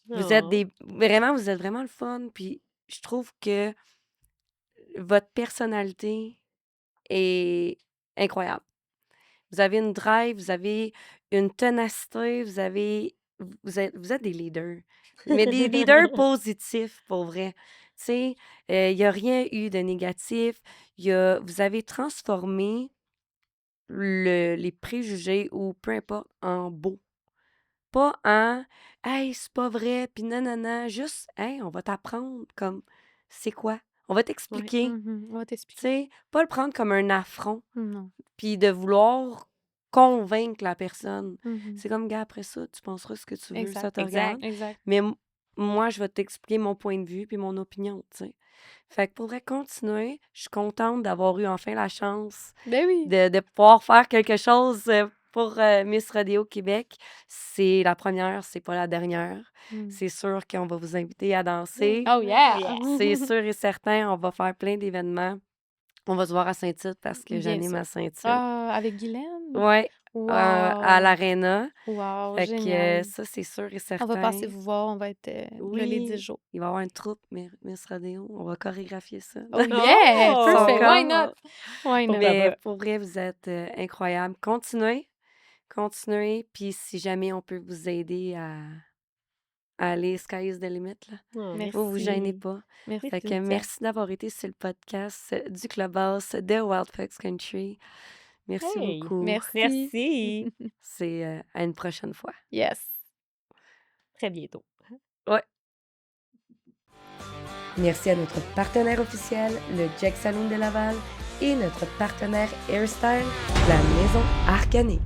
Speaker 1: Vous êtes
Speaker 3: Oh.
Speaker 1: vous êtes vraiment le fun, puis je trouve que votre personnalité est incroyable. Vous avez une drive, vous avez une ténacité, vous êtes des leaders, mais des leaders positifs, pour vrai. Tu sais, il n'y a rien eu de négatif. Vous avez transformé les préjugés ou peu importe en beau. Pas en hey, c'est pas vrai, puis non, juste hey, on va t'apprendre comme c'est quoi. On va
Speaker 3: Ouais.
Speaker 1: t'expliquer.
Speaker 2: Mhm. On va
Speaker 1: Tu
Speaker 2: t'expliquer.
Speaker 1: sais, pas le prendre comme un affront,
Speaker 2: Non.
Speaker 1: puis de vouloir convaincre la personne.
Speaker 2: Mhm.
Speaker 1: C'est comme, gars, après ça, tu penseras ce que tu veux, ça
Speaker 2: Exact.
Speaker 1: te
Speaker 3: Exact.
Speaker 1: regarde.
Speaker 2: Exact.
Speaker 1: Mais moi, je vais t'expliquer mon point de vue puis mon opinion, tu sais. Fait que pour vrai continuer, je suis contente d'avoir eu enfin la chance
Speaker 2: Ben oui.
Speaker 1: de pouvoir faire quelque chose pour Miss Rodéo Québec. C'est la première, c'est pas la dernière.
Speaker 2: Mm.
Speaker 1: C'est sûr qu'on va vous inviter à danser.
Speaker 2: Oh yeah!
Speaker 3: Yeah.
Speaker 1: C'est sûr et certain, on va faire plein d'événements. On va se voir à Saint-Tite parce que
Speaker 2: Bien
Speaker 1: j'anime
Speaker 2: sûr.
Speaker 1: à Saint-Tite.
Speaker 2: Ah, avec Guylaine?
Speaker 1: Ouais, à
Speaker 2: Wow!
Speaker 1: l'Arena.
Speaker 2: Wow,
Speaker 1: Fait que
Speaker 2: génial.
Speaker 1: ça, c'est sûr et
Speaker 2: On va passer
Speaker 1: certain.
Speaker 2: vous voir, on va être là les 10
Speaker 1: Oui,
Speaker 2: jours.
Speaker 1: il va y avoir une troupe Miss Rodéo. On va chorégraphier ça.
Speaker 2: Oh yeah!
Speaker 3: Oh!
Speaker 2: Perfect! Why not?
Speaker 1: Encore.
Speaker 2: Why not?
Speaker 3: Pourquoi
Speaker 1: Mais
Speaker 3: pas?
Speaker 1: pour vrai, vous êtes incroyables. Continuez. Puis si jamais on peut vous aider à aller sky is the limit, là.
Speaker 3: Oh,
Speaker 1: Vous gênez
Speaker 3: merci.
Speaker 1: pas.
Speaker 2: Merci.
Speaker 1: Fait que
Speaker 3: Cynthia.
Speaker 1: merci d'avoir été sur le podcast du Clubhouse de Wild Fox Country. Merci
Speaker 3: Hey!
Speaker 1: beaucoup.
Speaker 2: Merci.
Speaker 3: Merci.
Speaker 1: C'est à une prochaine fois.
Speaker 2: Yes.
Speaker 3: Très bientôt.
Speaker 1: Ouais. Merci à notre partenaire officiel, le Jack Saloon de Laval, et notre partenaire Hairstyle, la Maison Arcanique.